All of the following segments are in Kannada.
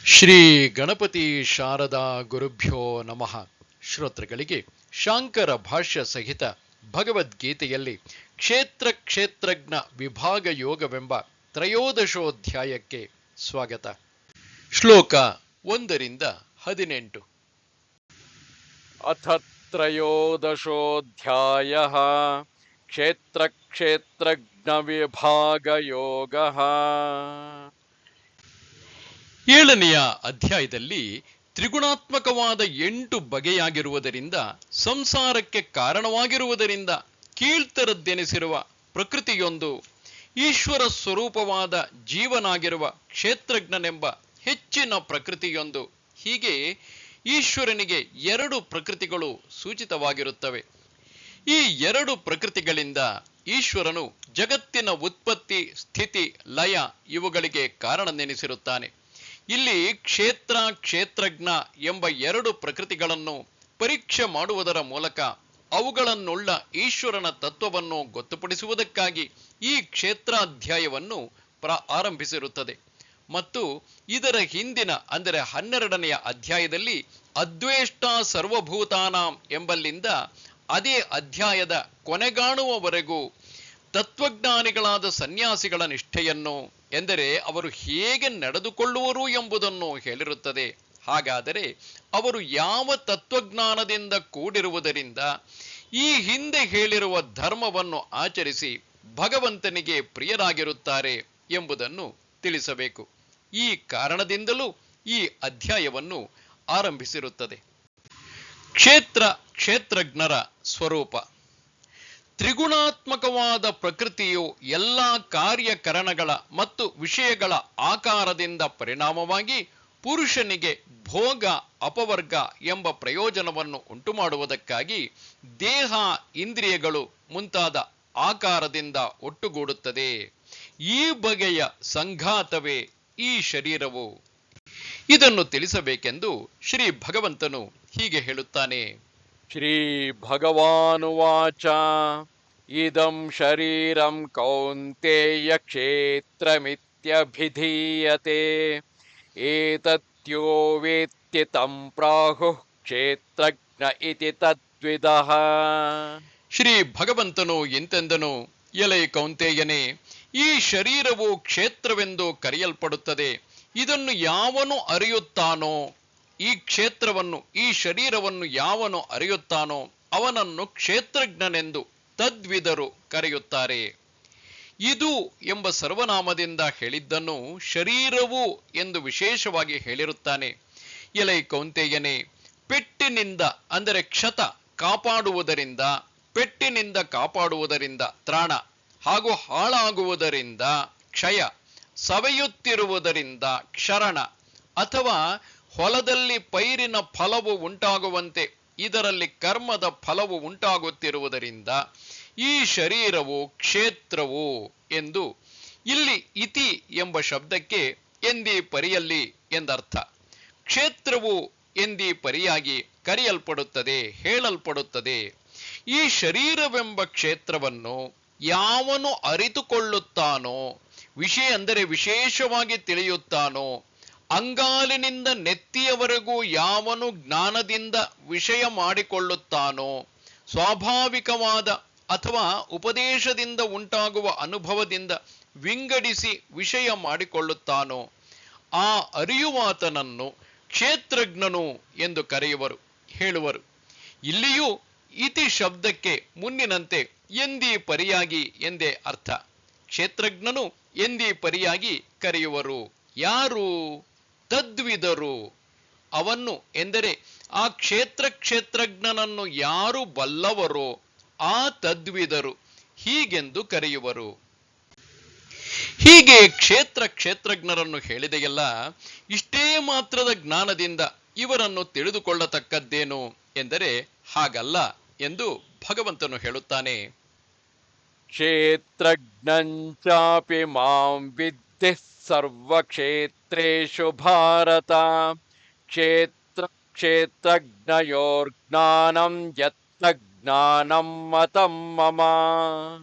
ಶ್ರೀ ಗಣಪತಿ ಶಾರದಾ ಗುರುಭ್ಯೋ ನಮಃ. ಶ್ರೋತೃಗಳಿಗೆ ಶಾಂಕರ ಭಾಷ್ಯ ಸಹಿತ ಭಗವದ್ಗೀತೆಯಲ್ಲಿ ಕ್ಷೇತ್ರ ಕ್ಷೇತ್ರಜ್ಞ ವಿಭಾಗ ಯೋಗವೆಂಬ ತ್ರಯೋದಶೋಧ್ಯಾಯಕ್ಕೆ ಸ್ವಾಗತ. ಶ್ಲೋಕ 1-18. ಅಥ ತ್ರಯೋದಶೋಧ್ಯಾಯಃ ಕ್ಷೇತ್ರ ಕ್ಷೇತ್ರಜ್ಞ ವಿಭಾಗ ಯೋಗಃ. 7ನೆಯ ಅಧ್ಯಾಯದಲ್ಲಿ ತ್ರಿಗುಣಾತ್ಮಕವಾದ 8 ಬಗೆಯಾಗಿರುವುದರಿಂದ, ಸಂಸಾರಕ್ಕೆ ಕಾರಣವಾಗಿರುವುದರಿಂದ ಕೀಳ್ತರದ್ದೆನಿಸಿರುವ ಪ್ರಕೃತಿಯೊಂದು, ಈಶ್ವರ ಸ್ವರೂಪವಾದ ಜೀವನಾಗಿರುವ ಕ್ಷೇತ್ರಜ್ಞನೆಂಬ ಹೆಚ್ಚಿನ ಪ್ರಕೃತಿಯೊಂದು, ಹೀಗೆ ಈಶ್ವರನಿಗೆ 2 ಪ್ರಕೃತಿಗಳು ಸೂಚಿತವಾಗಿರುತ್ತವೆ. ಈ 2 ಪ್ರಕೃತಿಗಳಿಂದ ಈಶ್ವರನು ಜಗತ್ತಿನ ಉತ್ಪತ್ತಿ, ಸ್ಥಿತಿ, ಲಯ ಇವುಗಳಿಗೆ ಕಾರಣನೆನಿಸಿರುತ್ತಾನೆ. ಇಲ್ಲಿ ಕ್ಷೇತ್ರ ಕ್ಷೇತ್ರಜ್ಞ ಎಂಬ 2 ಪ್ರಕೃತಿಗಳನ್ನು ಪರೀಕ್ಷೆ ಮಾಡುವುದರ ಮೂಲಕ ಅವುಗಳನ್ನುಳ್ಳ ಈಶ್ವರನ ತತ್ವವನ್ನು ಗೊತ್ತುಪಡಿಸುವುದಕ್ಕಾಗಿ ಈ ಕ್ಷೇತ್ರಾಧ್ಯಾಯವನ್ನು ಆರಂಭಿಸಿರುತ್ತದೆ. ಮತ್ತು ಇದರ ಹಿಂದಿನ ಅಂದರೆ 12ನೆಯ ಅಧ್ಯಾಯದಲ್ಲಿ ಅದ್ವೇಷ್ಟ ಸರ್ವಭೂತಾನಾಂ ಎಂಬಲ್ಲಿಂದ ಅದೇ ಅಧ್ಯಾಯದ ಕೊನೆಗಾಣುವವರೆಗೂ ತತ್ವಜ್ಞಾನಿಗಳಾದ ಸನ್ಯಾಸಿಗಳ ನಿಷ್ಠೆಯನ್ನು, ಎಂದರೆ ಅವರು ಹೇಗೆ ನಡೆದುಕೊಳ್ಳುವರು ಎಂಬುದನ್ನು ಹೇಳಿರುತ್ತದೆ. ಹಾಗಾದರೆ ಅವರು ಯಾವ ತತ್ವಜ್ಞಾನದಿಂದ ಕೂಡಿರುವುದರಿಂದ ಈ ಹಿಂದೆ ಹೇಳಿರುವ ಧರ್ಮವನ್ನು ಆಚರಿಸಿ ಭಗವಂತನಿಗೆ ಪ್ರಿಯರಾಗಿರುತ್ತಾರೆ ಎಂಬುದನ್ನು ತಿಳಿಸಬೇಕು. ಈ ಕಾರಣದಿಂದಲೂ ಈ ಅಧ್ಯಾಯವನ್ನು ಆರಂಭಿಸಿರುತ್ತದೆ. ಕ್ಷೇತ್ರ ಕ್ಷೇತ್ರಜ್ಞರ ಸ್ವರೂಪ. ತ್ರಿಗುಣಾತ್ಮಕವಾದ ಪ್ರಕೃತಿಯು ಎಲ್ಲ ಕಾರ್ಯಕರಣಗಳ ಮತ್ತು ವಿಷಯಗಳ ಆಕಾರದಿಂದ ಪರಿಣಾಮವಾಗಿ ಪುರುಷನಿಗೆ ಭೋಗ ಅಪವರ್ಗ ಎಂಬ ಪ್ರಯೋಜನವನ್ನು ಉಂಟುಮಾಡುವುದಕ್ಕಾಗಿ ದೇಹ, ಇಂದ್ರಿಯಗಳು ಮುಂತಾದ ಆಕಾರದಿಂದ ಒಟ್ಟುಗೂಡುತ್ತದೆ. ಈ ಬಗೆಯ ಸಂಘಾತವೇ ಈ ಶರೀರವು. ಇದನ್ನು ತಿಳಿಸಬೇಕೆಂದು ಶ್ರೀ ಭಗವಂತನು ಹೀಗೆ ಹೇಳುತ್ತಾನೆ. ಶ್ರೀ ಭಗವಾನುವಾಚ ಇದಂ ಶರೀರಂ ಕೌಂತೇಯ ಕ್ಷೇತ್ರಮಿತ್ಯಭಿಧೀಯತೆ ಏತತ್ಯೋ ವೇತ್ತಿ ತಂ ಪ್ರಾಹುಃ ಕ್ಷೇತ್ರಜ್ಞ ಇತಿ ತದ್ವಿದಃ. ಶ್ರೀ ಭಗವಂತನು ಎಂತೆಂದನು, ಎಲೈ ಕೌಂತೇಯನೇ, ಈ ಶರೀರವು ಕ್ಷೇತ್ರವೆಂದು ಕರೆಯಲ್ಪಡುತ್ತದೆ. ಇದನ್ನು ಯಾವನು ಅರಿಯುತ್ತಾನೋ, ಈ ಕ್ಷೇತ್ರವನ್ನು, ಈ ಶರೀರವನ್ನು ಯಾವನು ಅರಿಯುತ್ತಾನೋ ಅವನನ್ನು ಕ್ಷೇತ್ರಜ್ಞನೆಂದು ತದ್ವಿದರು ಕರೆಯುತ್ತಾರೆ. ಇದು ಎಂಬ ಸರ್ವನಾಮದಿಂದ ಹೇಳಿದ್ದನ್ನು ಶರೀರವು ಎಂದು ವಿಶೇಷವಾಗಿ ಹೇಳಿರುತ್ತಾನೆ. ಎಲೈ ಕೌಂತೇಯನೇ, ಪೆಟ್ಟಿನಿಂದ ಅಂದರೆ ಕ್ಷತ ಕಾಪಾಡುವುದರಿಂದ, ಪೆಟ್ಟಿನಿಂದ ಕಾಪಾಡುವುದರಿಂದ ತ್ರಾಣ, ಹಾಗೂ ಹಾಳಾಗುವುದರಿಂದ ಕ್ಷಯ, ಸವೆಯುತ್ತಿರುವುದರಿಂದ ಕ್ಷರಣ, ಅಥವಾ ಹೊಲದಲ್ಲಿ ಪೈರಿನ ಫಲವು ಉಂಟಾಗುವಂತೆ ಇದರಲ್ಲಿ ಕರ್ಮದ ಫಲವು ಉಂಟಾಗುತ್ತಿರುವುದರಿಂದ ಈ ಶರೀರವು ಕ್ಷೇತ್ರವು ಎಂದು ಇಲ್ಲಿ ಇತಿ ಎಂಬ ಶಬ್ದಕ್ಕೆ ಎಂದಿ ಪರಿಯಲ್ಲಿ ಎಂದರ್ಥ. ಕ್ಷೇತ್ರವು ಎಂದಿ ಪರಿಯಾಗಿ ಕರೆಯಲ್ಪಡುತ್ತದೆ, ಹೇಳಲ್ಪಡುತ್ತದೆ. ಈ ಶರೀರವೆಂಬ ಕ್ಷೇತ್ರವನ್ನು ಯಾವನು ಅರಿತುಕೊಳ್ಳುತ್ತಾನೋ, ವಿಷಯ ಅಂದರೆ ವಿಶೇಷವಾಗಿ ತಿಳಿಯುತ್ತಾನೋ, ಅಂಗಾಲಿನಿಂದ ನೆತ್ತಿಯವರೆಗೂ ಯಾವನು ಜ್ಞಾನದಿಂದ ವಿಷಯ ಮಾಡಿಕೊಳ್ಳುತ್ತಾನೋ, ಸ್ವಾಭಾವಿಕವಾದ ಅಥವಾ ಉಪದೇಶದಿಂದ ಉಂಟಾಗುವ ಅನುಭವದಿಂದ ವಿಂಗಡಿಸಿ ವಿಷಯ ಮಾಡಿಕೊಳ್ಳುತ್ತಾನೋ, ಆ ಅರಿಯುವಾತನನ್ನು ಕ್ಷೇತ್ರಜ್ಞನು ಎಂದು ಕರೆಯುವರು, ಹೇಳುವರು. ಇಲ್ಲಿಯೂ ಇತಿ ಶಬ್ದಕ್ಕೆ ಮುಂದಿನಂತೆ ಎಂದಿ ಪರಿಯಾಗಿ ಎಂದೇ ಅರ್ಥ. ಕ್ಷೇತ್ರಜ್ಞನು ಎಂದಿ ಪರಿಯಾಗಿ ಕರೆಯುವರು. ಯಾರು? ತದ್ವಿದರು. ಅವನ್ನು ಎಂದರೆ ಆ ಕ್ಷೇತ್ರ ಕ್ಷೇತ್ರಜ್ಞನನ್ನು ಯಾರು ಬಲ್ಲವರೋ ಆ ತದ್ವಿದರು ಹೀಗೆಂದು ಕರೆಯುವರು. ಹೀಗೆ ಕ್ಷೇತ್ರ ಕ್ಷೇತ್ರಜ್ಞರನ್ನು ಹೇಳಿದೆಯಲ್ಲ, ಇಷ್ಟೇ ಮಾತ್ರದ ಜ್ಞಾನದಿಂದ ಇವರನ್ನು ತಿಳಿದುಕೊಳ್ಳತಕ್ಕದ್ದೇನು ಎಂದರೆ ಹಾಗಲ್ಲ ಎಂದು ಭಗವಂತನು ಹೇಳುತ್ತಾನೆ. ಕ್ಷೇತ್ರಜ್ಞಂಚಾಪಿ ಮಾಂ ವಿದ್ಧಿ ಸರ್ವಕ್ಷೇತ್ರೇಷು ಭಾರತ ಕ್ಷೇತ್ರ ಕ್ಷೇತ್ರಜ್ಞಯೋರ್ಜ್ಞಾನಂ ಯತ್ರ ಜ್ಞಾನಂ ಮತಂ ಮಮ.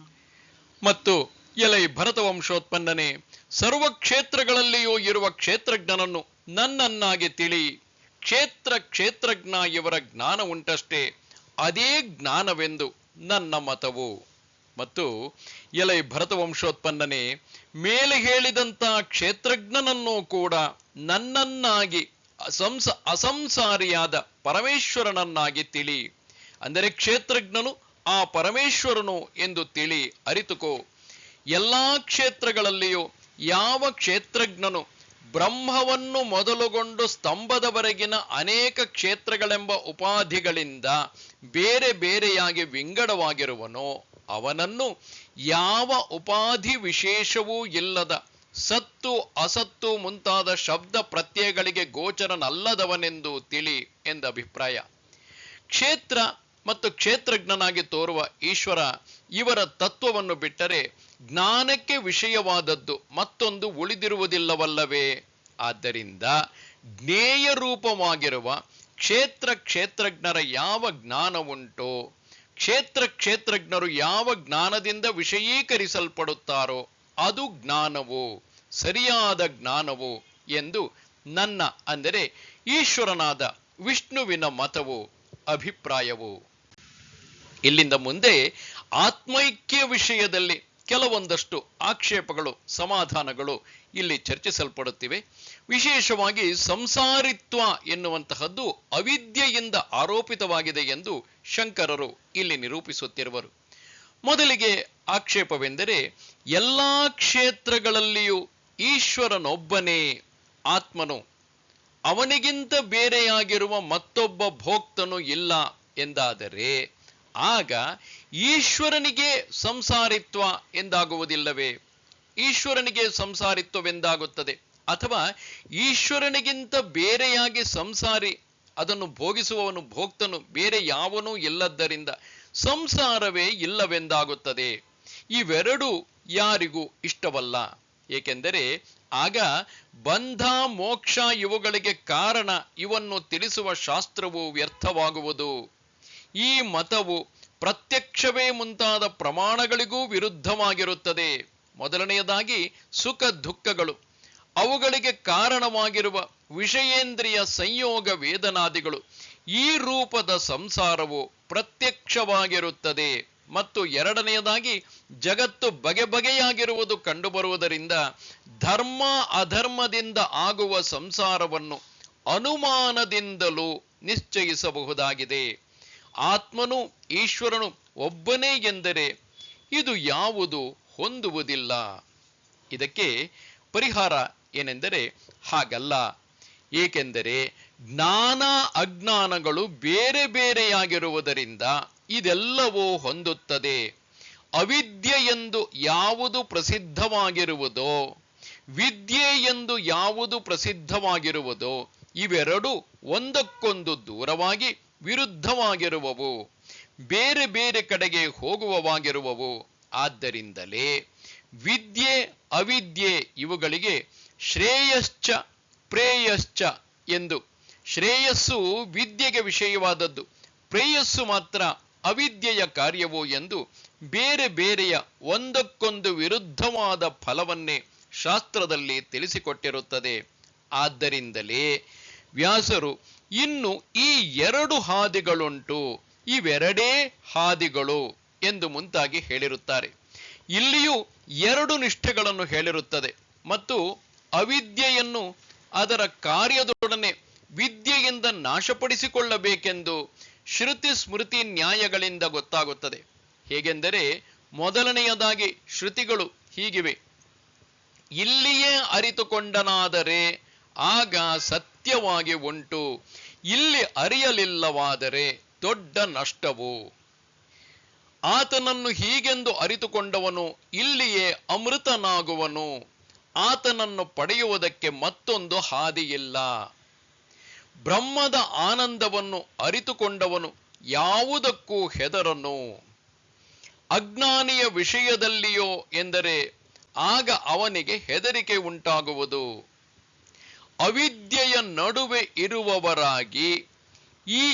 ಮತ್ತು ಎಲೈ ಭರತವಂಶೋತ್ಪನ್ನನೇ, ಸರ್ವ ಕ್ಷೇತ್ರಗಳಲ್ಲಿಯೂ ಇರುವ ಕ್ಷೇತ್ರಜ್ಞನನ್ನು ನನ್ನನ್ನಾಗಿ ತಿಳಿ. ಕ್ಷೇತ್ರ ಕ್ಷೇತ್ರಜ್ಞ ಇವರ ಜ್ಞಾನ ಉಂಟಷ್ಟೇ, ಅದೇ ಜ್ಞಾನವೆಂದು ನನ್ನ ಮತವು. ಮತ್ತು ಎಲೈ ಭರತವಂಶೋತ್ಪನ್ನನೇ, ಮೇಲೆ ಹೇಳಿದಂತ ಕ್ಷೇತ್ರಜ್ಞನನ್ನೂ ಕೂಡ ನನ್ನನ್ನಾಗಿ ಅಸಂಸಾರಿಯಾದ ಪರಮೇಶ್ವರನನ್ನಾಗಿ ತಿಳಿ. ಅಂದರೆ ಕ್ಷೇತ್ರಜ್ಞನು ಆ ಪರಮೇಶ್ವರನು ಎಂದು ತಿಳಿ ಅರಿತುಕೋ. ಎಲ್ಲಾ ಕ್ಷೇತ್ರಗಳಲ್ಲಿಯೂ ಯಾವ ಕ್ಷೇತ್ರಜ್ಞನು ಬ್ರಹ್ಮವನ್ನು ಮೊದಲುಗೊಂಡು ಸ್ತಂಭದವರೆಗಿನ ಅನೇಕ ಕ್ಷೇತ್ರಗಳೆಂಬ ಉಪಾಧಿಗಳಿಂದ ಬೇರೆ ಬೇರೆಯಾಗಿ ವಿಂಗಡವಾಗಿರುವನೋ ಅವನನ್ನು ಯಾವ ಉಪಾಧಿ ವಿಶೇಷವೂ ಇಲ್ಲದ ಸತ್ತು ಅಸತ್ತು ಮುಂತಾದ ಶಬ್ದ ಪ್ರತ್ಯಯಗಳಿಗೆ ಗೋಚರನಲ್ಲದವನೆಂದು ತಿಳಿ ಎಂದ ಅಭಿಪ್ರಾಯ. ಕ್ಷೇತ್ರ ಮತ್ತು ಕ್ಷೇತ್ರಜ್ಞನಾಗಿ ತೋರುವ ಈಶ್ವರ ಇವರ ತತ್ವವನ್ನು ಬಿಟ್ಟರೆ ಜ್ಞಾನಕ್ಕೆ ವಿಷಯವಾದದ್ದು ಮತ್ತೊಂದು ಉಳಿದಿರುವುದಿಲ್ಲವಲ್ಲವೇ? ಆದ್ದರಿಂದ ಜ್ಞೇಯ ರೂಪವಾಗಿರುವ ಕ್ಷೇತ್ರ ಕ್ಷೇತ್ರಜ್ಞರ ಯಾವ ಜ್ಞಾನ ಉಂಟೋ, ಕ್ಷೇತ್ರ ಕ್ಷೇತ್ರಜ್ಞರು ಯಾವ ಜ್ಞಾನದಿಂದ ವಿಷಯೀಕರಿಸಲ್ಪಡುತ್ತಾರೋ ಅದು ಜ್ಞಾನವು, ಸರಿಯಾದ ಜ್ಞಾನವು ಎಂದು ನನ್ನ, ಅಂದರೆ ಈಶ್ವರನಾದ ವಿಷ್ಣುವಿನ ಮತವು, ಅಭಿಪ್ರಾಯವು. ಇಲ್ಲಿಂದ ಮುಂದೆ ಆತ್ಮೈಕ್ಯ ವಿಷಯದಲ್ಲಿ ಕೆಲವೊಂದಷ್ಟು ಆಕ್ಷೇಪಗಳು, ಸಮಾಧಾನಗಳು ಇಲ್ಲಿ ಚರ್ಚಿಸಲ್ಪಡುತ್ತಿವೆ. ವಿಶೇಷವಾಗಿ ಸಂಸಾರಿತ್ವ ಎನ್ನುವಂತಹದ್ದು ಅವಿದ್ಯೆಯಿಂದ ಆರೋಪಿತವಾಗಿದೆ ಎಂದು ಶಂಕರರು ಇಲ್ಲಿ ನಿರೂಪಿಸುತ್ತಿರುವರು. ಮೊದಲಿಗೆ ಆಕ್ಷೇಪವೆಂದರೆ, ಎಲ್ಲಾ ಕ್ಷೇತ್ರಗಳಲ್ಲಿಯೂ ಈಶ್ವರನೊಬ್ಬನೇ ಆತ್ಮನು, ಅವನಿಗಿಂತ ಬೇರೆಯಾಗಿರುವ ಮತ್ತೊಬ್ಬ ಭೋಕ್ತನು ಇಲ್ಲ ಎಂದಾದರೆ ಆಗ ಈಶ್ವರನಿಗೆ ಸಂಸಾರಿತ್ವ ಎಂದಾಗುವುದಿಲ್ಲವೇ? ಈಶ್ವರನಿಗೆ ಸಂಸಾರಿತ್ವವೆಂದಾಗುತ್ತದೆ. ಅಥವಾ ಈಶ್ವರನಿಗಿಂತ ಬೇರೆಯಾಗಿ ಸಂಸಾರಿ, ಅದನ್ನು ಭೋಗಿಸುವವನು ಭೋಕ್ತನು ಬೇರೆ ಯಾವನೂ ಇಲ್ಲದ್ದರಿಂದ ಸಂಸಾರವೇ ಇಲ್ಲವೆಂದಾಗುತ್ತದೆ. ಇವೆರಡೂ ಯಾರಿಗೂ ಇಷ್ಟವಲ್ಲ. ಏಕೆಂದರೆ ಆಗ ಬಂಧ ಮೋಕ್ಷ ಇವುಗಳಿಗೆ ಕಾರಣ ಇವನ್ನು ತಿಳಿಸುವ ಶಾಸ್ತ್ರವು ವ್ಯರ್ಥವಾಗುವುದು. ಈ ಮತವು ಪ್ರತ್ಯಕ್ಷವೇ ಮುಂತಾದ ಪ್ರಮಾಣಗಳಿಗೂ ವಿರುದ್ಧವಾಗಿರುತ್ತದೆ. ಮೊದಲನೆಯದಾಗಿ ಸುಖ ದುಃಖಗಳು, ಅವುಗಳಿಗೆ ಕಾರಣವಾಗಿರುವ ವಿಷಯೇಂದ್ರಿಯ ಸಂಯೋಗ ವೇದನಾದಿಗಳು, ಈ ರೂಪದ ಸಂಸಾರವು ಪ್ರತ್ಯಕ್ಷವಾಗಿರುತ್ತದೆ. ಮತ್ತು ಎರಡನೆಯದಾಗಿ ಜಗತ್ತು ಬಗೆ ಬಗೆಯಾಗಿರುವುದು ಕಂಡುಬರುವುದರಿಂದ ಧರ್ಮ ಅಧರ್ಮದಿಂದ ಆಗುವ ಸಂಸಾರವನ್ನು ಅನುಮಾನದಿಂದಲೂ ನಿಶ್ಚಯಿಸಬಹುದಾಗಿದೆ. ಆತ್ಮನು ಈಶ್ವರನು ಒಬ್ಬನೇ ಎಂದರೆ ಇದು ಯಾವುದು ಹೊಂದುವುದಿಲ್ಲ. ಇದಕ್ಕೆ ಪರಿಹಾರ ಏನೆಂದರೆ ಹಾಗಲ್ಲ. ಏಕೆಂದರೆ ಜ್ಞಾನ ಅಜ್ಞಾನಗಳು ಬೇರೆ ಬೇರೆಯಾಗಿರುವುದರಿಂದ ಇದೆಲ್ಲವೂ ಹೊಂದುತ್ತದೆ. ಅವಿದ್ಯೆ ಎಂದು ಯಾವುದು ಪ್ರಸಿದ್ಧವಾಗಿರುವುದೋ, ವಿದ್ಯೆ ಎಂದು ಯಾವುದು ಪ್ರಸಿದ್ಧವಾಗಿರುವುದೋ, ಇವೆರಡೂ ಒಂದಕ್ಕೊಂದು ದೂರವಾಗಿ ವಿರುದ್ಧವಾಗಿರುವವು, ಬೇರೆ ಬೇರೆ ಕಡೆಗೆ ಹೋಗುವವಾಗಿರುವವು. ಆದ್ದರಿಂದಲೇ ವಿದ್ಯೆ ಅವಿದ್ಯೆ ಇವುಗಳಿಗೆ ಶ್ರೇಯಶ್ಚ ಪ್ರೇಯಶ್ಚ ಎಂದು, ಶ್ರೇಯಸ್ಸು ವಿದ್ಯೆಗೆ ವಿಷಯವಾದದ್ದು, ಪ್ರೇಯಸ್ಸು ಮಾತ್ರ ಅವಿದ್ಯೆಯ ಕಾರ್ಯವು ಎಂದು ಬೇರೆ ಬೇರೆಯ ಒಂದಕ್ಕೊಂದು ವಿರುದ್ಧವಾದ ಫಲವನ್ನೇ ಶಾಸ್ತ್ರದಲ್ಲಿ ತಿಳಿಸಿಕೊಟ್ಟಿರುತ್ತದೆ. ಆದ್ದರಿಂದಲೇ ವ್ಯಾಸರು ಇನ್ನು ಈ ಎರಡು ಹಾದಿಗಳುಂಟು, ಇವೆರಡೇ ಹಾದಿಗಳು ಎಂದು ಮುಂತಾಗಿ ಹೇಳಿರುತ್ತಾರೆ. ಇಲ್ಲಿಯೂ ಎರಡು ನಿಷ್ಠೆಗಳನ್ನು ಹೇಳಿರುತ್ತದೆ ಮತ್ತು ಅವಿದ್ಯೆಯನ್ನು ಅದರ ಕಾರ್ಯದೊಡನೆ ವಿದ್ಯೆಯಿಂದ ನಾಶಪಡಿಸಿಕೊಳ್ಳಬೇಕೆಂದು ಶ್ರುತಿ ಸ್ಮೃತಿ ನ್ಯಾಯಗಳಿಂದ ಗೊತ್ತಾಗುತ್ತದೆ. ಹೇಗೆಂದರೆ ಮೊದಲನೆಯದಾಗಿ ಶ್ರುತಿಗಳು ಹೀಗಿವೆ: ಇಲ್ಲಿಯೇ ಅರಿತುಕೊಂಡನಾದರೆ ಆಗ ಸತ್ಯವಾಗಿ ಉಂಟು, ಇಲ್ಲಿ ಅರಿಯಲಿಲ್ಲವಾದರೆ ದೊಡ್ಡ ನಷ್ಟವು. ಆತನನ್ನು ಹೀಗೆಂದು ಅರಿತುಕೊಂಡವನು ಇಲ್ಲಿಯೇ ಅಮೃತನಾಗುವನು, ಆತನನ್ನು ಪಡೆಯುವುದಕ್ಕೆ ಮತ್ತೊಂದು ಹಾದಿಯಿಲ್ಲ. ಬ್ರಹ್ಮದ ಆನಂದವನ್ನು ಅರಿತುಕೊಂಡವನು ಯಾವುದಕ್ಕೂ ಹೆದರನು. ಅಜ್ಞಾನಿಯ ವಿಷಯದಲ್ಲಿಯೋ ಎಂದರೆ ಆಗ ಅವನಿಗೆ ಹೆದರಿಕೆ ಉಂಟಾಗುವುದು. ಅವಿದ್ಯೆಯ ನಡುವೆ ಇರುವವರಾಗಿ ಈ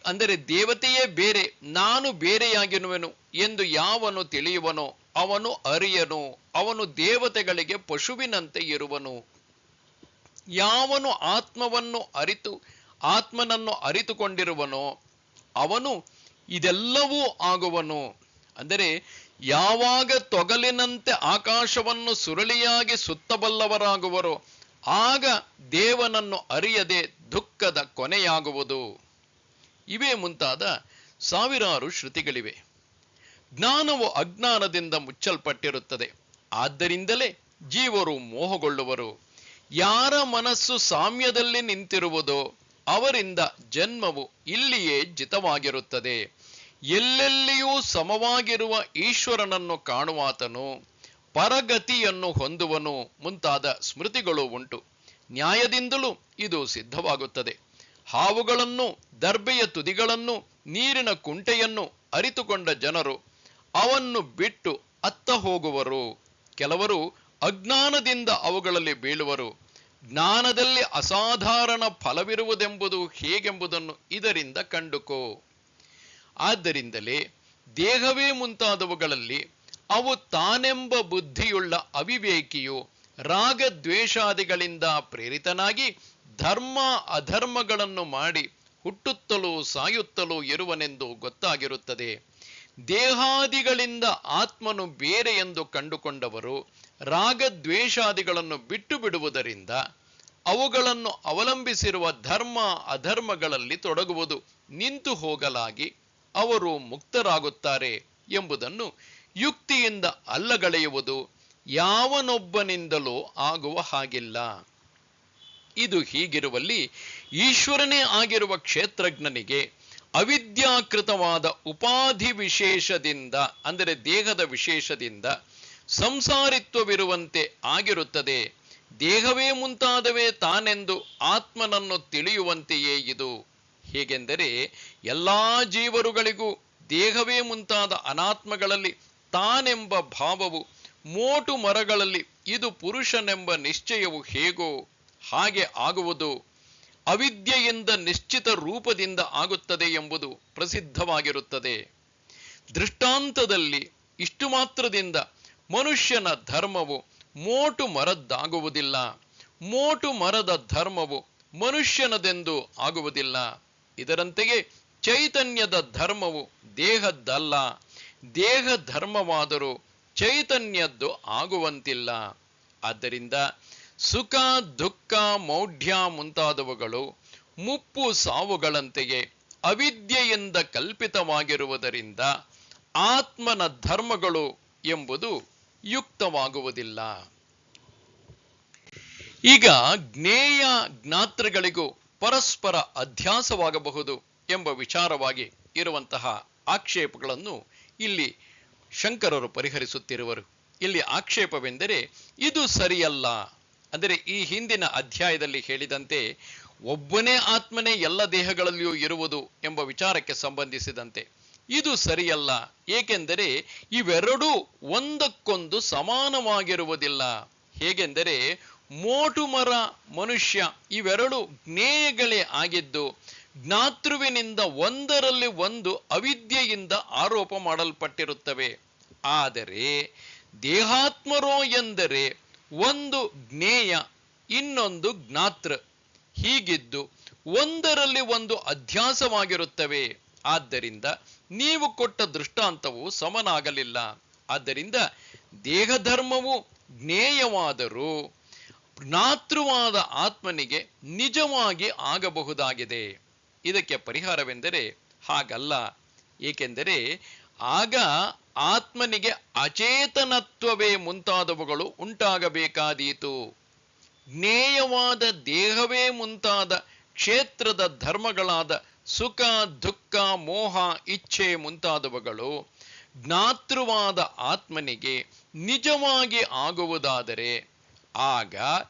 ಅಂದರೆ ದೇವತೆಯೇ ಬೇರೆ, ನಾನು ಬೇರೆಯಾಗಿರುವೆನು ಎಂದು ಯಾವನು ತಿಳಿಯುವನೋ ಅವನು ಅರಿಯನು, ಅವನು ದೇವತೆಗಳಿಗೆ ಪಶುವಿನಂತೆ ಇರುವನು. ಯಾವನು ಆತ್ಮನನ್ನು ಅರಿತುಕೊಂಡಿರುವನೋ ಅವನು ಇದೆಲ್ಲವೂ ಆಗುವನು. ಅಂದರೆ ಯಾವಾಗ ತೊಗಲಿನಂತೆ ಆಕಾಶವನ್ನು ಸುರುಳಿಯಾಗಿ ಸುತ್ತಬಲ್ಲವರಾಗುವರೋ ಆಗ ದೇವನನ್ನು ಅರಿಯದೆ ದುಃಖದ ಕೊನೆಯಾಗುವುದು. ಇವೇ ಮುಂತಾದ ಸಾವಿರಾರು ಶ್ರುತಿಗಳಿವೆ. ಜ್ಞಾನವು ಅಜ್ಞಾನದಿಂದ ಮುಚ್ಚಲ್ಪಟ್ಟಿರುತ್ತದೆ. ಆದ್ದರಿಂದಲೇ ಜೀವರು ಮೋಹಗೊಳ್ಳುವರು. ಯಾರ ಮನಸ್ಸು ಸಾಮ್ಯದಲ್ಲಿ ನಿಂತಿರುವುದೋ ಅವರಿಂದ ಜನ್ಮವು ಇಲ್ಲಿಯೇ ಜಿತವಾಗಿರುತ್ತದೆ. ಎಲ್ಲೆಲ್ಲಿಯೂ ಸಮವಾಗಿರುವ ಈಶ್ವರನನ್ನು ಕಾಣುವಾತನು ಪರಗತಿಯನ್ನು ಹೊಂದುವನು ಮುಂತಾದ ಸ್ಮೃತಿಗಳು ಉಂಟು. ನ್ಯಾಯದಿಂದಲೂ ಇದು ಸಿದ್ಧವಾಗುತ್ತದೆ. ಹಾವುಗಳನ್ನು, ದರ್ಬೆಯ ತುದಿಗಳನ್ನು, ನೀರಿನ ಕುಂಟೆಯನ್ನು ಅರಿತುಕೊಂಡ ಜನರು ಅವನ್ನು ಬಿಟ್ಟು ಅತ್ತ ಹೋಗುವರು. ಕೆಲವರು ಅಜ್ಞಾನದಿಂದ ಅವುಗಳಲ್ಲಿ ಬೀಳುವರು. ಜ್ಞಾನದಲ್ಲಿ ಅಸಾಧಾರಣ ಫಲವಿರುವುದೆಂಬುದು ಹೇಗೆಂಬುದನ್ನು ಇದರಿಂದ ಕಂಡುಕೋ. ಆದ್ದರಿಂದಲೇ ದೇಹವೇ ಮುಂತಾದವುಗಳಲ್ಲಿ ಅವು ತಾನೆಂಬ ಬುದ್ಧಿಯುಳ್ಳ ಅವಿವೇಕಿಯು ರಾಗದ್ವೇಷಾದಿಗಳಿಂದ ಪ್ರೇರಿತನಾಗಿ ಧರ್ಮ ಅಧರ್ಮಗಳನ್ನು ಮಾಡಿ ಹುಟ್ಟುತ್ತಲೂ ಸಾಯುತ್ತಲೂ ಇರುವನೆಂದು ಗೊತ್ತಾಗಿರುತ್ತದೆ. ದೇಹಾದಿಗಳಿಂದ ಆತ್ಮನು ಬೇರೆ ಎಂದು ಕಂಡುಕೊಂಡವರು ರಾಗದ್ವೇಷಾದಿಗಳನ್ನು ಬಿಟ್ಟು ಬಿಡುವುದರಿಂದ ಅವುಗಳನ್ನು ಅವಲಂಬಿಸಿರುವ ಧರ್ಮ ಅಧರ್ಮಗಳಲ್ಲಿ ತೊಡಗುವುದು ನಿಂತು ಹೋಗಲಾಗಿ ಅವರು ಮುಕ್ತರಾಗುತ್ತಾರೆ ಎಂಬುದನ್ನು ಯುಕ್ತಿಯಿಂದ ಅಲ್ಲಗಳೆಯುವುದು ಯಾವನೊಬ್ಬನಿಂದಲೂ ಆಗುವ ಹಾಗಿಲ್ಲ. ಇದು ಹೀಗಿರುವಲ್ಲಿ ಈಶ್ವರನೇ ಆಗಿರುವ ಕ್ಷೇತ್ರಜ್ಞನಿಗೆ ಅವಿದ್ಯಾಕೃತವಾದ ಉಪಾಧಿ ವಿಶೇಷದಿಂದ, ಅಂದರೆ ದೇಹದ ವಿಶೇಷದಿಂದ ಸಂಸಾರಿತ್ವವಿರುವಂತೆ ಆಗಿರುತ್ತದೆ. ದೇಹವೇ ಮುಂತಾದವೇ ತಾನೆಂದು ಆತ್ಮನನ್ನು ತಿಳಿಯುವಂತೆಯೇ ಇದು. ಹೇಗೆಂದರೆ ಎಲ್ಲಾ ಜೀವರುಗಳಿಗೂ ದೇಹವೇ ಮುಂತಾದ ಅನಾತ್ಮಗಳಲ್ಲಿ ತಾನೆಂಬ ಭಾವವು, ಮೋಟು ಮರಗಳಲ್ಲಿ ಇದು ಪುರುಷನೆಂಬ ನಿಶ್ಚಯವು ಹೇಗೋ ಹಾಗೆ ಆಗುವುದು ಅವಿದ್ಯೆಯಿಂದ ನಿಶ್ಚಿತ ರೂಪದಿಂದ ಆಗುತ್ತದೆ ಎಂಬುದು ಪ್ರಸಿದ್ಧವಾಗಿರುತ್ತದೆ. ದೃಷ್ಟಾಂತದಲ್ಲಿ ಇಷ್ಟು ಮಾತ್ರದಿಂದ ಮನುಷ್ಯನ ಧರ್ಮವು ಮೋಟು ಮರದ್ದಾಗುವುದಿಲ್ಲ, ಮೋಟು ಮರದ ಧರ್ಮವು ಮನುಷ್ಯನದೆಂದು ಆಗುವುದಿಲ್ಲ. ಇದರಂತೆಯೇ ಚೈತನ್ಯದ ಧರ್ಮವು ದೇಹದ್ದಲ್ಲ, ದೇಹ ಧರ್ಮವಾದರೂ ಚೈತನ್ಯದ್ದು ಆಗುವಂತಿಲ್ಲ. ಆದ್ದರಿಂದ ಸುಖ ದುಃಖ ಮೌಢ್ಯ ಮುಂತಾದವುಗಳು ಮುಪ್ಪು ಸಾವುಗಳಂತೆಯೇ ಅವಿದ್ಯೆಯಿಂದ ಕಲ್ಪಿತವಾಗಿರುವುದರಿಂದ ಆತ್ಮನ ಧರ್ಮಗಳು ಎಂಬುದು ಯುಕ್ತವಾಗುವುದಿಲ್ಲ. ಈಗ ಜ್ಞೇಯ ಜ್ಞಾತೃಗಳಿಗೂ ಪರಸ್ಪರ ಅಧ್ಯಾಸವಾಗಬಹುದು ಎಂಬ ವಿಚಾರವಾಗಿ ಇರುವಂತಹ ಆಕ್ಷೇಪಗಳನ್ನು ಇಲ್ಲಿ ಶಂಕರರು ಪರಿಹರಿಸುತ್ತಿರುವರು. ಇಲ್ಲಿ ಆಕ್ಷೇಪವೆಂದರೆ ಇದು ಸರಿಯಲ್ಲ. ಅಂದರೆ ಈ ಹಿಂದಿನ ಅಧ್ಯಾಯದಲ್ಲಿ ಹೇಳಿದಂತೆ ಒಬ್ಬನೇ ಆತ್ಮನೇ ಎಲ್ಲ ದೇಹಗಳಲ್ಲಿಯೂ ಇರುವುದು ಎಂಬ ವಿಚಾರಕ್ಕೆ ಸಂಬಂಧಿಸಿದಂತೆ ಇದು ಸರಿಯಲ್ಲ. ಏಕೆಂದರೆ ಇವೆರಡೂ ಒಂದಕ್ಕೊಂದು ಸಮಾನವಾಗಿರುವುದಿಲ್ಲ. ಹೇಗೆಂದರೆ ಮೋಟು ಮರ, ಮನುಷ್ಯ ಇವೆರಡು ಜ್ಞೇಯಗಳೇ ಆಗಿದ್ದು ಜ್ಞಾತೃವಿನಿಂದ ಒಂದರಲ್ಲಿ ಒಂದು ಅವಿದ್ಯೆಯಿಂದ ಆರೋಪ ಮಾಡಲ್ಪಟ್ಟಿರುತ್ತವೆ. ಆದರೆ ದೇಹಾತ್ಮರೋ ಎಂದರೆ ಒಂದು ಜ್ಞೇಯ, ಇನ್ನೊಂದು ಜ್ಞಾತೃ. ಹೀಗಿದ್ದು ಒಂದರಲ್ಲಿ ಒಂದು ಅಧ್ಯಾಸವಾಗಿರುತ್ತವೆ. ಆದ್ದರಿಂದ ನೀವು ಕೊಟ್ಟ ದೃಷ್ಟಾಂತವು ಸಮನಾಗಲಿಲ್ಲ. ಆದ್ದರಿಂದ ದೇಹಧರ್ಮವು ಜ್ಞೇಯವಾದರೂ ಜ್ಞಾತೃವಾದ ಆತ್ಮನಿಗೆ ನಿಜವಾಗಿ ಆಗಬಹುದಾಗಿದೆ. ಇದಕ್ಕೆ ಪರಿಹಾರವೆಂದರೆ ಹಾಗಲ್ಲ. ಏಕೆಂದರೆ ಆಗ ಆತ್ಮನಿಗೆ ಅಚೇತನತ್ವವೇ ಮುಂತಾದವುಗಳು ಉಂಟಾಗಬೇಕಾದೀತು. ಜ್ಞೇಯವಾದ ದೇಹವೇ ಮುಂತಾದ ಕ್ಷೇತ್ರದ ಧರ್ಮಗಳಾದ ಸುಖ ದುಃಖ ಮೋಹ ಇಚ್ಛೆ ಮುಂತಾದವುಗಳು ಜ್ಞಾತೃವಾದ ಆತ್ಮನಿಗೆ ನಿಜವಾಗಿ ಆಗುವುದಾದರೆ ಆಗ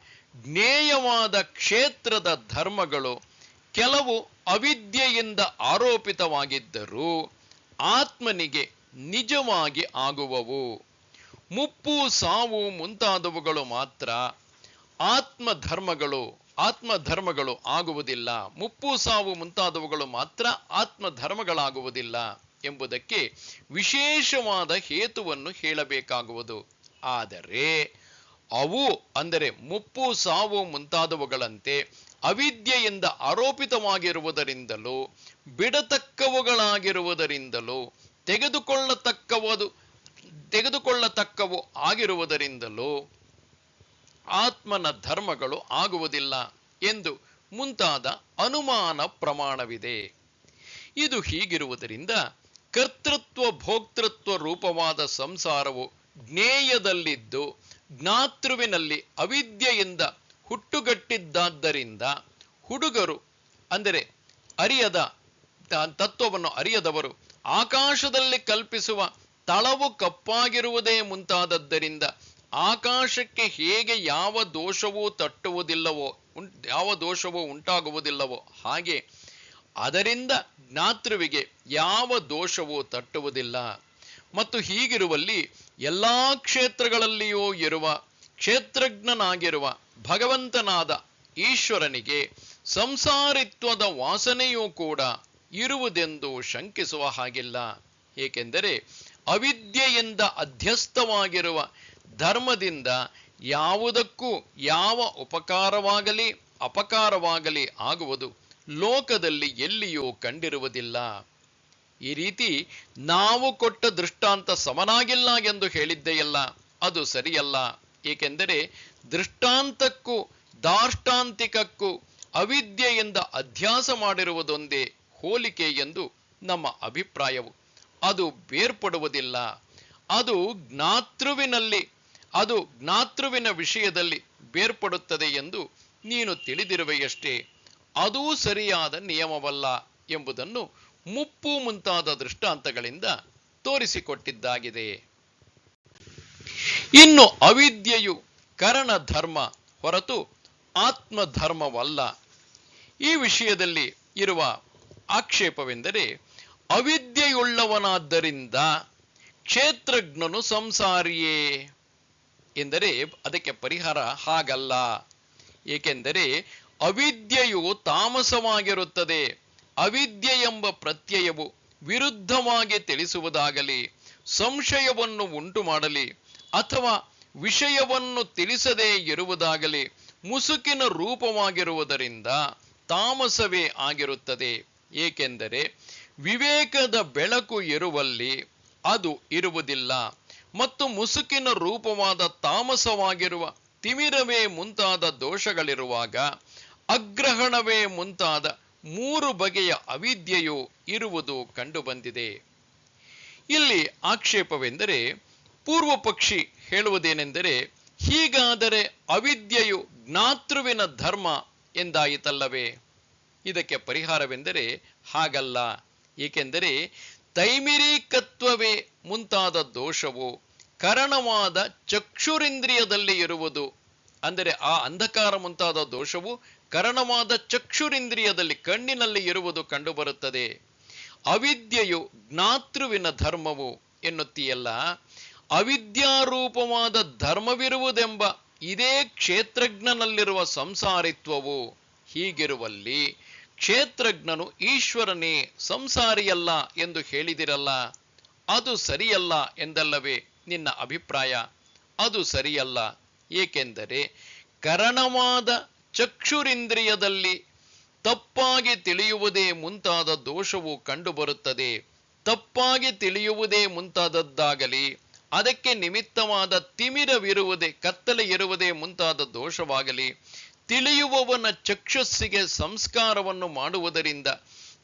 ಜ್ಞೇಯವಾದ ಕ್ಷೇತ್ರದ ಧರ್ಮಗಳು ಕೆಲವು ಅವಿದ್ಯೆಯಿಂದ ಆರೋಪಿತವಾಗಿದ್ದರೂ ಆತ್ಮನಿಗೆ ನಿಜವಾಗಿ ಆಗುವವು. ಮುಪ್ಪು ಸಾವು ಮುಂತಾದವುಗಳು ಮಾತ್ರ ಆತ್ಮಧರ್ಮಗಳು ಆಗುವುದಿಲ್ಲ. ಮುಪ್ಪು ಸಾವು ಮುಂತಾದವುಗಳು ಮಾತ್ರ ಆತ್ಮಧರ್ಮಗಳಾಗುವುದಿಲ್ಲ ಎಂಬುದಕ್ಕೆ ವಿಶೇಷವಾದ ಹೇತುವನ್ನು ಹೇಳಬೇಕಾಗುವುದು. ಆದರೆ ಅವು ಅಂದರೆ ಮುಪ್ಪು, ಸಾವು ಮುಂತಾದವುಗಳಂತೆ ಅವಿದ್ಯೆಯಿಂದ ಆರೋಪಿತವಾಗಿರುವುದರಿಂದಲೂ ಬಿಡತಕ್ಕವುಗಳಾಗಿರುವುದರಿಂದಲೂ ತೆಗೆದುಕೊಳ್ಳತಕ್ಕವು ಆಗಿರುವುದರಿಂದಲೂ ಆತ್ಮನ ಧರ್ಮಗಳು ಆಗುವುದಿಲ್ಲ ಎಂದು ಮುಂತಾದ ಅನುಮಾನ ಪ್ರಮಾಣವಿದೆ. ಇದು ಹೀಗಿರುವುದರಿಂದ ಕರ್ತೃತ್ವ ಭೋಕ್ತೃತ್ವ ರೂಪವಾದ ಸಂಸಾರವು ಜ್ಞೇಯದಲ್ಲಿದ್ದು ಜ್ಞಾತೃವಿನಲ್ಲಿ ಅವಿದ್ಯೆಯಿಂದ ಹುಟ್ಟುಗಟ್ಟಿದ್ದಾದ್ದರಿಂದ ಹುಡುಗರು ಅಂದರೆ ಅರಿಯದ ತತ್ವವನ್ನು ಅರಿಯದವರು ಆಕಾಶದಲ್ಲಿ ಕಲ್ಪಿಸುವ ತಳವು ಕಪ್ಪಾಗಿರುವುದೇ ಮುಂತಾದದ್ದರಿಂದ ಆಕಾಶಕ್ಕೆ ಹೇಗೆ ಯಾವ ದೋಷವೂ ಉಂಟಾಗುವುದಿಲ್ಲವೋ ಹಾಗೆ ಅದರಿಂದ ಜ್ಞಾತೃವಿಗೆ ಯಾವ ದೋಷವೂ ತಟ್ಟುವುದಿಲ್ಲ. ಮತ್ತು ಹೀಗಿರುವಲ್ಲಿ ಎಲ್ಲಾ ಕ್ಷೇತ್ರಗಳಲ್ಲಿಯೂ ಇರುವ ಕ್ಷೇತ್ರಜ್ಞನಾಗಿರುವ ಭಗವಂತನಾದ ಈಶ್ವರನಿಗೆ ಸಂಸಾರಿತ್ವದ ವಾಸನೆಯೂ ಕೂಡ ಇರುವುದೆಂದು ಶಂಕಿಸುವ ಹಾಗಿಲ್ಲ. ಏಕೆಂದರೆ ಅವಿದ್ಯೆಯಿಂದ ಅಧ್ಯಸ್ಥವಾಗಿರುವ ಧರ್ಮದಿಂದ ಯಾವುದಕ್ಕೂ ಯಾವ ಉಪಕಾರವಾಗಲಿ ಅಪಕಾರವಾಗಲಿ ಆಗುವುದು ಲೋಕದಲ್ಲಿ ಎಲ್ಲಿಯೂ ಕಂಡಿರುವುದಿಲ್ಲ. ಈ ರೀತಿ ನಾವು ಕೊಟ್ಟ ದೃಷ್ಟಾಂತ ಸಮನಾಗಿಲ್ಲ ಎಂದು ಹೇಳಿದ್ದೆಯಲ್ಲ, ಅದು ಸರಿಯಲ್ಲ. ಏಕೆಂದರೆ ದೃಷ್ಟಾಂತಕ್ಕೂ ದಾರ್ಷ್ಟಾಂತಿಕಕ್ಕೂ ಅವಿದ್ಯೆಯಿಂದ ಅಧ್ಯಾಸ ಮಾಡಿರುವುದೊಂದೇ ಹೋಲಿಕೆ ಎಂದು ನಮ್ಮ ಅಭಿಪ್ರಾಯವು. ಅದು ಬೇರ್ಪಡುವುದಿಲ್ಲ. ಅದು ಜ್ಞಾತೃವಿನ ವಿಷಯದಲ್ಲಿ ಬೇರ್ಪಡುತ್ತದೆ ಎಂದು ನೀನು ತಿಳಿದಿರುವೆಯಷ್ಟೇ. ಅದೂ ಸರಿಯಾದ ನಿಯಮವಲ್ಲ ಎಂಬುದನ್ನು ಮುಪ್ಪು ಮುಂತಾದ ದೃಷ್ಟಾಂತಗಳಿಂದ ತೋರಿಸಿಕೊಟ್ಟಿದ್ದಾಗಿದೆ. ಇನ್ನು ಅವಿದ್ಯೆಯು ಕರಣಧರ್ಮ ಹೊರತು ಆತ್ಮಧರ್ಮವಲ್ಲ. ಈ ವಿಷಯದಲ್ಲಿ ಇರುವ ಆಕ್ಷೇಪವೆಂದರೆ ಅವಿದ್ಯೆಯುಳ್ಳವನಾದ್ದರಿಂದ ಕ್ಷೇತ್ರಜ್ಞನು ಸಂಸಾರಿಯೇ ಎಂದರೆ ಅದಕ್ಕೆ ಪರಿಹಾರ ಹಾಗಲ್ಲ. ಏಕೆಂದರೆ ಅವಿದ್ಯೆಯು ತಾಮಸವಾಗಿರುತ್ತದೆ. ಅವಿದ್ಯೆ ಎಂಬ ಪ್ರತ್ಯಯವು ವಿರುದ್ಧವಾಗಿ ತಿಳಿಸುವುದಾಗಲಿ ಸಂಶಯವನ್ನು ಉಂಟು ಮಾಡಲಿ ಅಥವಾ ವಿಷಯವನ್ನು ತಿಳಿಸದೇ ಇರುವುದಾಗಲಿ ಮುಸುಕಿನ ರೂಪವಾಗಿರುವುದರಿಂದ ತಾಮಸವೇ ಆಗಿರುತ್ತದೆ. ಏಕೆಂದರೆ ವಿವೇಕದ ಬೆಳಕು ಇರುವಲ್ಲಿ ಅದು ಇರುವುದಿಲ್ಲ ಮತ್ತು ಮುಸುಕಿನ ರೂಪವಾದ ತಾಮಸವಾಗಿರುವ ತಿಮಿರವೇ ಮುಂತಾದ ದೋಷಗಳಿರುವಾಗ ಅಗ್ರಹಣವೇ ಮುಂತಾದ 3 ಬಗೆಯ ಅವಿದ್ಯೆಯು ಇರುವುದು ಕಂಡುಬಂದಿದೆ. ಇಲ್ಲಿ ಆಕ್ಷೇಪವೆಂದರೆ ಪೂರ್ವ ಪಕ್ಷಿ ಹೇಳುವುದೇನೆಂದರೆ, ಹೀಗಾದರೆ ಅವಿದ್ಯೆಯು ಜ್ಞಾತೃವಿನ ಧರ್ಮ ಎಂದಾಯಿತಲ್ಲವೇ? ಇದಕ್ಕೆ ಪರಿಹಾರವೆಂದರೆ ಹಾಗಲ್ಲ. ಏಕೆಂದರೆ ತೈಮಿರಿಕತ್ವವೇ ಮುಂತಾದ ದೋಷವು ಕರಣವಾದ ಚಕ್ಷುರಿಂದ್ರಿಯದಲ್ಲಿ ಇರುವುದು. ಅಂದರೆ ಆ ಅಂಧಕಾರ ಮುಂತಾದ ದೋಷವು ಕರಣವಾದ ಚಕ್ಷುರಿಂದ್ರಿಯದಲ್ಲಿ ಕಣ್ಣಿನಲ್ಲಿ ಇರುವುದು ಕಂಡುಬರುತ್ತದೆ. ಅವಿದ್ಯೆಯು ಜ್ಞಾತೃವಿನ ಧರ್ಮವು ಎನ್ನುತ್ತೀಯಲ್ಲ, ಅವಿದ್ಯಾರೂಪವಾದ ಧರ್ಮವಿರುವುದೆಂಬ ಇದೇ ಕ್ಷೇತ್ರಜ್ಞನಲ್ಲಿರುವ ಸಂಸಾರಿತ್ವವು. ಹೀಗಿರುವಲ್ಲಿ ಕ್ಷೇತ್ರಜ್ಞನು ಈಶ್ವರನೇ ಸಂಸಾರಿಯಲ್ಲ ಎಂದು ಹೇಳಿದಿರಲ್ಲ, ಅದು ಸರಿಯಲ್ಲ ಎಂದಲ್ಲವೇ ನಿನ್ನ ಅಭಿಪ್ರಾಯ? ಅದು ಸರಿಯಲ್ಲ. ಏಕೆಂದರೆ ಕರಣವಾದ ಚಕ್ಷುರಿಂದ್ರಿಯದಲ್ಲಿ ತಪ್ಪಾಗಿ ತಿಳಿಯುವುದೇ ಮುಂತಾದ ದೋಷವು ಕಂಡುಬರುತ್ತದೆ. ತಪ್ಪಾಗಿ ತಿಳಿಯುವುದೇ ಮುಂತಾದದ್ದಾಗಲಿ ಅದಕ್ಕೆ ನಿಮಿತ್ತವಾದ ತಿಮಿರವಿರುವುದೇ ಕತ್ತಲೆ ಇರುವುದೇ ಮುಂತಾದ ದೋಷವಾಗಲಿ ತಿಳಿಯುವವನ ಚಕ್ಷಸ್ಸಿಗೆ ಸಂಸ್ಕಾರವನ್ನು ಮಾಡುವುದರಿಂದ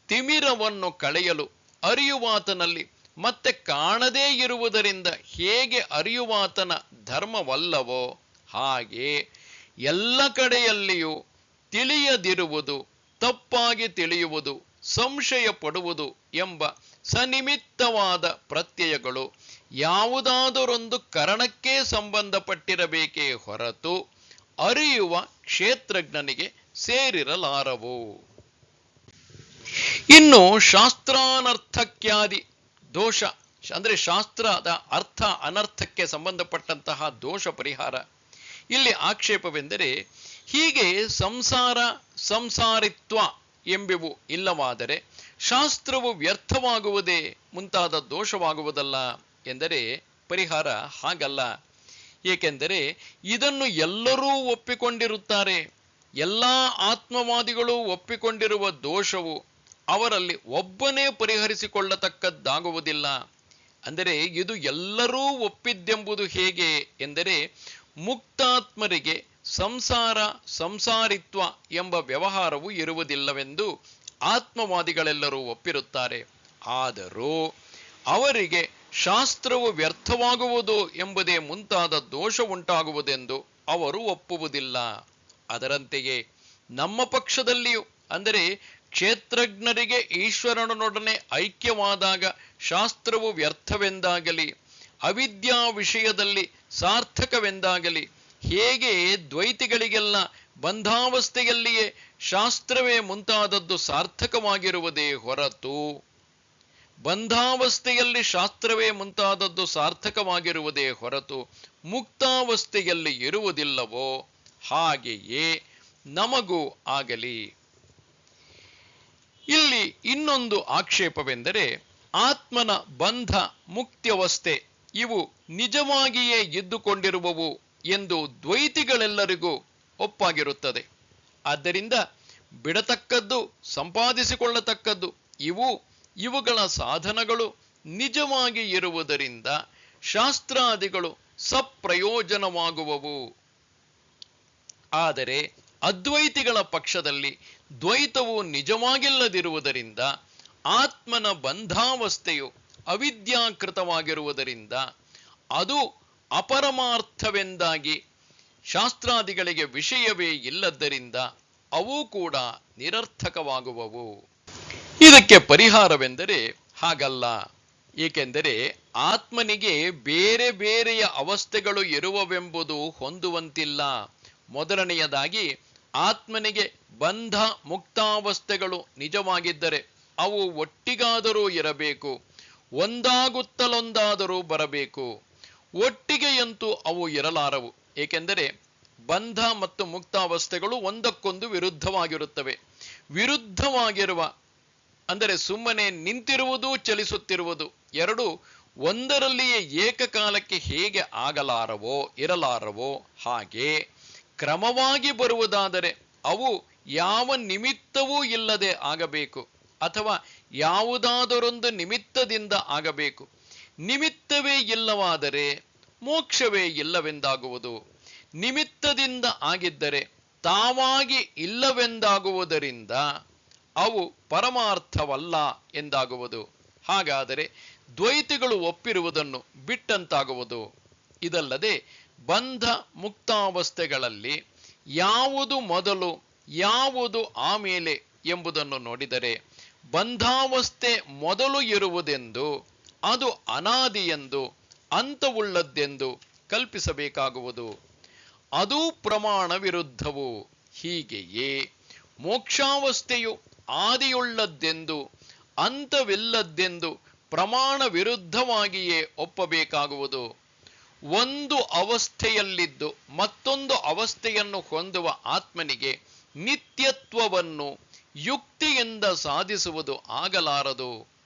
ತಿಮಿರವನ್ನು ಕಳೆಯಲು ಅರಿಯುವಾತನಲ್ಲಿ ಮತ್ತೆ ಕಾಣದೇ ಇರುವುದರಿಂದ ಹೇಗೆ ಅರಿಯುವಾತನ ಧರ್ಮವಲ್ಲವೋ ಹಾಗೆ ಎಲ್ಲ ಕಡೆಯಲ್ಲಿಯೂ ತಿಳಿಯದಿರುವುದು, ತಪ್ಪಾಗಿ ತಿಳಿಯುವುದು, ಸಂಶಯ ಪಡುವುದು ಎಂಬ ಸನಿಮಿತ್ತವಾದ ಪ್ರತ್ಯಯಗಳು ಯಾವುದಾದರೊಂದು ಕರಣಕ್ಕೆ ಸಂಬಂಧಪಟ್ಟಿರಬೇಕೇ ಹೊರತು ಅರಿಯುವ ಕ್ಷೇತ್ರಜ್ಞನಿಗೆ ಸೇರಿರಲಾರವು. ಇನ್ನು ಶಾಸ್ತ್ರಾನರ್ಥಕ್ಯಾದಿ ದೋಷ ಅಂದರೆ ಶಾಸ್ತ್ರದ ಅರ್ಥ ಅನರ್ಥಕ್ಕೆ ಸಂಬಂಧಪಟ್ಟಂತಹ ದೋಷ ಪರಿಹಾರ. ಇಲ್ಲಿ ಆಕ್ಷೇಪವೆಂದರೆ, ಹೀಗೆ ಸಂಸಾರಿತ್ವ ಎಂಬುವು ಇಲ್ಲವಾದರೆ ಶಾಸ್ತ್ರವು ವ್ಯರ್ಥವಾಗುವುದೇ ಮುಂತಾದ ದೋಷವಾಗುವುದಲ್ಲ ಎಂದರೆ ಪರಿಹಾರ ಹಾಗಲ್ಲ. ಏಕೆಂದರೆ ಇದನ್ನು ಎಲ್ಲರೂ ಒಪ್ಪಿಕೊಂಡಿರುತ್ತಾರೆ. ಎಲ್ಲಾ ಆತ್ಮವಾದಿಗಳು ಒಪ್ಪಿಕೊಂಡಿರುವ ದೋಷವು ಅವರಲ್ಲಿ ಒಬ್ಬನೇ ಪರಿಹರಿಸಿಕೊಳ್ಳತಕ್ಕದ್ದಾಗುವುದಿಲ್ಲ. ಅಂದರೆ ಇದು ಎಲ್ಲರೂ ಒಪ್ಪಿದ್ದೆಂಬುದು ಹೇಗೆ ಎಂದರೆ, ಮುಕ್ತಾತ್ಮರಿಗೆ ಸಂಸಾರಿತ್ವ ಎಂಬ ವ್ಯವಹಾರವು ಇರುವುದಿಲ್ಲವೆಂದು ಆತ್ಮವಾದಿಗಳೆಲ್ಲರೂ ಒಪ್ಪಿರುತ್ತಾರೆ. ಆದರೂ ಅವರಿಗೆ ಶಾಸ್ತ್ರವು ವ್ಯರ್ಥವಾಗುವುದು ಎಂಬುದೇ ಮುಂತಾದ ದೋಷ ಉಂಟಾಗುವುದೆಂದು ಅವರು ಒಪ್ಪುವುದಿಲ್ಲ. ಅದರಂತೆಯೇ ನಮ್ಮ ಪಕ್ಷದಲ್ಲಿಯೂ, ಅಂದರೆ ಕ್ಷೇತ್ರಜ್ಞರಿಗೆ ಈಶ್ವರನೊಡನೆ ಐಕ್ಯವಾದಾಗ ಶಾಸ್ತ್ರವು ವ್ಯರ್ಥವೆಂದಾಗಲಿ, ಅವಿದ್ಯಾ ವಿಷಯದಲ್ಲಿ ಸಾರ್ಥಕವೆಂದಾಗಲಿ, ಹೇಗೆ ದ್ವೈತಿಗಳಿಗೆಲ್ಲ ಬಂಧಾವಸ್ಥೆಯಲ್ಲಿಯೇ ಶಾಸ್ತ್ರವೇ ಮುಂತಾದದ್ದು ಸಾರ್ಥಕವಾಗಿರುವುದೇ ಹೊರತು ಬಂಧಾವಸ್ಥೆಯಲ್ಲಿ ಶಾಸ್ತ್ರವೇ ಮುಂತಾದದ್ದು ಸಾರ್ಥಕವಾಗಿರುವುದೇ ಹೊರತು ಮುಕ್ತಾವಸ್ಥೆಯಲ್ಲಿ ಇರುವುದಿಲ್ಲವೋ ಹಾಗೆಯೇ ನಮಗೂ ಆಗಲಿ. ಇಲ್ಲಿ ಇನ್ನೊಂದು ಆಕ್ಷೇಪವೆಂದರೆ, ಆತ್ಮನ ಬಂಧ ಮುಕ್ತ್ಯವಸ್ಥೆ ಇವು ನಿಜವಾಗಿಯೇ ಇದ್ದುಕೊಂಡಿರುವವು ಎಂದು ದ್ವೈತಿಗಳೆಲ್ಲರಿಗೂ ಒಪ್ಪಾಗಿರುತ್ತದೆ. ಆದ್ದರಿಂದ ಬಿಡತಕ್ಕದ್ದು, ಸಂಪಾದಿಸಿಕೊಳ್ಳತಕ್ಕದ್ದು ಇವುಗಳ ಸಾಧನಗಳು ನಿಜವಾಗಿ ಇರುವುದರಿಂದ ಶಾಸ್ತ್ರಾದಿಗಳು ಸಪ್ರಯೋಜನವಾಗುವವು. ಆದರೆ ಅದ್ವೈತಿಗಳ ಪಕ್ಷದಲ್ಲಿ ದ್ವೈತವು ನಿಜವಾಗಿಲ್ಲದಿರುವುದರಿಂದ, ಆತ್ಮನ ಬಂಧಾವಸ್ಥೆಯು ಅವಿದ್ಯಾಕೃತವಾಗಿರುವುದರಿಂದ, ಅದು ಅಪರಮಾರ್ಥವೆಂದಾಗಿ ಶಾಸ್ತ್ರಾದಿಗಳಿಗೆ ವಿಷಯವೇ ಇಲ್ಲದ್ದರಿಂದ ಅವು ಕೂಡ ನಿರರ್ಥಕವಾಗುವವು. ಇದಕ್ಕೆ ಪರಿಹಾರವೆಂದರೆ ಹಾಗಲ್ಲ. ಏಕೆಂದರೆ ಆತ್ಮನಿಗೆ ಬೇರೆ ಬೇರೆಯ ಅವಸ್ಥೆಗಳು ಇರುವವೆಂಬುದು ಹೊಂದುವಂತಿಲ್ಲ. ಮೊದಲನೆಯದಾಗಿ, ಆತ್ಮನಿಗೆ ಬಂಧ ಮುಕ್ತಾವಸ್ಥೆಗಳು ನಿಜವಾಗಿದ್ದರೆ ಅವು ಒಟ್ಟಿಗಾದರೂ ಇರಬೇಕು, ಒಂದಾಗುತ್ತಲೊಂದಾದರೂ ಬರಬೇಕು. ಒಟ್ಟಿಗೆಯಂತೂ ಅವು ಇರಲಾರವು. ಏಕೆಂದರೆ ಬಂಧ ಮತ್ತು ಮುಕ್ತಾವಸ್ಥೆಗಳು ಒಂದಕ್ಕೊಂದು ವಿರುದ್ಧವಾಗಿರುತ್ತವೆ. ವಿರುದ್ಧವಾಗಿರುವ, ಅಂದರೆ ಸುಮ್ಮನೆ ನಿಂತಿರುವುದು ಚಲಿಸುತ್ತಿರುವುದು ಎರಡು ಒಂದರಲ್ಲಿಯೇ ಏಕಕಾಲಕ್ಕೆ ಹೇಗೆ ಇರಲಾರವೋ ಹಾಗೆ ಕ್ರಮವಾಗಿ ಬರುವುದಾದರೆ ಅವು ಯಾವ ನಿಮಿತ್ತವೂ ಇಲ್ಲದೆ ಆಗಬೇಕು, ಅಥವಾ ಯಾವುದಾದರೊಂದು ನಿಮಿತ್ತದಿಂದ ಆಗಬೇಕು. ನಿಮಿತ್ತವೇ ಇಲ್ಲವಾದರೆ ಮೋಕ್ಷವೇ ಇಲ್ಲವೆಂದಾಗುವುದು. ನಿಮಿತ್ತದಿಂದ ಆಗಿದ್ದರೆ ತಾವಾಗಿ ಇಲ್ಲವೆಂದಾಗುವುದರಿಂದ ಅವು ಪರಮಾರ್ಥವಲ್ಲ ಎಂದಾಗುವುದು. ಹಾಗಾದರೆ ದ್ವೈತಿಗಳು ಒಪ್ಪಿರುವುದನ್ನು ಬಿಟ್ಟಂತಾಗುವುದು. ಇದಲ್ಲದೆ ಬಂಧ ಮುಕ್ತಾವಸ್ಥೆಗಳಲ್ಲಿ ಯಾವುದು ಮೊದಲು ಯಾವುದು ಆಮೇಲೆ ಎಂಬುದನ್ನು ನೋಡಿದರೆ, ಬಂಧಾವಸ್ಥೆ ಮೊದಲು ಇರುವುದೆಂದು, ಅದು ಅನಾದಿಯೆಂದು, ಅಂತವುಳ್ಳದ್ದೆಂದು ಕಲ್ಪಿಸಬೇಕಾಗುವುದು. ಅದು ಪ್ರಮಾಣ ವಿರುದ್ಧವು. ಹೀಗೆಯೇ ಮೋಕ್ಷಾವಸ್ಥೆಯು ಆದಿಯುಳ್ಳದ್ದೆಂದು ಅಂತವಿಲ್ಲದ್ದೆಂದು ಪ್ರಮಾಣ ವಿರುದ್ಧವಾಗಿಯೇ ಒಪ್ಪಬೇಕಾಗುವುದು. ಒಂದು ಅವಸ್ಥೆಯಲ್ಲಿದ್ದು ಮತ್ತೊಂದು ಅವಸ್ಥೆಯನ್ನು ಹೊಂದುವ ಆತ್ಮನಿಗೆ ನಿತ್ಯತ್ವವನ್ನು ಯುಕ್ತಿಯಿಂದ ಸಾಧಿಸುವುದು ಆಗಲಾರದು.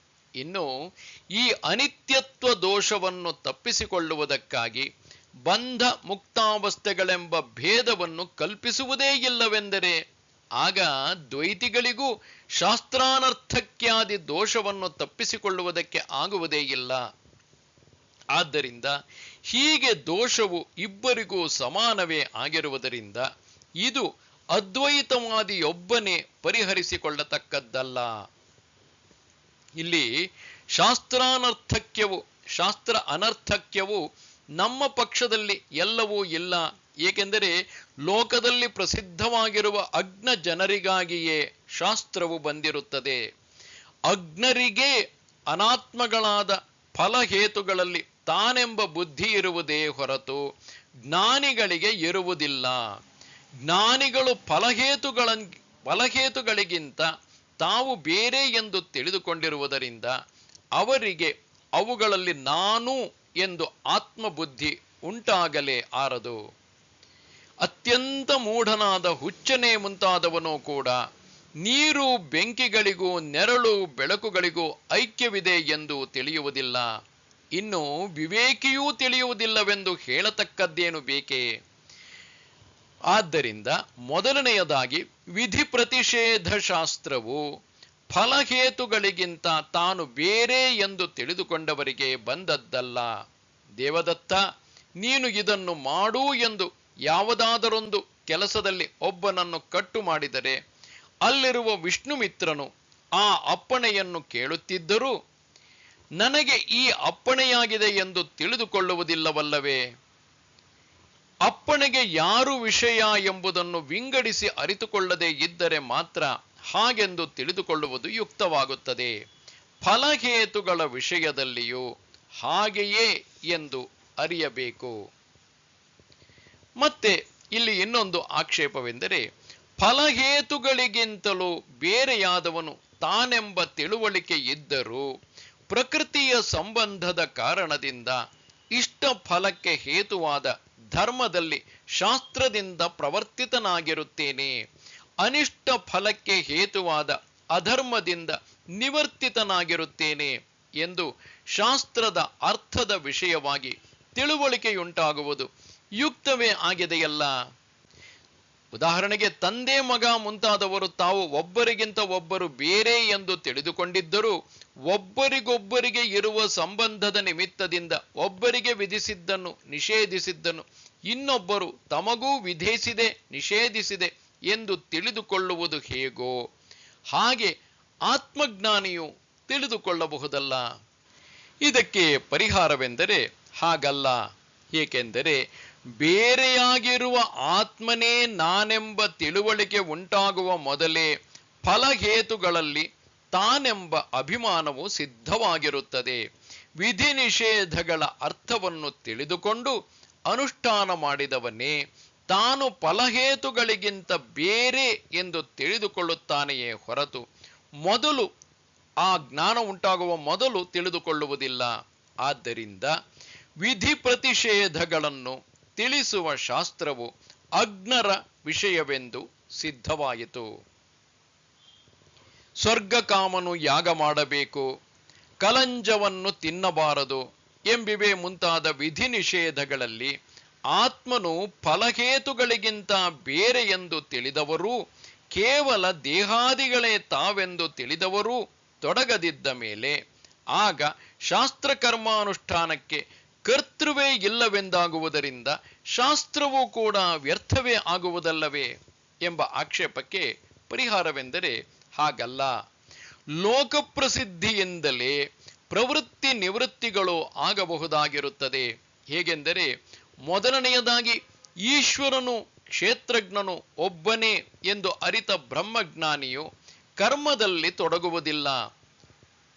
ಇನ್ನು ಈ ಅನಿತ್ಯತ್ವ ದೋಷವನ್ನು ತಪ್ಪಿಸಿಕೊಳ್ಳುವುದಕ್ಕಾಗಿ ಬಂಧ ಮುಕ್ತಾವಸ್ಥೆಗಳೆಂಬ ಭೇದವನ್ನು ಕಲ್ಪಿಸುವುದೇ ಇಲ್ಲವೆಂದರೆ, ಆಗ ದ್ವೈತಿಗಳಿಗೂ ಶಾಸ್ತ್ರಾನರ್ಥಕ್ಯಾದಿ ದೋಷವನ್ನು ತಪ್ಪಿಸಿಕೊಳ್ಳುವುದಕ್ಕೆ ಆಗುವುದೇ ಇಲ್ಲ. ಆದ್ದರಿಂದ ಹೀಗೆ ದೋಷವು ಇಬ್ಬರಿಗೂ ಸಮಾನವೇ ಆಗಿರುವುದರಿಂದ ಇದು ಅದ್ವೈತವಾದಿಯೊಬ್ಬನೇ ಪರಿಹರಿಸಿಕೊಳ್ಳತಕ್ಕದ್ದಲ್ಲ. ಇಲ್ಲಿ ಶಾಸ್ತ್ರ ಅನರ್ಥಕ್ಯವು ನಮ್ಮ ಪಕ್ಷದಲ್ಲಿ ಎಲ್ಲವೂ ಇಲ್ಲ. ಏಕೆಂದರೆ ಲೋಕದಲ್ಲಿ ಪ್ರಸಿದ್ಧವಾಗಿರುವ ಅಜ್ಞ ಜನರಿಗಾಗಿಯೇ ಶಾಸ್ತ್ರವು ಬಂದಿರುತ್ತದೆ. ಅಜ್ಞರಿಗೆ ಅನಾತ್ಮಗಳಾದ ಫಲಹೇತುಗಳಲ್ಲಿ ತಾನೆಂಬ ಬುದ್ಧಿ ಇರುವುದೇ ಹೊರತು ಜ್ಞಾನಿಗಳಿಗೆ ಇರುವುದಿಲ್ಲ. ಜ್ಞಾನಿಗಳು ಫಲಹೇತುಗಳಿಗಿಂತ ತಾವು ಬೇರೆ ಎಂದು ತಿಳಿದುಕೊಂಡಿರುವುದರಿಂದ ಅವರಿಗೆ ಅವುಗಳಲ್ಲಿ ನಾನು ಎಂದು ಆತ್ಮಬುದ್ಧಿ ಉಂಟಾಗಲೇ ಆರದು. ಅತ್ಯಂತ ಮೂಢನಾದ ಹುಚ್ಚನೆ ಮುಂತಾದವನು ಕೂಡ ನೀರು ಬೆಂಕಿಗಳಿಗೂ ನೆರಳು ಬೆಳಕುಗಳಿಗೂ ಐಕ್ಯವಿದೆ ಎಂದು ತಿಳಿಯುವುದಿಲ್ಲ. ಇನ್ನು ವಿವೇಕಿಯೂ ತಿಳಿಯುವುದಿಲ್ಲವೆಂದು ಹೇಳತಕ್ಕದ್ದೇನು ಬೇಕೇ? ಆದ್ದರಿಂದ ಮೊದಲನೆಯದಾಗಿ ವಿಧಿ ಪ್ರತಿಷೇಧ ಶಾಸ್ತ್ರವು ಫಲಹೇತುಗಳಿಗಿಂತ ತಾನು ಬೇರೆ ಎಂದು ತಿಳಿದುಕೊಂಡವರಿಗೆ ಬಂದದ್ದಲ್ಲ. ದೇವದತ್ತ, ನೀನು ಇದನ್ನು ಮಾಡು ಎಂದು ಯಾವುದಾದರೊಂದು ಕೆಲಸದಲ್ಲಿ ಒಬ್ಬನನ್ನು ಕಟ್ಟು ಮಾಡಿದರೆ ಅಲ್ಲಿರುವ ವಿಷ್ಣುಮಿತ್ರನು ಆ ಅಪ್ಪಣೆಯನ್ನು ಕೇಳುತ್ತಿದ್ದರೂ ನನಗೆ ಈ ಅಪ್ಪಣೆಯಾಗಿದೆ ಎಂದು ತಿಳಿದುಕೊಳ್ಳುವುದಿಲ್ಲವಲ್ಲವೇ? ಅಪ್ಪಣೆಗೆ ಯಾರು ವಿಷಯ ಎಂಬುದನ್ನು ವಿಂಗಡಿಸಿ ಅರಿತುಕೊಳ್ಳದೆ ಇದ್ದರೆ ಮಾತ್ರ ಹಾಗೆಂದು ತಿಳಿದುಕೊಳ್ಳುವುದು ಯುಕ್ತವಾಗುತ್ತದೆ. ಫಲಹೇತುಗಳ ವಿಷಯದಲ್ಲಿಯೂ ಹಾಗೆಯೇ ಎಂದು ಅರಿಯಬೇಕು. ಮತ್ತೆ ಇಲ್ಲಿ ಇನ್ನೊಂದು ಆಕ್ಷೇಪವೆಂದರೆ, ಫಲಹೇತುಗಳಿಗಿಂತಲೂ ಬೇರೆಯಾದವನು ತಾನೆಂಬ ತಿಳುವಳಿಕೆ ಇದ್ದರೂ ಪ್ರಕೃತಿಯ ಸಂಬಂಧದ ಕಾರಣದಿಂದ ಇಷ್ಟ ಫಲಕ್ಕೆ ಹೇತುವಾದ ಧರ್ಮದಲ್ಲಿ ಶಾಸ್ತ್ರದಿಂದ ಪ್ರವರ್ತಿತನಾಗಿರುತ್ತೇನೆ, ಅನಿಷ್ಟ ಫಲಕ್ಕೆ ಹೇತುವಾದ ಅಧರ್ಮದಿಂದ ನಿವರ್ತಿತನಾಗಿರುತ್ತೇನೆ ಎಂದು ಶಾಸ್ತ್ರದ ಅರ್ಥದ ವಿಷಯವಾಗಿ ತಿಳುವಳಿಕೆಯುಂಟಾಗುವುದು ಯುಕ್ತವೇ ಆಗಿದೆಯಲ್ಲ. ಉದಾಹರಣೆಗೆ, ತಂದೆ ಮಗ ಮುಂತಾದವರು ತಾವು ಒಬ್ಬರಿಗಿಂತ ಒಬ್ಬರು ಬೇರೆ ಎಂದು ತಿಳಿದುಕೊಂಡಿದ್ದರೂ ಒಬ್ಬರಿಗೊಬ್ಬರಿಗೆ ಇರುವ ಸಂಬಂಧದ ನಿಮಿತ್ತದಿಂದ ಒಬ್ಬರಿಗೆ ವಿಧಿಸಿದ್ದನ್ನು ನಿಷೇಧಿಸಿದ್ದನ್ನು ಇನ್ನೊಬ್ಬರು ತಮಗೂ ವಿಧಿಸಿದೆ ನಿಷೇಧಿಸಿದೆ ಎಂದು ತಿಳಿದುಕೊಳ್ಳುವುದು ಹೇಗೋ ಹಾಗೆ ಆತ್ಮಜ್ಞಾನಿಯು ತಿಳಿದುಕೊಳ್ಳಬಹುದಲ್ಲ. ಇದಕ್ಕೆ ಪರಿಹಾರವೆಂದರೆ ಹಾಗಲ್ಲ. ಏಕೆಂದರೆ ಬೇರೆಯಾಗಿರುವ ಆತ್ಮನೇ ನಾನೆಂಬ ತಿಳುವಳಿಕೆ ಉಂಟಾಗುವ ಮೊದಲೇ ಫಲಹೇತುಗಳಲ್ಲಿ ತಾನೆಂಬ ಅಭಿಮಾನವು ಸಿದ್ಧವಾಗಿರುತ್ತದೆ. ವಿಧಿ ನಿಷೇಧಗಳ ಅರ್ಥವನ್ನು ತಿಳಿದುಕೊಂಡು ಅನುಷ್ಠಾನ ಮಾಡಿದವನೇ ತಾನು ಫಲಹೇತುಗಳಿಗಿಂತ ಬೇರೆ ಎಂದು ತಿಳಿದುಕೊಳ್ಳುತ್ತಾನೆಯೇ ಹೊರತು ಮೊದಲು ಆ ಜ್ಞಾನ ಉಂಟಾಗುವ ಮೊದಲು ತಿಳಿದುಕೊಳ್ಳುವುದಿಲ್ಲ. ಆದ್ದರಿಂದ ವಿಧಿ ಪ್ರತಿಷೇಧಗಳನ್ನು ತಿಳಿಸುವ ಶಾಸ್ತ್ರವು ಅಜ್ಞರ ವಿಷಯವೆಂದು ಸಿದ್ಧವಾಯಿತು. ಸ್ವರ್ಗಕಾಮನು ಯಾಗ ಮಾಡಬೇಕು, ಕಲಂಜವನ್ನು ತಿನ್ನಬಾರದು ಎಂಬಿವೆ ಮುಂತಾದ ವಿಧಿ ನಿಷೇಧಗಳಲ್ಲಿ ಆತ್ಮನು ಫಲಹೇತುಗಳಿಗಿಂತ ಬೇರೆ ಎಂದು ತಿಳಿದವರೂ ಕೇವಲ ದೇಹಾದಿಗಳೇ ತಾವೆಂದು ತಿಳಿದವರೂ ತೊಡಗದಿದ್ದ ಮೇಲೆ ಆಗ ಶಾಸ್ತ್ರಕರ್ಮಾನುಷ್ಠಾನಕ್ಕೆ ಕರ್ತೃವೇ ಇಲ್ಲವೆಂದಾಗುವುದರಿಂದ ಶಾಸ್ತ್ರವೂ ಕೂಡ ವ್ಯರ್ಥವೇ ಆಗುವುದಲ್ಲವೇ ಎಂಬ ಆಕ್ಷೇಪಕ್ಕೆ ಪರಿಹಾರವೆಂದರೆ ಹಾಗಲ್ಲ. ಲೋಕಪ್ರಸಿದ್ಧಿಯಿಂದಲೇ ಪ್ರವೃತ್ತಿ ನಿವೃತ್ತಿಗಳು ಆಗಬಹುದಾಗಿರುತ್ತದೆ. ಹೇಗೆಂದರೆ, ಮೊದಲನೆಯದಾಗಿ ಈಶ್ವರನು ಕ್ಷೇತ್ರಜ್ಞನು ಒಬ್ಬನೇ ಎಂದು ಅರಿತ ಬ್ರಹ್ಮಜ್ಞಾನಿಯು ಕರ್ಮದಲ್ಲಿ ತೊಡಗುವುದಿಲ್ಲ.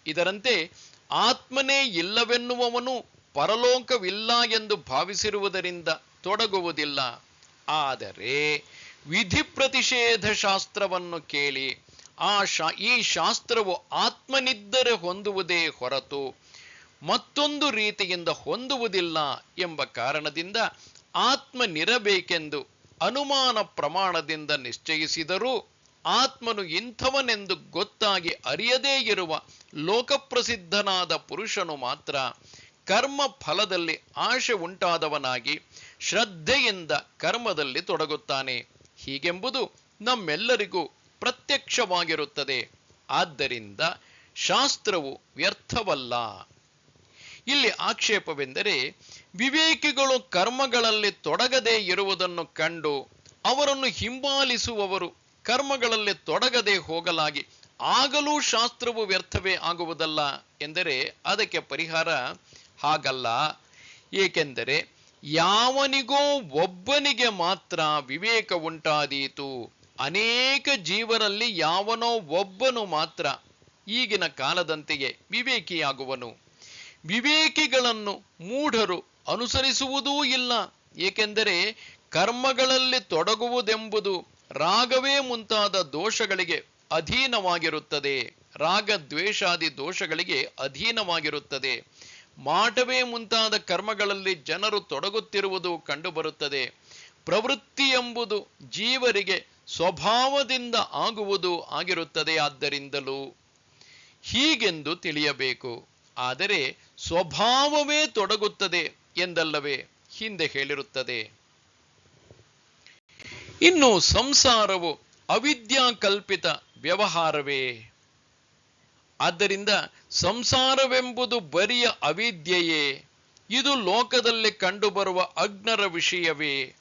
ಇದರಂತೆ ಆತ್ಮನೇ ಇಲ್ಲವೆನ್ನುವವನು ಪರಲೋಕವಿಲ್ಲ ಎಂದು ಭಾವಿಸಿರುವುದರಿಂದ ತೊಡಗುವುದಿಲ್ಲ. ಆದರೆ ವಿಧಿ ಪ್ರತಿಷೇಧ ಶಾಸ್ತ್ರವನ್ನು ಕೇಳಿ ಈ ಶಾಸ್ತ್ರವು ಆತ್ಮನಿದ್ದರೆ ಹೊಂದುವುದೇ ಹೊರತು ಮತ್ತೊಂದು ರೀತಿಯಿಂದ ಹೊಂದುವುದಿಲ್ಲ ಎಂಬ ಕಾರಣದಿಂದ ಆತ್ಮನಿರಬೇಕೆಂದು ಅನುಮಾನ ಪ್ರಮಾಣದಿಂದ ನಿಶ್ಚಯಿಸಿದರೂ ಆತ್ಮನು ಇಂಥವನೆಂದು ಗೊತ್ತಾಗಿ ಅರಿಯದೇ ಇರುವ ಲೋಕಪ್ರಸಿದ್ಧನಾದ ಪುರುಷನು ಮಾತ್ರ ಕರ್ಮ ಫಲದಲ್ಲಿ ಆಶೆ ಉಂಟಾದವನಾಗಿ ಶ್ರದ್ಧೆಯಿಂದ ಕರ್ಮದಲ್ಲಿ ತೊಡಗುತ್ತಾನೆ. ಹೀಗೆಂಬುದು ನಮ್ಮೆಲ್ಲರಿಗೂ ಪ್ರತ್ಯಕ್ಷವಾಗಿರುತ್ತದೆ. ಆದ್ದರಿಂದ ಶಾಸ್ತ್ರವು ವ್ಯರ್ಥವಲ್ಲ. ಇಲ್ಲಿ ಆಕ್ಷೇಪವೆಂದರೆ, ವಿವೇಕಿಗಳು ಕರ್ಮಗಳಲ್ಲಿ ತೊಡಗದೇ ಇರುವುದನ್ನು ಕಂಡು ಅವರನ್ನು ಹಿಂಬಾಲಿಸುವವರು ಕರ್ಮಗಳಲ್ಲಿ ತೊಡಗದೆ ಹೋಗಲಾಗಿ ಆಗಲೂ ಶಾಸ್ತ್ರವು ವ್ಯರ್ಥವೇ ಆಗುವುದಲ್ಲ ಎಂದರೆ ಅದಕ್ಕೆ ಪರಿಹಾರ ಹಾಗಲ್ಲ. ಏಕೆಂದರೆ ಯಾವನಿಗೋ ಒಬ್ಬನಿಗೆ ಮಾತ್ರ ವಿವೇಕ ಉಂಟಾದೀತು, ಅನೇಕ ಜೀವರಲ್ಲಿ ಯಾವನೋ ಒಬ್ಬನು ಮಾತ್ರ ಈಗಿನ ಕಾಲದಂತೆಯೇ ವಿವೇಕಿಯಾಗುವನು. ವಿವೇಕಿಗಳನ್ನು ಮೂಢರು ಅನುಸರಿಸುವುದೂ ಇಲ್ಲ. ಏಕೆಂದರೆ ಕರ್ಮಗಳಲ್ಲಿ ತೊಡಗುವುದೆಂಬುದು ರಾಗವೇ ಮುಂತಾದ ದೋಷಗಳಿಗೆ ಅಧೀನವಾಗಿರುತ್ತದೆ. ರಾಗ ದ್ವೇಷಾದಿ ದೋಷಗಳಿಗೆ ಅಧೀನವಾಗಿರುತ್ತದೆ. ಮಾಟವೇ ಮುಂತಾದ ಕರ್ಮಗಳಲ್ಲಿ ಜನರು ತೊಡಗುತ್ತಿರುವುದು ಕಂಡುಬರುತ್ತದೆ. ಪ್ರವೃತ್ತಿ ಎಂಬುದು ಜೀವರಿಗೆ ಸ್ವಭಾವದಿಂದ ಆಗುವುದು ಆಗಿರುತ್ತದೆ. ಆದ್ದರಿಂದಲೂ ಹೀಗೆಂದು ತಿಳಿಯಬೇಕು. ಆದರೆ ಸ್ವಭಾವವೇ ತೊಡಗುತ್ತದೆ ಎಂದಲ್ಲವೇ ಹಿಂದೆ ಹೇಳಿರುತ್ತದೆ. ಇನ್ನು ಸಂಸಾರವು ಅವಿದ್ಯಾಕಲ್ಪಿತ ವ್ಯವಹಾರವೇ. ಆದ್ದರಿಂದ ಸಂಸಾರವೆಂಬುದು ಬರಿಯ ಅವಿದ್ಯೆಯೇ. ಇದು ಲೋಕದಲ್ಲಿ ಕಂಡುಬರುವ ಅಜ್ಞರ ವಿಷಯವೇ.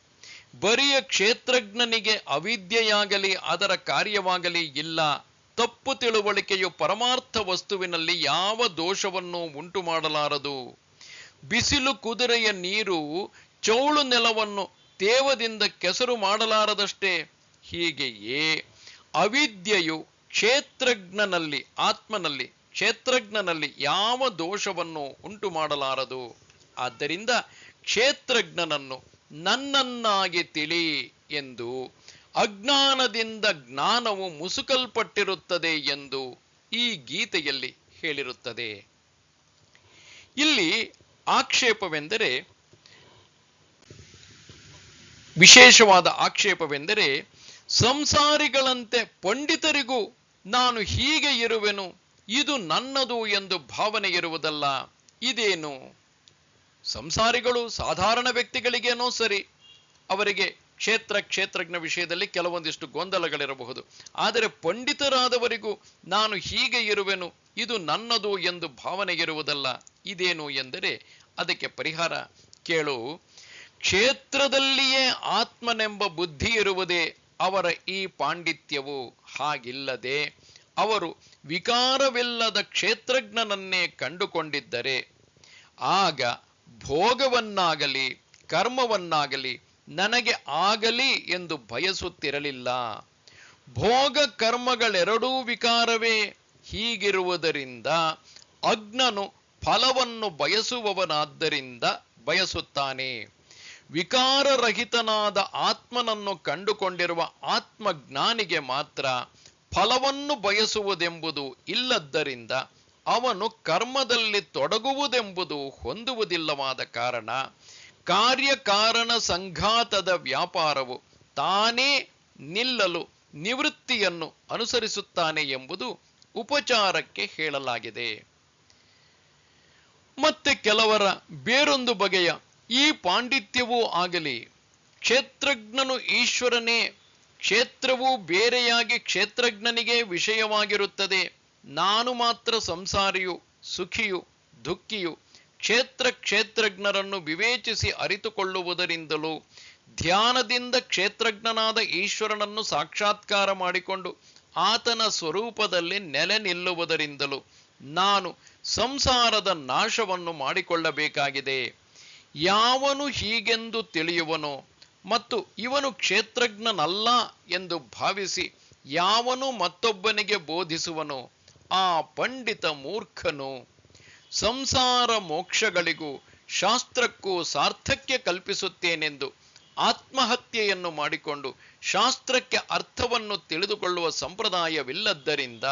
ಬರಿಯ ಕ್ಷೇತ್ರಜ್ಞನಿಗೆ ಅವಿದ್ಯೆಯಾಗಲಿ ಅದರ ಕಾರ್ಯವಾಗಲಿ ಇಲ್ಲ. ತಪ್ಪು ತಿಳುವಳಿಕೆಯು ಪರಮಾರ್ಥ ವಸ್ತುವಿನಲ್ಲಿ ಯಾವ ದೋಷವನ್ನು ಉಂಟು ಮಾಡಲಾರದು. ಬಿಸಿಲು ಕುದುರೆಯ ನೀರು ಚೌಳು ನೆಲವನ್ನು ತೇವದಿಂದ ಕೆಸರು ಮಾಡಲಾರದಷ್ಟೇ. ಹೀಗೆಯೇ ಅವಿದ್ಯೆಯು ಕ್ಷೇತ್ರಜ್ಞನಲ್ಲಿ ಯಾವ ದೋಷವನ್ನು ಉಂಟು ಮಾಡಲಾರದು. ಆದ್ದರಿಂದ ಕ್ಷೇತ್ರಜ್ಞನನ್ನು ನನ್ನನ್ನಾಗಿ ತಿಳಿ ಎಂದು, ಅಜ್ಞಾನದಿಂದ ಜ್ಞಾನವು ಮುಸುಕಲ್ಪಟ್ಟಿರುತ್ತದೆ ಎಂದು ಈ ಗೀತೆಯಲ್ಲಿ ಹೇಳಿರುತ್ತದೆ. ಇಲ್ಲಿ ಆಕ್ಷೇಪವೆಂದರೆ, ವಿಶೇಷವಾದ ಆಕ್ಷೇಪವೆಂದರೆ, ಸಂಸಾರಿಗಳಂತೆ ಪಂಡಿತರಿಗೂ ನಾನು ಹೀಗೆ ಇರುವೆನು, ಇದು ನನ್ನದು ಎಂದು ಭಾವನೆ ಇರುವುದಲ್ಲ. ಇದೇನು? ಸಂಸಾರಿಗಳು ಸಾಧಾರಣ ವ್ಯಕ್ತಿಗಳಿಗೇನೋ ಸರಿ, ಅವರಿಗೆ ಕ್ಷೇತ್ರಜ್ಞ ವಿಷಯದಲ್ಲಿ ಕೆಲವೊಂದಿಷ್ಟು ಗೊಂದಲಗಳಿರಬಹುದು. ಆದರೆ ಪಂಡಿತರಾದವರಿಗೂ ನಾನು ಹೀಗೆ ಇರುವೆನು, ಇದು ನನ್ನದು ಎಂದು ಭಾವನೆ ಇರುವುದಲ್ಲ. ಇದೇನು ಎಂದರೆ ಅದಕ್ಕೆ ಪರಿಹಾರ ಕೇಳು. ಕ್ಷೇತ್ರದಲ್ಲಿಯೇ ಆತ್ಮನೆಂಬ ಬುದ್ಧಿ ಇರುವುದೇ ಅವರ ಈ ಪಾಂಡಿತ್ಯವು. ಹಾಗಿಲ್ಲದೆ ಅವರು ವಿಕಾರವಿಲ್ಲದ ಕ್ಷೇತ್ರಜ್ಞನನ್ನೇ ಕಂಡುಕೊಂಡಿದ್ದರೆ ಆಗ ಭೋಗವನ್ನಾಗಲಿ ಕರ್ಮವನ್ನಾಗಲಿ ನನಗೆ ಆಗಲಿ ಎಂದು ಬಯಸುತ್ತಿರಲಿಲ್ಲ. ಭೋಗ ಕರ್ಮಗಳೆರಡೂ ವಿಕಾರವೇ. ಹೀಗಿರುವುದರಿಂದ ಅಜ್ಞನು ಫಲವನ್ನು ಬಯಸುವವನಾದ್ದರಿಂದ ಬಯಸುತ್ತಾನೆ. ವಿಕಾರರಹಿತನಾದ ಆತ್ಮನನ್ನು ಕಂಡುಕೊಂಡಿರುವ ಆತ್ಮಜ್ಞಾನಿಗೆ ಮಾತ್ರ ಫಲವನ್ನು ಬಯಸುವುದೆಂಬುದು ಇಲ್ಲದ್ದರಿಂದ ಅವನು ಕರ್ಮದಲ್ಲಿ ತೊಡಗುವುದೆಂಬುದು ಹೊಂದುವುದಿಲ್ಲವಾದ ಕಾರಣ ಕಾರ್ಯಕಾರಣ ಸಂಘಾತದ ವ್ಯಾಪಾರವು ತಾನೇ ನಿಲ್ಲಲು ನಿವೃತ್ತಿಯನ್ನು ಅನುಸರಿಸುತ್ತಾನೆ ಎಂಬುದು ಉಪಚಾರಕ್ಕೆ ಹೇಳಲಾಗಿದೆ. ಮತ್ತೆ ಕೆಲವರ ಬೇರೊಂದು ಬಗೆಯ ಈ ಪಾಂಡಿತ್ಯವೂ ಆಗಲಿ, ಕ್ಷೇತ್ರಜ್ಞನು ಈಶ್ವರನೇ, ಕ್ಷೇತ್ರವೂ ಬೇರೆಯಾಗಿ ಕ್ಷೇತ್ರಜ್ಞನಿಗೆ ವಿಷಯವಾಗಿರುತ್ತದೆ, ನಾನು ಮಾತ್ರ ಸಂಸಾರಿಯು, ಸುಖಿಯು, ದುಃಖಿಯು, ಕ್ಷೇತ್ರಜ್ಞರನ್ನು ವಿವೇಚಿಸಿ ಅರಿತುಕೊಳ್ಳುವುದರಿಂದಲೂ ಧ್ಯಾನದಿಂದ ಕ್ಷೇತ್ರಜ್ಞನಾದ ಈಶ್ವರನನ್ನು ಸಾಕ್ಷಾತ್ಕಾರ ಮಾಡಿಕೊಂಡು ಆತನ ಸ್ವರೂಪದಲ್ಲಿ ನೆಲೆ ನಿಲ್ಲುವುದರಿಂದಲೂ ನಾನು ಸಂಸಾರದ ನಾಶವನ್ನು ಮಾಡಿಕೊಳ್ಳಬೇಕಾಗಿದೆ. ಯಾವನು ಹೀಗೆಂದು ತಿಳಿಯುವನೋ ಮತ್ತು ಇವನು ಕ್ಷೇತ್ರಜ್ಞನಲ್ಲ ಎಂದು ಭಾವಿಸಿ ಯಾವನು ಮತ್ತೊಬ್ಬನಿಗೆ ಬೋಧಿಸುವನೋ ಆ ಪಂಡಿತ ಮೂರ್ಖನು. ಸಂಸಾರ ಮೋಕ್ಷಗಳಿಗೂ ಶಾಸ್ತ್ರಕ್ಕೂ ಸಾರ್ಥಕ್ಯ ಕಲ್ಪಿಸುತ್ತೇನೆಂದು ಆತ್ಮಹತ್ಯೆಯನ್ನು ಮಾಡಿಕೊಂಡು ಶಾಸ್ತ್ರಕ್ಕೆ ಅರ್ಥವನ್ನು ತಿಳಿದುಕೊಳ್ಳುವ ಸಂಪ್ರದಾಯವಿಲ್ಲದ್ದರಿಂದ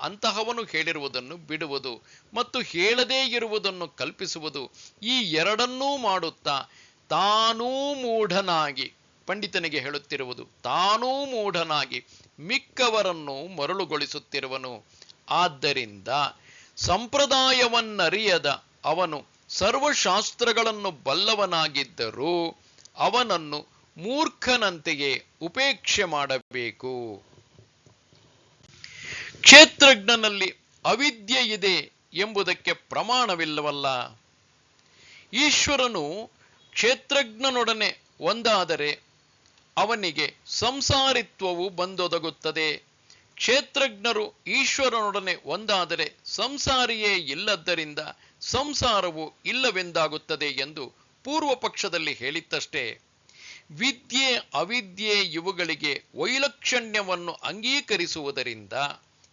ಅಂತಹವನು ಹೇಳಿರುವುದನ್ನು ಬಿಡುವುದು ಮತ್ತು ಹೇಳದೇ ಇರುವುದನ್ನು ಕಲ್ಪಿಸುವುದು, ಈ ಎರಡನ್ನೂ ಮಾಡುತ್ತಾ ತಾನೂ ಮೂಢನಾಗಿ, ಪಂಡಿತನಿಗೆ ಹೇಳುತ್ತಿರುವುದು, ತಾನೂ ಮೂಢನಾಗಿ ಮಿಕ್ಕವರನ್ನು ಮರಳುಗೊಳಿಸುತ್ತಿರುವನು. ಆದ್ದರಿಂದ ಸಂಪ್ರದಾಯವನ್ನರಿಯದ ಅವನು ಸರ್ವಶಾಸ್ತ್ರಗಳನ್ನು ಬಲ್ಲವನಾಗಿದ್ದರೂ ಅವನನ್ನು ಮೂರ್ಖನಂತೆಯೇ ಉಪೇಕ್ಷೆ ಮಾಡಬೇಕು. ಕ್ಷೇತ್ರಜ್ಞನಲ್ಲಿ ಅವಿದ್ಯೆ ಇದೆ ಎಂಬುದಕ್ಕೆ ಪ್ರಮಾಣವಿಲ್ಲವಲ್ಲ. ಈಶ್ವರನು ಕ್ಷೇತ್ರಜ್ಞನೊಡನೆ ಒಂದಾದರೆ ಅವನಿಗೆ ಸಂಸಾರಿತ್ವವು ಬಂದೊದಗುತ್ತದೆ. ಕ್ಷೇತ್ರಜ್ಞರು ಈಶ್ವರನೊಡನೆ ಒಂದಾದರೆ ಸಂಸಾರಿಯೇ ಇಲ್ಲದ್ದರಿಂದ ಸಂಸಾರವು ಇಲ್ಲವೆಂದಾಗುತ್ತದೆ ಎಂದು ಪೂರ್ವ ಪಕ್ಷದಲ್ಲಿ ಹೇಳಿತ್ತಷ್ಟೇ. ವಿದ್ಯೆ ಅವಿದ್ಯೆ ಇವುಗಳಿಗೆ ವೈಲಕ್ಷಣ್ಯವನ್ನು ಅಂಗೀಕರಿಸುವುದರಿಂದ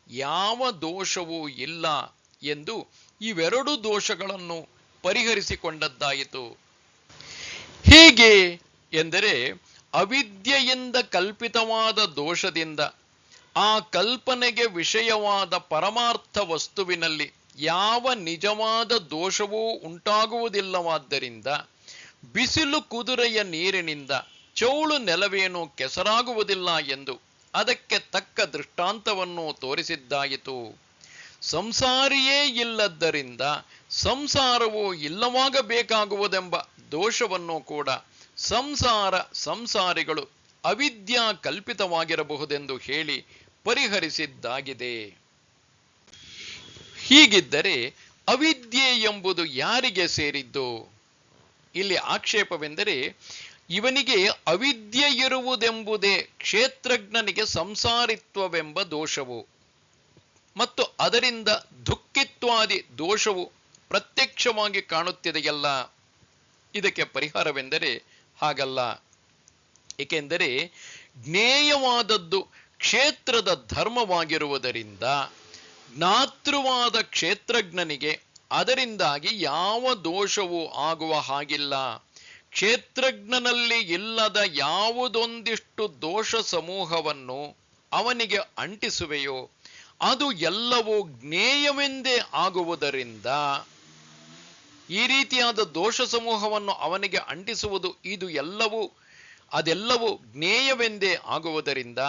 ಯಾವ ದೋಷವೂ ಇಲ್ಲ ಎಂದು ಇವೆರಡು ದೋಷಗಳನ್ನು ಪರಿಹರಿಸಿಕೊಂಡದ್ದಾಯಿತು. ಹೀಗೆ ಎಂದರೆ ಅವಿದ್ಯೆಯಿಂದ ಕಲ್ಪಿತವಾದ ದೋಷದಿಂದ ಆ ಕಲ್ಪನೆಗೆ ವಿಷಯವಾದ ಪರಮಾರ್ಥ ವಸ್ತುವಿನಲ್ಲಿ ಯಾವ ನಿಜವಾದ ದೋಷವೂ ಉಂಟಾಗುವುದಿಲ್ಲವಾದ್ದರಿಂದ ಬಿಸಿಲು ಕುದುರೆಯ ನೀರಿನಿಂದ ಚೌಳು ನೆಲವೇನೂ ಕೆಸರಾಗುವುದಿಲ್ಲ ಎಂದು ಅದಕ್ಕೆ ತಕ್ಕ ದೃಷ್ಟಾಂತವನ್ನು ತೋರಿಸಿದ್ದಾಯಿತು. ಸಂಸಾರಿಯೇ ಇಲ್ಲದ್ದರಿಂದ ಸಂಸಾರವು ಇಲ್ಲವಾಗಬೇಕಾಗುವುದೆಂಬ ದೋಷವನ್ನು ಕೂಡ ಸಂಸಾರಿಗಳು ಅವಿದ್ಯಾ ಕಲ್ಪಿತವಾಗಿರಬಹುದೆಂದು ಹೇಳಿ ಪರಿಹರಿಸಿದ್ದಾಗಿದೆ. ಹೀಗಿದ್ದರೆ ಅವಿದ್ಯೆ ಎಂಬುದು ಯಾರಿಗೆ ಸೇರಿದ್ದು? ಇಲ್ಲಿ ಆಕ್ಷೇಪವೆಂದರೆ, ಇವನಿಗೆ ಅವಿದ್ಯೆ ಇರುವುದೆಂಬುದೇ ಕ್ಷೇತ್ರಜ್ಞನಿಗೆ ಸಂಸಾರಿತ್ವವೆಂಬ ದೋಷವು ಮತ್ತು ಅದರಿಂದ ದುಃಖಿತ್ವಾದಿ ದೋಷವು ಪ್ರತ್ಯಕ್ಷವಾಗಿ ಕಾಣುತ್ತಿದೆಯಲ್ಲ. ಇದಕ್ಕೆ ಪರಿಹಾರವೆಂದರೆ ಹಾಗಲ್ಲ. ಏಕೆಂದರೆ ಜ್ಞೇಯವಾದದ್ದು ಕ್ಷೇತ್ರದ ಧರ್ಮವಾಗಿರುವುದರಿಂದ ಜ್ಞಾತೃವಾದ ಕ್ಷೇತ್ರಜ್ಞನಿಗೆ ಅದರಿಂದಾಗಿ ಯಾವ ದೋಷವೂ ಆಗುವ ಹಾಗಿಲ್ಲ. ಕ್ಷೇತ್ರಜ್ಞನಲ್ಲಿ ಇಲ್ಲದ ಯಾವುದೊಂದಿಷ್ಟು ದೋಷ ಸಮೂಹವನ್ನು ಅವನಿಗೆ ಅಂಟಿಸುವೆಯೋ ಅದು ಎಲ್ಲವೂ ಜ್ಞೇಯವೆಂದೇ ಆಗುವುದರಿಂದ, ಈ ರೀತಿಯಾದ ದೋಷ ಸಮೂಹವನ್ನು ಅವನಿಗೆ ಅಂಟಿಸುವುದು ಅದೆಲ್ಲವೂ ಜ್ಞೇಯವೆಂದೇ ಆಗುವುದರಿಂದ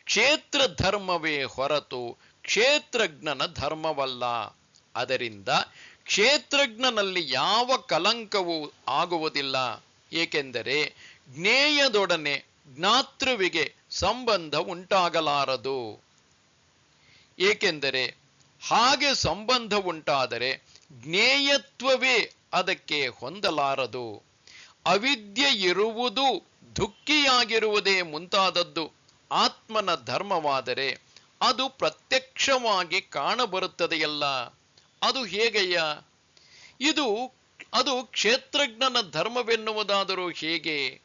ಕ್ಷೇತ್ರ ಧರ್ಮವೇ ಹೊರತು ಕ್ಷೇತ್ರಜ್ಞನ ಧರ್ಮವಲ್ಲ. ಅದರಿಂದ ಕ್ಷೇತ್ರಜ್ಞನಲ್ಲಿ ಯಾವ ಕಲಂಕವೂ ಆಗುವುದಿಲ್ಲ. ಏಕೆಂದರೆ ಜ್ಞೇಯದೊಡನೆ ಜ್ಞಾತೃವಿಗೆ ಸಂಬಂಧ ಉಂಟಾಗಲಾರದು. ಏಕೆಂದರೆ ಹಾಗೆ ಸಂಬಂಧ ಉಂಟಾದರೆ ಜ್ಞೇಯತ್ವವೇ ಅದಕ್ಕೆ ಹೊಂದಲಾರದು. ಅವಿದ್ಯೆ ಇರುವುದು ದುಃಖಿಯಾಗಿರುವುದೇ ಮುಂತಾದದ್ದು ಆತ್ಮನ ಧರ್ಮವಾದರೆ ಅದು ಪ್ರತ್ಯಕ್ಷವಾಗಿ ಕಾಣಬರುತ್ತದೆಯಲ್ಲ. ಅದು ಹೇಗೆಯ? ಅದು ಕ್ಷೇತ್ರಜ್ಞನ ಧರ್ಮವೆನ್ನುವುದಾದರೂ ಹೇಗೆ?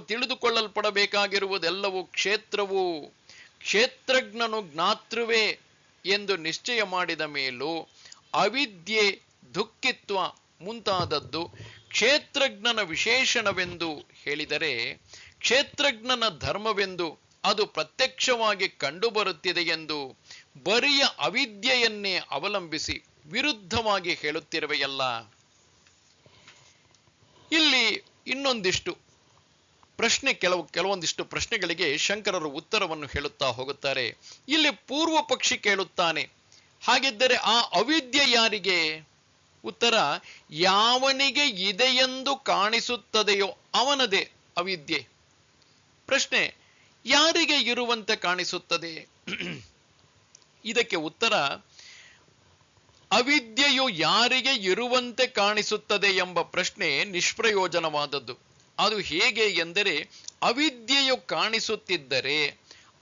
ತಿಳಿದುಕೊಳ್ಳಲ್ಪಡಬೇಕಾಗಿರುವುದೆಲ್ಲವೂ ಕ್ಷೇತ್ರವು. ಕ್ಷೇತ್ರಜ್ಞನು ಜ್ಞಾತೃವೇ ಎಂದು ನಿಶ್ಚಯ ಮಾಡಿದ ಮೇಲೂ ಅವಿದ್ಯೆ, ದುಃಖಿತ್ವ ಮುಂತಾದದ್ದು ಕ್ಷೇತ್ರಜ್ಞನ ವಿಶೇಷಣವೆಂದು ಹೇಳಿದರೆ ಕ್ಷೇತ್ರಜ್ಞನ ಧರ್ಮವೆಂದು ಅದು ಪ್ರತ್ಯಕ್ಷವಾಗಿ ಕಂಡುಬರುತ್ತಿದೆ ಎಂದು ಬರಿಯ ಅವಿದ್ಯೆಯನ್ನೇ ಅವಲಂಬಿಸಿ ವಿರುದ್ಧವಾಗಿ ಹೇಳುತ್ತಿರುವೆಯಲ್ಲ. ಇಲ್ಲಿ ಇನ್ನೊಂದಿಷ್ಟು ಕೆಲವೊಂದಿಷ್ಟು ಪ್ರಶ್ನೆಗಳಿಗೆ ಶಂಕರರು ಉತ್ತರವನ್ನು ಹೇಳುತ್ತಾ ಹೋಗುತ್ತಾರೆ. ಇಲ್ಲಿ ಪೂರ್ವ ಪಕ್ಷಿ ಕೇಳುತ್ತಾನೆ, ಹಾಗಿದ್ದರೆ ಆ ಅವಿದ್ಯೆ ಯಾರಿಗೆ? ಉತ್ತರ, ಯಾವನಿಗೆ ಇದೆಯೆಂದು ಕಾಣಿಸುತ್ತದೆಯೋ ಅವನದೇ ಅವಿದ್ಯೆ. ಪ್ರಶ್ನೆ, ಯಾರಿಗೆ ಇರುವಂತೆ ಕಾಣಿಸುತ್ತದೆ? ಇದಕ್ಕೆ ಉತ್ತರ, ಅವಿದ್ಯೆಯು ಯಾರಿಗೆ ಇರುವಂತೆ ಕಾಣಿಸುತ್ತದೆ ಎಂಬ ಪ್ರಶ್ನೆ ನಿಷ್ಪ್ರಯೋಜನವಾದದ್ದು. ಅದು ಹೇಗೆ ಎಂದರೆ, ಅವಿದ್ಯೆಯು ಕಾಣಿಸುತ್ತಿದ್ದರೆ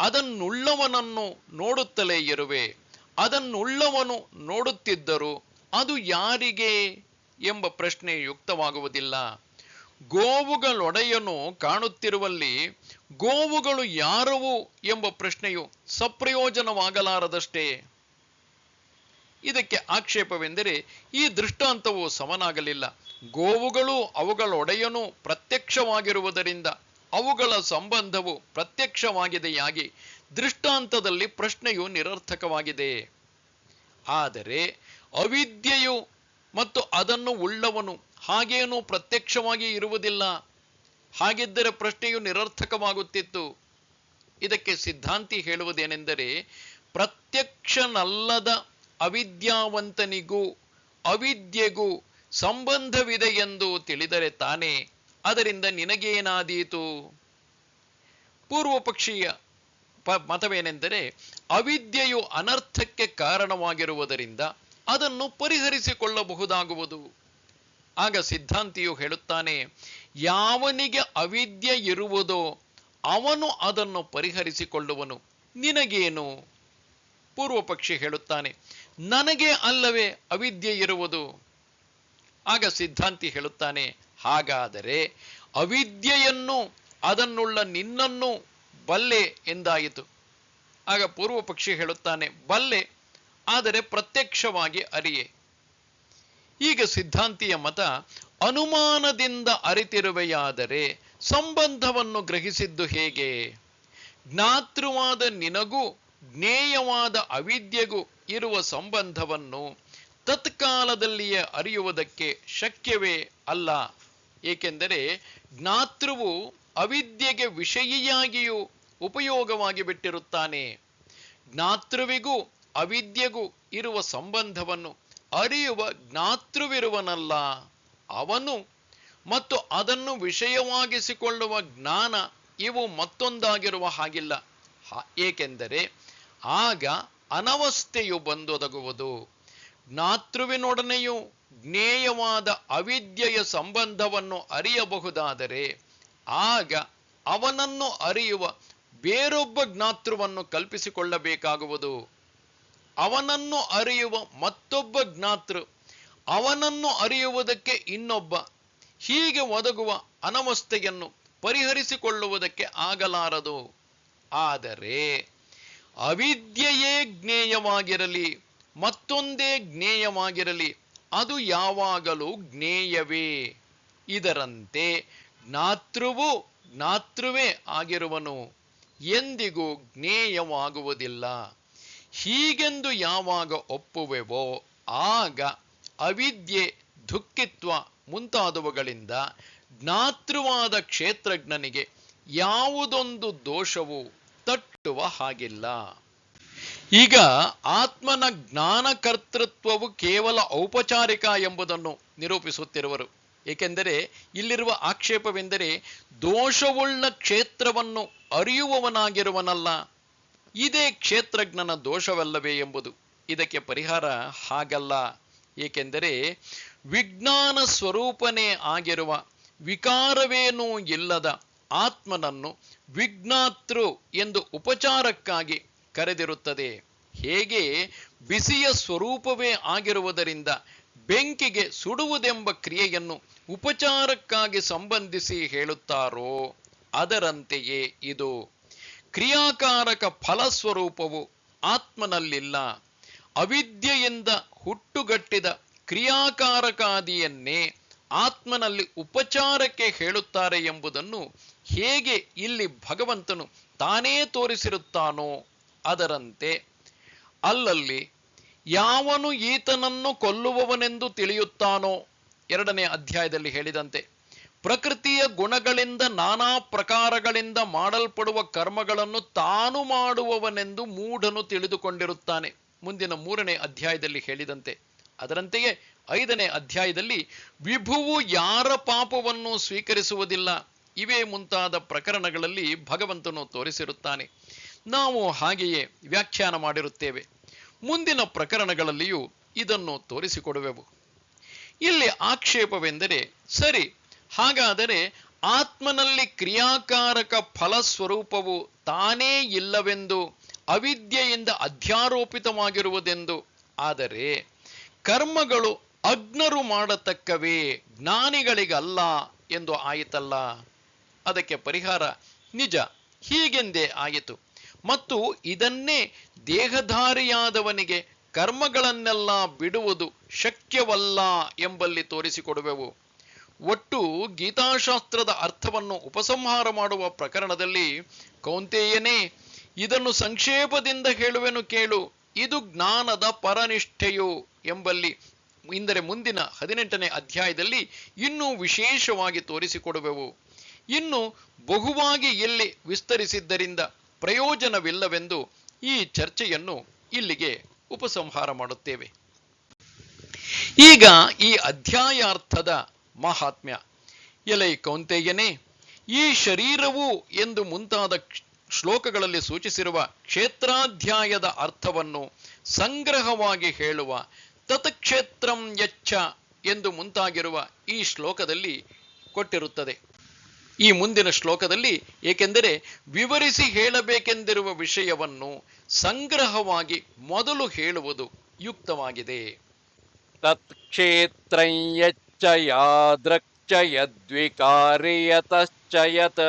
ಅದನ್ನುಳ್ಳವನನ್ನು ನೋಡುತ್ತಲೇ ಇರುವೆ. ಅದನ್ನುಳ್ಳವನು ನೋಡುತ್ತಿದ್ದರೂ ಅದು ಯಾರಿಗೆ ಎಂಬ ಪ್ರಶ್ನೆ ಯುಕ್ತವಾಗುವುದಿಲ್ಲ. ಗೋವುಗಳೊಡೆಯನು ಕಾಣುತ್ತಿರುವಲ್ಲಿ ಗೋವುಗಳು ಯಾರವು ಎಂಬ ಪ್ರಶ್ನೆಯು ಸಪ್ರಯೋಜನವಾಗಲಾರದಷ್ಟೇ. ಇದಕ್ಕೆ ಆಕ್ಷೇಪವೆಂದರೆ, ಈ ದೃಷ್ಟಾಂತವು ಸಮನಾಗಲಿಲ್ಲ. ಗೋವುಗಳು ಅವುಗಳೊಡೆಯನು ಪ್ರತ್ಯಕ್ಷವಾಗಿರುವುದರಿಂದ ಅವುಗಳ ಸಂಬಂಧವು ಪ್ರತ್ಯಕ್ಷವಾಗಿದೆಯಾಗಿ ದೃಷ್ಟಾಂತದಲ್ಲಿ ಪ್ರಶ್ನೆಯು ನಿರರ್ಥಕವಾಗಿದೆ. ಆದರೆ ಅವಿದ್ಯೆಯು ಮತ್ತು ಅದನ್ನು ಉಳ್ಳವನು ಹಾಗೇನೂ ಪ್ರತ್ಯಕ್ಷವಾಗಿ ಇರುವುದಿಲ್ಲ. ಹಾಗಿದ್ದರೆ ಪ್ರಶ್ನೆಯು ನಿರರ್ಥಕವಾಗುತ್ತಿತ್ತು. ಇದಕ್ಕೆ ಸಿದ್ಧಾಂತಿ ಹೇಳುವುದೇನೆಂದರೆ, ಪ್ರತ್ಯಕ್ಷನಲ್ಲದ ಅವಿದ್ಯಾವಂತನಿಗೂ ಅವಿದ್ಯೆಗೂ ಸಂಬಂಧವಿದೆ ಎಂದು ತಿಳಿದರೆ ತಾನೇ ಅದರಿಂದ ನಿನಗೇನಾದೀತು? ಪೂರ್ವ ಪಕ್ಷೀಯ ಮತವೇನೆಂದರೆ, ಅವಿದ್ಯೆಯು ಅನರ್ಥಕ್ಕೆ ಕಾರಣವಾಗಿರುವುದರಿಂದ ಅದನ್ನು ಪರಿಹರಿಸಿಕೊಳ್ಳಬಹುದಾಗುವುದು. ಆಗ ಸಿದ್ಧಾಂತಿಯು ಹೇಳುತ್ತಾನೆ, ಯಾವನಿಗೆ ಅವಿದ್ಯೆ ಇರುವುದೋ ಅವನು ಅದನ್ನು ಪರಿಹರಿಸಿಕೊಳ್ಳುವನು, ನಿನಗೇನು? ಪೂರ್ವ ಪಕ್ಷಿ ಹೇಳುತ್ತಾನೆ, ನನಗೆ ಅಲ್ಲವೇ ಅವಿದ್ಯೆ ಇರುವುದು. ಆಗ ಸಿದ್ಧಾಂತಿ ಹೇಳುತ್ತಾನೆ, ಹಾಗಾದರೆ ಅವಿದ್ಯೆಯನ್ನು ಅದನ್ನುಳ್ಳ ನಿನ್ನನ್ನು ಬಲ್ಲೆ ಎಂದಾಯಿತು. ಆಗ ಪೂರ್ವ ಪಕ್ಷಿ ಹೇಳುತ್ತಾನೆ, ಬಲ್ಲೆ, ಆದರೆ ಪ್ರತ್ಯಕ್ಷವಾಗಿ ಅರಿಯೆ. ಈಗ ಸಿದ್ಧಾಂತಿಯ ಮತ, ಅನುಮಾನದಿಂದ ಅರಿತಿರುವೆಯಾದರೆ ಸಂಬಂಧವನ್ನು ಗ್ರಹಿಸಿದ್ದು ಹೇಗೆ? ಜ್ಞಾತೃವಾದ ನಿನಗೂ ಜ್ಞೇಯವಾದ ಅವಿದ್ಯೆಗೂ ಇರುವ ಸಂಬಂಧವನ್ನು ತತ್ಕಾಲದಲ್ಲಿಯೇ ಅರಿಯುವುದಕ್ಕೆ ಶಕ್ಯವೇ ಅಲ್ಲ. ಏಕೆಂದರೆ ಜ್ಞಾತೃವು ಅವಿದ್ಯೆಗೆ ವಿಷಯಿಯಾಗಿಯೂ ಉಪಯೋಗವಾಗಿ ಬಿಟ್ಟಿರುತ್ತಾನೆ. ಜ್ಞಾತೃವಿಗೂ ಅವಿದ್ಯೆಗೂ ಇರುವ ಸಂಬಂಧವನ್ನು ಅರಿಯುವ ಜ್ಞಾತೃವಿರುವನಲ್ಲ, ಅವನು ಮತ್ತು ಅದನ್ನು ವಿಷಯವಾಗಿಸಿಕೊಳ್ಳುವ ಜ್ಞಾನ ಇವು ಮತ್ತೊಂದಾಗಿರುವ ಹಾಗಿಲ್ಲ. ಏಕೆಂದರೆ ಆಗ ಅನವಸ್ಥೆಯು ಬಂದೊದಗುವುದು. ಜ್ಞಾತೃವಿನೊಡನೆಯೂ ಜ್ಞೇಯವಾದ ಅವಿದ್ಯೆಯ ಸಂಬಂಧವನ್ನು ಅರಿಯಬಹುದಾದರೆ ಆಗ ಅವನನ್ನು ಅರಿಯುವ ಬೇರೊಬ್ಬ ಜ್ಞಾತೃವನ್ನು ಕಲ್ಪಿಸಿಕೊಳ್ಳಬೇಕಾಗುವುದು. ಅವನನ್ನು ಅರಿಯುವ ಮತ್ತೊಬ್ಬ ಜ್ಞಾತೃ, ಅವನನ್ನು ಅರಿಯುವುದಕ್ಕೆ ಇನ್ನೊಬ್ಬ, ಹೀಗೆ ಒದಗುವ ಅನವಸ್ಥೆಯನ್ನು ಪರಿಹರಿಸಿಕೊಳ್ಳುವುದಕ್ಕೆ ಆಗಲಾರದು. ಆದರೆ ಅವಿದ್ಯೆಯೇ ಜ್ಞೇಯವಾಗಿರಲಿ, ಮತ್ತೊಂದೇ ಜ್ಞೇಯವಾಗಿರಲಿ, ಅದು ಯಾವಾಗಲೂ ಜ್ಞೇಯವೇ. ಇದರಂತೆ ಜ್ಞಾತೃವು ಜ್ಞಾತೃವೇ ಆಗಿರುವನು, ಎಂದಿಗೂ ಜ್ಞೇಯವಾಗುವುದಿಲ್ಲ. ಹೀಗೆಂದು ಯಾವಾಗ ಒಪ್ಪುವೆವೋ ಆಗ ಅವಿದ್ಯೆ, ದುಃಖಿತ್ವ ಮುಂತಾದವುಗಳಿಂದ ಜ್ಞಾತೃವಾದ ಕ್ಷೇತ್ರಜ್ಞನಿಗೆ ಯಾವುದೊಂದು ದೋಷವು ತಟ್ಟುವ ಹಾಗಿಲ್ಲ. ಈಗ ಆತ್ಮನ ಜ್ಞಾನಕರ್ತೃತ್ವವು ಕೇವಲ ಔಪಚಾರಿಕ ಎಂಬುದನ್ನು ನಿರೂಪಿಸುತ್ತಿರುವರು. ಏಕೆಂದರೆ ಇಲ್ಲಿರುವ ಆಕ್ಷೇಪವೆಂದರೆ ದೋಷವುಳ್ಳ ಕ್ಷೇತ್ರವನ್ನು ಅರಿಯುವವನಾಗಿರುವನಲ್ಲ, ಇದೇ ಕ್ಷೇತ್ರಜ್ಞನ ದೋಷವಲ್ಲವೇ ಎಂಬುದು. ಇದಕ್ಕೆ ಪರಿಹಾರ ಹಾಗಲ್ಲ. ಏಕೆಂದರೆ ವಿಜ್ಞಾನ ಸ್ವರೂಪನೇ ಆಗಿರುವ ವಿಕಾರವೇನೂ ಇಲ್ಲದ ಆತ್ಮನನ್ನು ವಿಜ್ಞಾತೃ ಎಂದು ಉಪಚಾರಕ್ಕಾಗಿ ಕರೆದಿರುತ್ತದೆ. ಹೇಗೆ ಬಿಸಿಯ ಸ್ವರೂಪವೇ ಆಗಿರುವುದರಿಂದ ಬೆಂಕಿಗೆ ಸುಡುವುದೆಂಬ ಕ್ರಿಯೆಯನ್ನು ಉಪಚಾರಕ್ಕಾಗಿ ಸಂಬಂಧಿಸಿ ಹೇಳುತ್ತಾರೋ ಅದರಂತೆಯೇ ಇದು. ಕ್ರಿಯಾಕಾರಕ ಫಲಸ್ವರೂಪವು ಆತ್ಮನಲ್ಲಿಲ್ಲ. ಅವಿದ್ಯೆಯಿಂದ ಹುಟ್ಟುಗಟ್ಟಿದ ಕ್ರಿಯಾಕಾರಕಾದಿಯನ್ನೇ ಆತ್ಮನಲ್ಲಿ ಉಪಚಾರಕ್ಕೆ ಹೇಳುತ್ತಾರೆ ಎಂಬುದನ್ನು ಹೇಗೆ ಇಲ್ಲಿ ಭಗವಂತನು ತಾನೇ ತೋರಿಸಿರುತ್ತಾನೋ ಅದರಂತೆ ಅಲ್ಲಲ್ಲಿ ಯಾವನು ಈತನನ್ನು ಕೊಲ್ಲುವವನೆಂದು ತಿಳಿಯುತ್ತಾನೋ, 2ನೇ ಅಧ್ಯಾಯದಲ್ಲಿ ಹೇಳಿದಂತೆ ಪ್ರಕೃತಿಯ ಗುಣಗಳಿಂದ ನಾನಾ ಪ್ರಕಾರಗಳಿಂದ ಮಾಡಲ್ಪಡುವ ಕರ್ಮಗಳನ್ನು ತಾನು ಮಾಡುವವನೆಂದು ಮೂಢನು ತಿಳಿದುಕೊಂಡಿರುತ್ತಾನೆ. ಮುಂದಿನ 3ನೇ ಅಧ್ಯಾಯದಲ್ಲಿ ಹೇಳಿದಂತೆ ಅದರಂತೆಯೇ 5ನೇ ಅಧ್ಯಾಯದಲ್ಲಿ ವಿಭುವು ಯಾರ ಪಾಪವನ್ನು ಸ್ವೀಕರಿಸುವುದಿಲ್ಲ, ಇವೇ ಮುಂತಾದ ಪ್ರಕರಣಗಳಲ್ಲಿ ಭಗವಂತನು ತೋರಿಸಿರುತ್ತಾನೆ. ನಾವು ಹಾಗೆಯೇ ವ್ಯಾಖ್ಯಾನ ಮಾಡಿರುತ್ತೇವೆ. ಮುಂದಿನ ಪ್ರಕರಣಗಳಲ್ಲಿಯೂ ಇದನ್ನು ತೋರಿಸಿಕೊಡುವೆವು. ಇಲ್ಲಿ ಆಕ್ಷೇಪವೆಂದರೆ, ಸರಿ, ಹಾಗಾದರೆ ಆತ್ಮನಲ್ಲಿ ಕ್ರಿಯಾಕಾರಕ ಫಲಸ್ವರೂಪವು ತಾನೇ ಇಲ್ಲವೆಂದು, ಅವಿದ್ಯೆಯಿಂದ ಅಧ್ಯಾರೋಪಿತವಾಗಿರುವುದೆಂದು, ಆದರೆ ಕರ್ಮಗಳು ಅಜ್ಞರು ಮಾಡತಕ್ಕವೇ, ಜ್ಞಾನಿಗಳಿಗಲ್ಲ ಎಂದು ಆಯಿತಲ್ಲ. ಅದಕ್ಕೆ ಪರಿಹಾರ, ನಿಜ, ಹೀಗೆಂದೇ ಆಯಿತು. ಮತ್ತು ಇದನ್ನೇ ದೇಹಧಾರಿಯಾದವನಿಗೆ ಕರ್ಮಗಳನ್ನೆಲ್ಲ ಬಿಡುವುದು ಶಕ್ಯವಲ್ಲ ಎಂಬಲ್ಲಿ ತೋರಿಸಿಕೊಡುವೆವು. ಒಟ್ಟು ಗೀತಾಶಾಸ್ತ್ರದ ಅರ್ಥವನ್ನು ಉಪಸಂಹಾರ ಮಾಡುವ ಪ್ರಕರಣದಲ್ಲಿ ಕೌಂತೆಯನೇ, ಇದನ್ನು ಸಂಕ್ಷೇಪದಿಂದ ಹೇಳುವೆನು ಕೇಳು, ಇದು ಜ್ಞಾನದ ಪರನಿಷ್ಠೆಯು ಎಂಬಲ್ಲಿ, ಎಂದರೆ ಮುಂದಿನ 18ನೇ ಅಧ್ಯಾಯದಲ್ಲಿ ಇನ್ನೂ ವಿಶೇಷವಾಗಿ ತೋರಿಸಿಕೊಡುವೆವು. ಇನ್ನು ಬಹುವಾಗಿ ಎಲ್ಲಿ ವಿಸ್ತರಿಸಿದ್ದರಿಂದ ಪ್ರಯೋಜನವಿಲ್ಲವೆಂದು ಈ ಚರ್ಚೆಯನ್ನು ಇಲ್ಲಿಗೆ ಉಪಸಂಹಾರ ಮಾಡುತ್ತೇವೆ. ಈಗ ಈ ಅಧ್ಯಾಯಾರ್ಥದ ಮಹಾತ್ಮ್ಯ. ಎಲೈ ಕೌಂತೆಯನೇ, ಈ ಶರೀರವು ಎಂದು ಮುಂತಾದ ಶ್ಲೋಕಗಳಲ್ಲಿ ಸೂಚಿಸಿರುವ ಕ್ಷೇತ್ರಾಧ್ಯಾಯದ ಅರ್ಥವನ್ನು ಸಂಗ್ರಹವಾಗಿ ಹೇಳುವ ತತ್ಕ್ಷೇತ್ರಂ ಯಚ್ಚ ಎಂದು ಮುಂತಾಗಿರುವ ಈ ಶ್ಲೋಕದಲ್ಲಿ ಕೊಟ್ಟಿರುತ್ತದೆ. ಈ ಮುಂದಿನ ಶ್ಲೋಕದಲ್ಲಿ, ಏಕೆಂದರೆ ವಿವರಿಸಿ ಹೇಳಬೇಕೆಂದಿರುವ ವಿಷಯವನ್ನು ಸಂಗ್ರಹವಾಗಿ ಮೊದಲು ಹೇಳುವುದು ಯುಕ್ತವಾಗಿದೆ. ತತ್ಕ್ಷೇತ್ರಂ ಯಚ್ಚ ಯಾದೃಕ್ಚ ಯದ್ವಿಕಾರಿಯತಶ್ಚ ಯತ್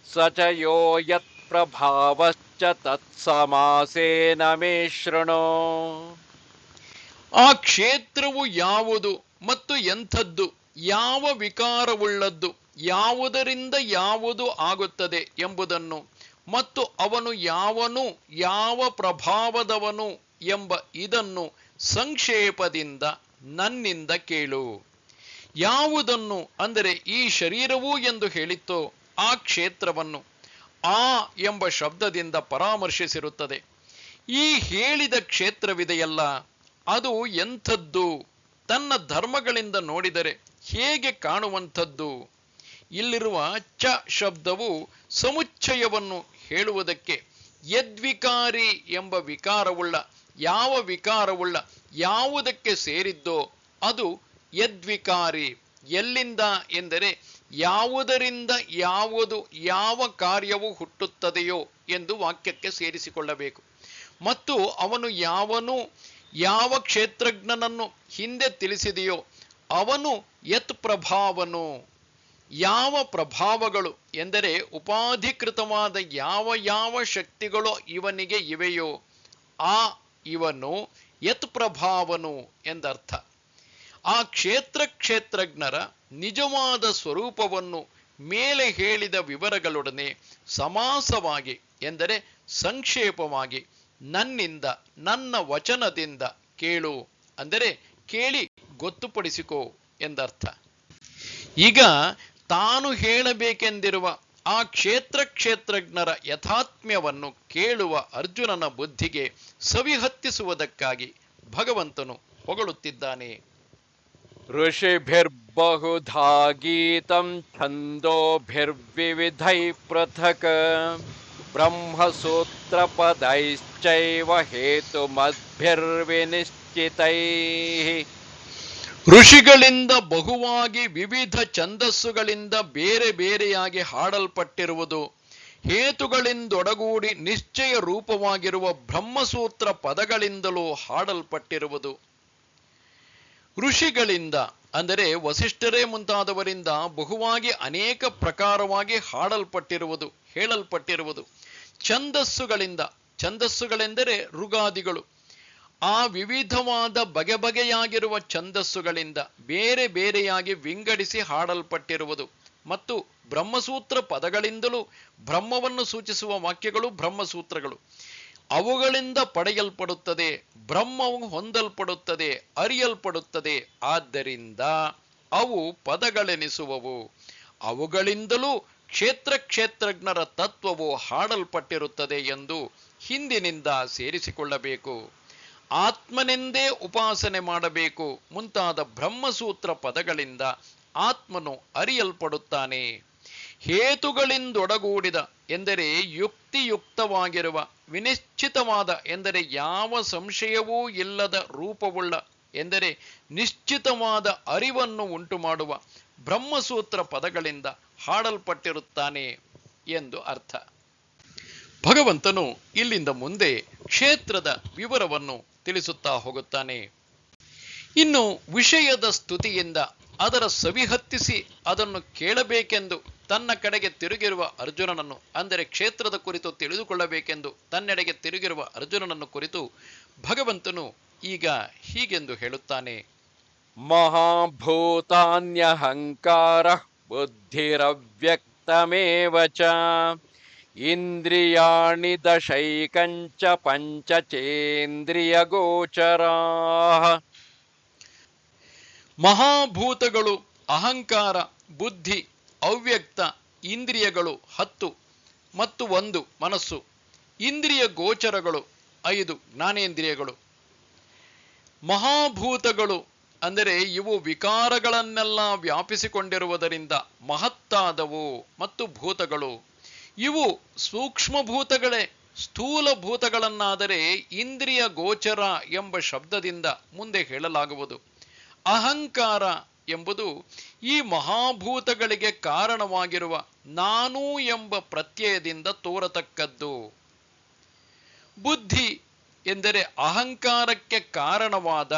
ಸ ಚ ಯೋ ಯತ್ ಪ್ರಭಾವಶ್ಚ ತತ್ಸಮಾಸೇನ ಮೇ ಶೃಣು. ಆ ಕ್ಷೇತ್ರವು ಯಾವುದು ಮತ್ತು ಎಂಥದ್ದು, ಯಾವ ವಿಕಾರವುಳ್ಳದ್ದು, ಯಾವುದರಿಂದ ಯಾವುದು ಆಗುತ್ತದೆ ಎಂಬುದನ್ನು, ಮತ್ತು ಅವನು ಯಾವನು, ಯಾವ ಪ್ರಭಾವದವನು ಎಂಬ ಇದನ್ನು ಸಂಕ್ಷೇಪದಿಂದ ನನ್ನಿಂದ ಕೇಳು. ಯಾವುದನ್ನು ಅಂದರೆ ಈ ಶರೀರವು ಎಂದು ಹೇಳಿತ್ತೋ ಆ ಕ್ಷೇತ್ರವನ್ನು, ಆ ಎಂಬ ಶಬ್ದದಿಂದ ಪರಾಮರ್ಶಿಸಿರುತ್ತದೆ. ಈ ಹೇಳಿದ ಕ್ಷೇತ್ರವಿದೆಯಲ್ಲ, ಅದು ಎಂಥದ್ದು? ತನ್ನ ಧರ್ಮಗಳಿಂದ ನೋಡಿದರೆ ಹೇಗೆ ಕಾಣುವಂಥದ್ದು? ಇಲ್ಲಿರುವ ಚ ಶಬ್ದವು ಸಮುಚ್ಚಯವನ್ನು ಹೇಳುವುದಕ್ಕೆ ಯದ್ವಿಕಾರಿ ಎಂಬ ವಿಕಾರವುಳ್ಳ, ಯಾವ ವಿಕಾರವುಳ್ಳ ಯಾವುದಕ್ಕೆ ಸೇರಿದ್ದೋ ಅದು ಯದ್ವಿಕಾರಿ. ಎಲ್ಲಿಂದ ಎಂದರೆ ಯಾವುದರಿಂದ ಯಾವುದು ಯಾವ ಕಾರ್ಯವು ಹುಟ್ಟುತ್ತದೆಯೋ ಎಂದು ವಾಕ್ಯಕ್ಕೆ ಸೇರಿಸಿಕೊಳ್ಳಬೇಕು. ಮತ್ತು ಅವನು ಯಾವನು ಯಾವ ಕ್ಷೇತ್ರಜ್ಞನನ್ನು ಹಿಂದೆ ತಿಳಿಸಿದೆಯೋ ಅವನು ಯತ್ ಪ್ರಭಾವನು. ಯಾವ ಪ್ರಭಾವಗಳು ಎಂದರೆ ಉಪಾಧಿಕೃತವಾದ ಯಾವ ಯಾವ ಶಕ್ತಿಗಳು ಇವನಿಗೆ ಇವೆಯೋ ಆ ಇವನು ಯತ್ ಪ್ರಭಾವನು ಎಂದರ್ಥ. ಆ ಕ್ಷೇತ್ರಜ್ಞರ ನಿಜವಾದ ಸ್ವರೂಪವನ್ನು ಮೇಲೆ ಹೇಳಿದ ವಿವರಗಳೊಡನೆ ಸಮಾಸವಾಗಿ ಎಂದರೆ ಸಂಕ್ಷೇಪವಾಗಿ ನನ್ನಿಂದ ನನ್ನ ವಚನದಿಂದ ಕೇಳು ಅಂದರೆ ಕೇಳಿ ಗೊತ್ತುಪಡಿಸಿಕೋ ಎಂದರ್ಥ. ಈಗ ತಾನು ಹೇಳಬೇಕೆಂದಿರುವ ಆ ಕ್ಷೇತ್ರಜ್ಞರ ಯಥಾತ್ಮ್ಯವನ್ನು ಕೇಳುವ ಅರ್ಜುನನ ಬುದ್ಧಿಗೆ ಸವಿಹತ್ತಿಸುವುದಕ್ಕಾಗಿ ಭಗವಂತನು ಹೊಗಳುತ್ತಿದ್ದಾನೆ. ಋಷಿಭಿರ್ಬಹುಧಾ ಗೀತಂ ಛಂದೋಭಿರ್ವಿವಿಧೈ ಪೃಥಕ್ ಬ್ರಹ್ಮಸೂತ್ರ ಪದೈಶ್ಚೈವ ಹೇತುಮದ್ಭಿರ್ವಿನಿಶ್ಚಿತೈ. ಋಷಿಗಳಿಂದ ಬಹುವಾಗಿ ವಿವಿಧ ಛಂದಸ್ಸುಗಳಿಂದ ಬೇರೆ ಬೇರೆಯಾಗಿ ಹಾಡಲ್ಪಟ್ಟಿರುವುದು, ಹೇತುಗಳಿಂದೊಡಗೂಡಿ ನಿಶ್ಚಯ ರೂಪವಾಗಿರುವ ಬ್ರಹ್ಮಸೂತ್ರ ಪದಗಳಿಂದಲೂ ಹಾಡಲ್ಪಟ್ಟಿರುವುದು. ಋಷಿಗಳಿಂದ ಅಂದರೆ ವಸಿಷ್ಠರೇ ಮುಂತಾದವರಿಂದ ಬಹುವಾಗಿ ಅನೇಕ ಪ್ರಕಾರವಾಗಿ ಹಾಡಲ್ಪಟ್ಟಿರುವುದು, ಹೇಳಲ್ಪಟ್ಟಿರುವುದು. ಛಂದಸ್ಸುಗಳಿಂದ, ಛಂದಸ್ಸುಗಳೆಂದರೆ ಋಗಾದಿಗಳು, ಆ ವಿವಿಧವಾದ ಬಗೆಬಗೆಯಾಗಿರುವ ಛಂದಸ್ಸುಗಳಿಂದ ಬೇರೆ ಬೇರೆಯಾಗಿ ವಿಂಗಡಿಸಿ ಹಾಡಲ್ಪಟ್ಟಿರುವುದು. ಮತ್ತು ಬ್ರಹ್ಮಸೂತ್ರ ಪದಗಳಿಂದಲೂ ಬ್ರಹ್ಮವನ್ನು ಸೂಚಿಸುವ ವಾಕ್ಯಗಳು ಬ್ರಹ್ಮಸೂತ್ರಗಳು. ಅವುಗಳಿಂದ ಪಡೆಯಲ್ಪಡುತ್ತದೆ, ಬ್ರಹ್ಮವು ಹೊಂದಲ್ಪಡುತ್ತದೆ, ಅರಿಯಲ್ಪಡುತ್ತದೆ. ಆದ್ದರಿಂದ ಅವು ಪದಗಳೆನಿಸುವವು. ಅವುಗಳಿಂದಲೂ ಕ್ಷೇತ್ರಜ್ಞರ ತತ್ವವು ಹಾಡಲ್ಪಟ್ಟಿರುತ್ತದೆ ಎಂದು ಹಿಂದಿನಿಂದ ಸೇರಿಸಿಕೊಳ್ಳಬೇಕು. ಆತ್ಮನೆಂದೇ ಉಪಾಸನೆ ಮಾಡಬೇಕು ಮುಂತಾದ ಬ್ರಹ್ಮಸೂತ್ರ ಪದಗಳಿಂದ ಆತ್ಮನು ಅರಿಯಲ್ಪಡುತ್ತಾನೆ. ಹೇತುಗಳಿಂದೊಡಗೂಡಿದ ಎಂದರೆ ಯುಕ್ತಿಯುಕ್ತವಾಗಿರುವ, ವಿನಿಶ್ಚಿತವಾದ ಎಂದರೆ ಯಾವ ಸಂಶಯವೂ ಇಲ್ಲದ ರೂಪವುಳ್ಳ ಎಂದರೆ ನಿಶ್ಚಿತವಾದ ಅರಿವನ್ನು ಉಂಟು ಮಾಡುವ ಬ್ರಹ್ಮಸೂತ್ರ ಪದಗಳಿಂದ ಹಾಡಲ್ಪಟ್ಟಿರುತ್ತಾನೆ ಎಂದು ಅರ್ಥ. ಭಗವಂತನು ಇಲ್ಲಿಂದ ಮುಂದೆ ಕ್ಷೇತ್ರದ ವಿವರವನ್ನು ತಿಳಿಸುತ್ತಾ ಹೋಗುತ್ತಾನೆ. ಇನ್ನು ವಿಷಯದ ಸ್ತುತಿಯಿಂದ ಅದರ ಸವಿಹತ್ತಿಸಿ ಅದನ್ನು ಕೇಳಬೇಕೆಂದು ತನ್ನ ಕಡೆಗೆ ತಿರುಗಿರುವ ಅರ್ಜುನನನ್ನು, ಅಂದರೆ ಕ್ಷೇತ್ರದ ಕುರಿತು ತಿಳಿದುಕೊಳ್ಳಬೇಕೆಂದು ತನ್ನೆಡೆಗೆ ತಿರುಗಿರುವ ಅರ್ಜುನನನ್ನು ಕುರಿತು ಭಗವಂತನು ಈಗ ಹೀಗೆಂದು ಹೇಳುತ್ತಾನೆ. ಮಹಾಭೂತಾನ್ಯಹಂಕಾರ ಬುದ್ಧಿರವ್ಯಕ್ತಮೇವ ಚ ಇಂದ್ರಿಯಾಣಿ ದಶೈಕಂಚ ಪಂಚಚೇಂದ್ರಿಯ ಗೋಚರಾಃ. ಮಹಾಭೂತಗಳು, ಅಹಂಕಾರ, ಬುದ್ಧಿ, ಅವ್ಯಕ್ತ, ಇಂದ್ರಿಯಗಳು 10 ಮತ್ತು 1 ಮನಸ್ಸು, ಇಂದ್ರಿಯ ಗೋಚರಗಳು 5 ಜ್ಞಾನೇಂದ್ರಿಯಗಳು. ಮಹಾಭೂತಗಳು ಅಂದರೆ ಇವು ವಿಕಾರಗಳನ್ನೆಲ್ಲ ವ್ಯಾಪಿಸಿಕೊಂಡಿರುವುದರಿಂದ ಮಹತ್ತಾದವು ಮತ್ತು ಭೂತಗಳು. ಇವು ಸೂಕ್ಷ್ಮಭೂತಗಳೇ. ಸ್ಥೂಲ ಭೂತಗಳನ್ನಾದರೆ ಇಂದ್ರಿಯ ಗೋಚರ ಎಂಬ ಶಬ್ದದಿಂದ ಮುಂದೆ ಹೇಳಲಾಗುವುದು. ಅಹಂಕಾರ ಎಂಬುದು ಈ ಮಹಾಭೂತಗಳಿಗೆ ಕಾರಣವಾಗಿರುವ ನಾನು ಎಂಬ ಪ್ರತ್ಯಯದಿಂದ ತೋರತಕ್ಕದ್ದು. ಬುದ್ಧಿ ಎಂದರೆ ಅಹಂಕಾರಕ್ಕೆ ಕಾರಣವಾದ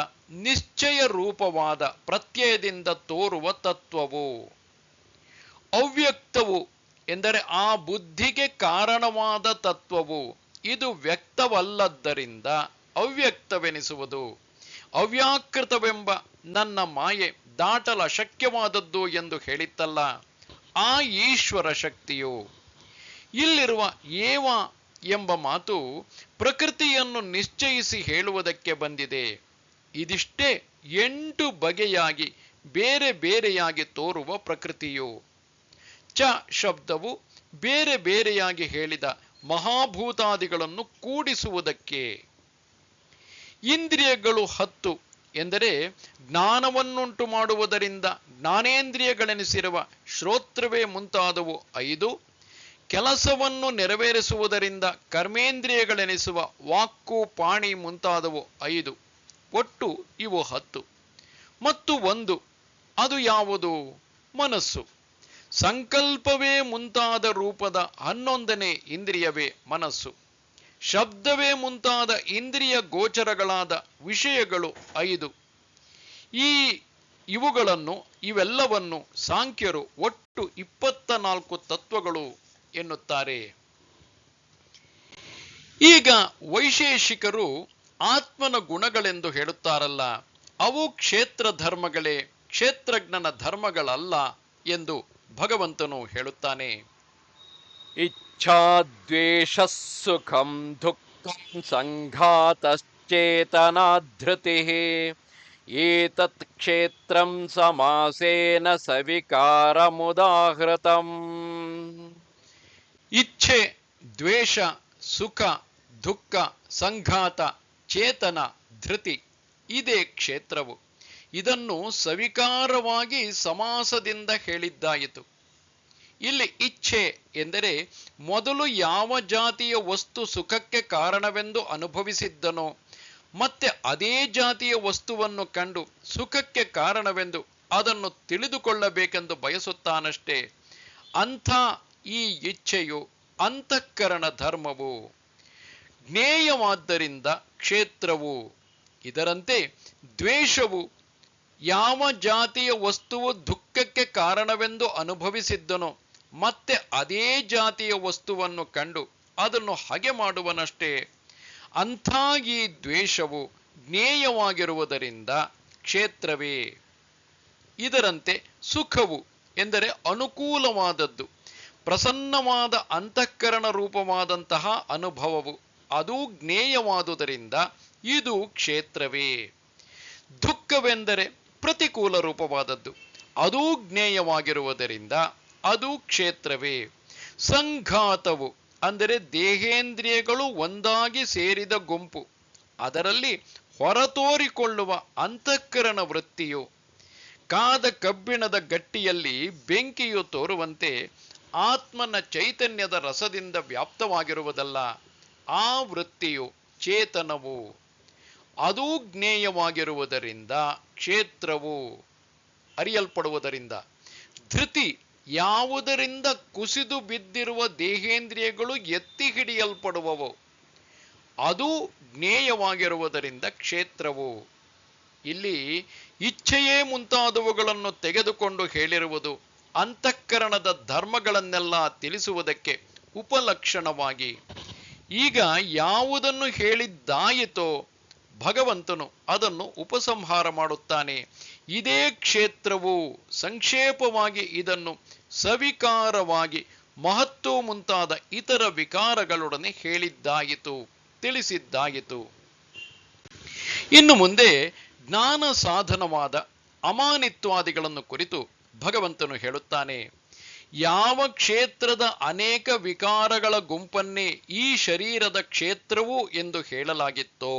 ನಿಶ್ಚಯ ರೂಪವಾದ ಪ್ರತ್ಯಯದಿಂದ ತೋರುವ ತತ್ವವು. ಅವ್ಯಕ್ತವು ಎಂದರೆ ಆ ಬುದ್ಧಿಗೆ ಕಾರಣವಾದ ತತ್ವವು. ಇದು ವ್ಯಕ್ತವಲ್ಲದ್ದರಿಂದ ಅವ್ಯಕ್ತವೆನಿಸುವುದು. ಅವ್ಯಾಕೃತವೆಂಬ ನನ್ನ ಮಾಯೆ ದಾಟಲು ಅಶಕ್ಯವಾದದ್ದು ಎಂದು ಹೇಳಿತ್ತಲ್ಲ, ಆ ಈಶ್ವರ ಶಕ್ತಿಯು. ಇಲ್ಲಿರುವ ಏವ ಎಂಬ ಮಾತು ಪ್ರಕೃತಿಯನ್ನು ನಿಶ್ಚಯಿಸಿ ಹೇಳುವುದಕ್ಕೆ ಬಂದಿದೆ. ಇದಿಷ್ಟೇ 8 ಬಗೆಯಾಗಿ ಬೇರೆ ಬೇರೆಯಾಗಿ ತೋರುವ ಪ್ರಕೃತಿಯು. ಚ ಶಬ್ದವು ಬೇರೆ ಬೇರೆಯಾಗಿ ಹೇಳಿದ ಮಹಾಭೂತಾದಿಗಳನ್ನು ಕೂಡಿಸುವುದಕ್ಕೆ. ಇಂದ್ರಿಯಗಳು 10 ಎಂದರೆ ಜ್ಞಾನವನ್ನುಂಟು ಮಾಡುವುದರಿಂದ ಜ್ಞಾನೇಂದ್ರಿಯಗಳೆನಿಸಿರುವ ಶ್ರೋತ್ರವೇ ಮುಂತಾದವು 5, ಕೆಲಸವನ್ನು ನೆರವೇರಿಸುವುದರಿಂದ ಕರ್ಮೇಂದ್ರಿಯಗಳೆನಿಸುವ ವಾಕ್ಕು ಪಾಣಿ ಮುಂತಾದವು 5, ಒಟ್ಟು ಇವು 10. ಮತ್ತು 1, ಅದು ಯಾವುದು? ಮನಸ್ಸು. ಸಂಕಲ್ಪವೇ ಮುಂತಾದ ರೂಪದ 11ನೇ ಇಂದ್ರಿಯವೇ ಮನಸ್ಸು. ಶಬ್ದವೇ ಮುಂತಾದ ಇಂದ್ರಿಯ ಗೋಚರಗಳಾದ ವಿಷಯಗಳು 5. ಇವೆಲ್ಲವನ್ನು ಸಾಂಖ್ಯರು ಒಟ್ಟು 24 ತತ್ವಗಳು ಎನ್ನುತ್ತಾರೆ. ಈಗ ವೈಶೇಷಿಕರು ಆತ್ಮನ ಗುಣಗಳೆಂದು ಹೇಳುತ್ತಾರಲ್ಲ, ಅವು ಕ್ಷೇತ್ರ ಧರ್ಮಗಳೇ, ಕ್ಷೇತ್ರಜ್ಞನ ಧರ್ಮಗಳಲ್ಲ ಎಂದು ಭಗವಂತನು ಹೇಳುತ್ತಾನೆ. ಇಚ್ಛಾದ್ವೇಷ ಸುಖಂ ದುಃಖಂ ಸಂಘಾತಶ್ಚೇತನಾಧೃತಿ ಏತತ್ ಕ್ಷೇತ್ರಂ ಸಮಾಸೇನ ಸವಿಕಾರಮುದಾಹೃತಂ. ಇಚ್ಛೆ, ದ್ವೇಷ, ಸುಖ, ದುಃಖ, ಸಂಘಾತ, ಚೇತನ, ಧೃತಿ ಇದೇ ಕ್ಷೇತ್ರವು. ಇದನ್ನು ಸವಿಕಾರವಾಗಿ ಸಮಾಸದಿಂದ ಹೇಳಿದ್ದಾಯಿತು. ಇಲ್ಲಿ ಇಚ್ಛೆ ಎಂದರೆ ಮೊದಲು ಯಾವ ಜಾತಿಯ ವಸ್ತು ಸುಖಕ್ಕೆ ಕಾರಣವೆಂದು ಅನುಭವಿಸಿದ್ದನೋ ಮತ್ತೆ ಅದೇ ಜಾತಿಯ ವಸ್ತುವನ್ನು ಕಂಡು ಸುಖಕ್ಕೆ ಕಾರಣವೆಂದು ಅದನ್ನು ತಿಳಿದುಕೊಳ್ಳಬೇಕೆಂದು ಬಯಸುತ್ತಾನಷ್ಟೇ. ಅಂಥ ಈ ಇಚ್ಛೆಯು ಅಂತಃಕರಣ ಧರ್ಮವು, ಜ್ಞೇಯವಾದ್ದರಿಂದ ಕ್ಷೇತ್ರವು. ಇದರಂತೆ ದ್ವೇಷವು ಯಾವ ಜಾತಿಯ ವಸ್ತುವು ದುಃಖಕ್ಕೆ ಕಾರಣವೆಂದು ಅನುಭವಿಸಿದ್ದನೋ ಮತ್ತೆ ಅದೇ ಜಾತಿಯ ವಸ್ತುವನ್ನು ಕಂಡು ಅದನ್ನು ಹಗೆ ಮಾಡುವನಷ್ಟೇ. ಅಂಥ ಈ ದ್ವೇಷವು ಜ್ಞೇಯವಾಗಿರುವುದರಿಂದ ಕ್ಷೇತ್ರವೇ. ಇದರಂತೆ ಸುಖವು ಎಂದರೆ ಅನುಕೂಲವಾದದ್ದು, ಪ್ರಸನ್ನವಾದ ಅಂತಃಕರಣ ರೂಪವಾದಂತಹ ಅನುಭವವು, ಅದು ಜ್ಞೇಯವಾದುದರಿಂದ ಇದು ಕ್ಷೇತ್ರವೇ. ದುಃಖವೆಂದರೆ ಪ್ರತಿಕೂಲ ರೂಪವಾದದ್ದು, ಅದೂ ಜ್ಞೇಯವಾಗಿರುವುದರಿಂದ ಅದು ಕ್ಷೇತ್ರವೇ. ಸಂಘಾತವು ಅಂದರೆ ದೇಹೇಂದ್ರಿಯಗಳು ಒಂದಾಗಿ ಸೇರಿದ ಗುಂಪು, ಅದರಲ್ಲಿ ಹೊರತೋರಿಕೊಳ್ಳುವ ಅಂತಃಕರಣ ವೃತ್ತಿಯು. ಕಾದ ಕಬ್ಬಿಣದ ಗಟ್ಟಿಯಲ್ಲಿ ಬೆಂಕಿಯು ತೋರುವಂತೆ ಆತ್ಮನ ಚೈತನ್ಯದ ರಸದಿಂದ ವ್ಯಾಪ್ತವಾಗಿರುವುದಲ್ಲ, ಆ ವೃತ್ತಿಯು ಚೇತನವು, ಅದೂ ಜ್ಞೇಯವಾಗಿರುವುದರಿಂದ ಕ್ಷೇತ್ರವು, ಅರಿಯಲ್ಪಡುವುದರಿಂದ. ಧೃತಿ ಯಾವುದರಿಂದ ಕುಸಿದು ಬಿದ್ದಿರುವ ದೇಹೇಂದ್ರಿಯಗಳು ಎತ್ತಿ ಹಿಡಿಯಲ್ಪಡುವವು, ಅದು ಜ್ಞೇಯವಾಗಿರುವುದರಿಂದ ಕ್ಷೇತ್ರವು. ಇಲ್ಲಿ ಇಚ್ಛೆಯೇ ಮುಂತಾದವುಗಳನ್ನು ತೆಗೆದುಕೊಂಡು ಹೇಳಿರುವುದು ಅಂತಃಕರಣದ ಧರ್ಮಗಳನ್ನೆಲ್ಲ ತಿಳಿಸುವುದಕ್ಕೆ ಉಪಲಕ್ಷಣವಾಗಿ. ಈಗ ಯಾವುದನ್ನು ಹೇಳಿದ್ದಾಯಿತೋ ಭಗವಂತನು ಅದನ್ನು ಉಪಸಂಹಾರ ಮಾಡುತ್ತಾನೆ. ಇದೇ ಕ್ಷೇತ್ರವು. ಸಂಕ್ಷೇಪವಾಗಿ ಇದನ್ನು ಸವಿಕಾರವಾಗಿ ಮಹತ್ವ ಮುಂತಾದ ಇತರ ವಿಕಾರಗಳೊಡನೆ ಹೇಳಿದ್ದಾಯಿತು, ತಿಳಿಸಿದ್ದಾಯಿತು. ಇನ್ನು ಮುಂದೆ ಜ್ಞಾನ ಸಾಧನವಾದ ಅಮಾನಿತ್ವಾದಿಗಳನ್ನು ಕುರಿತು ಭಗವಂತನು ಹೇಳುತ್ತಾನೆ. ಯಾವ ಕ್ಷೇತ್ರದ ಅನೇಕ ವಿಕಾರಗಳ ಗುಂಪನ್ನೇ ಈ ಶರೀರದ ಕ್ಷೇತ್ರವು ಎಂದು ಹೇಳಲಾಗಿತ್ತೋ,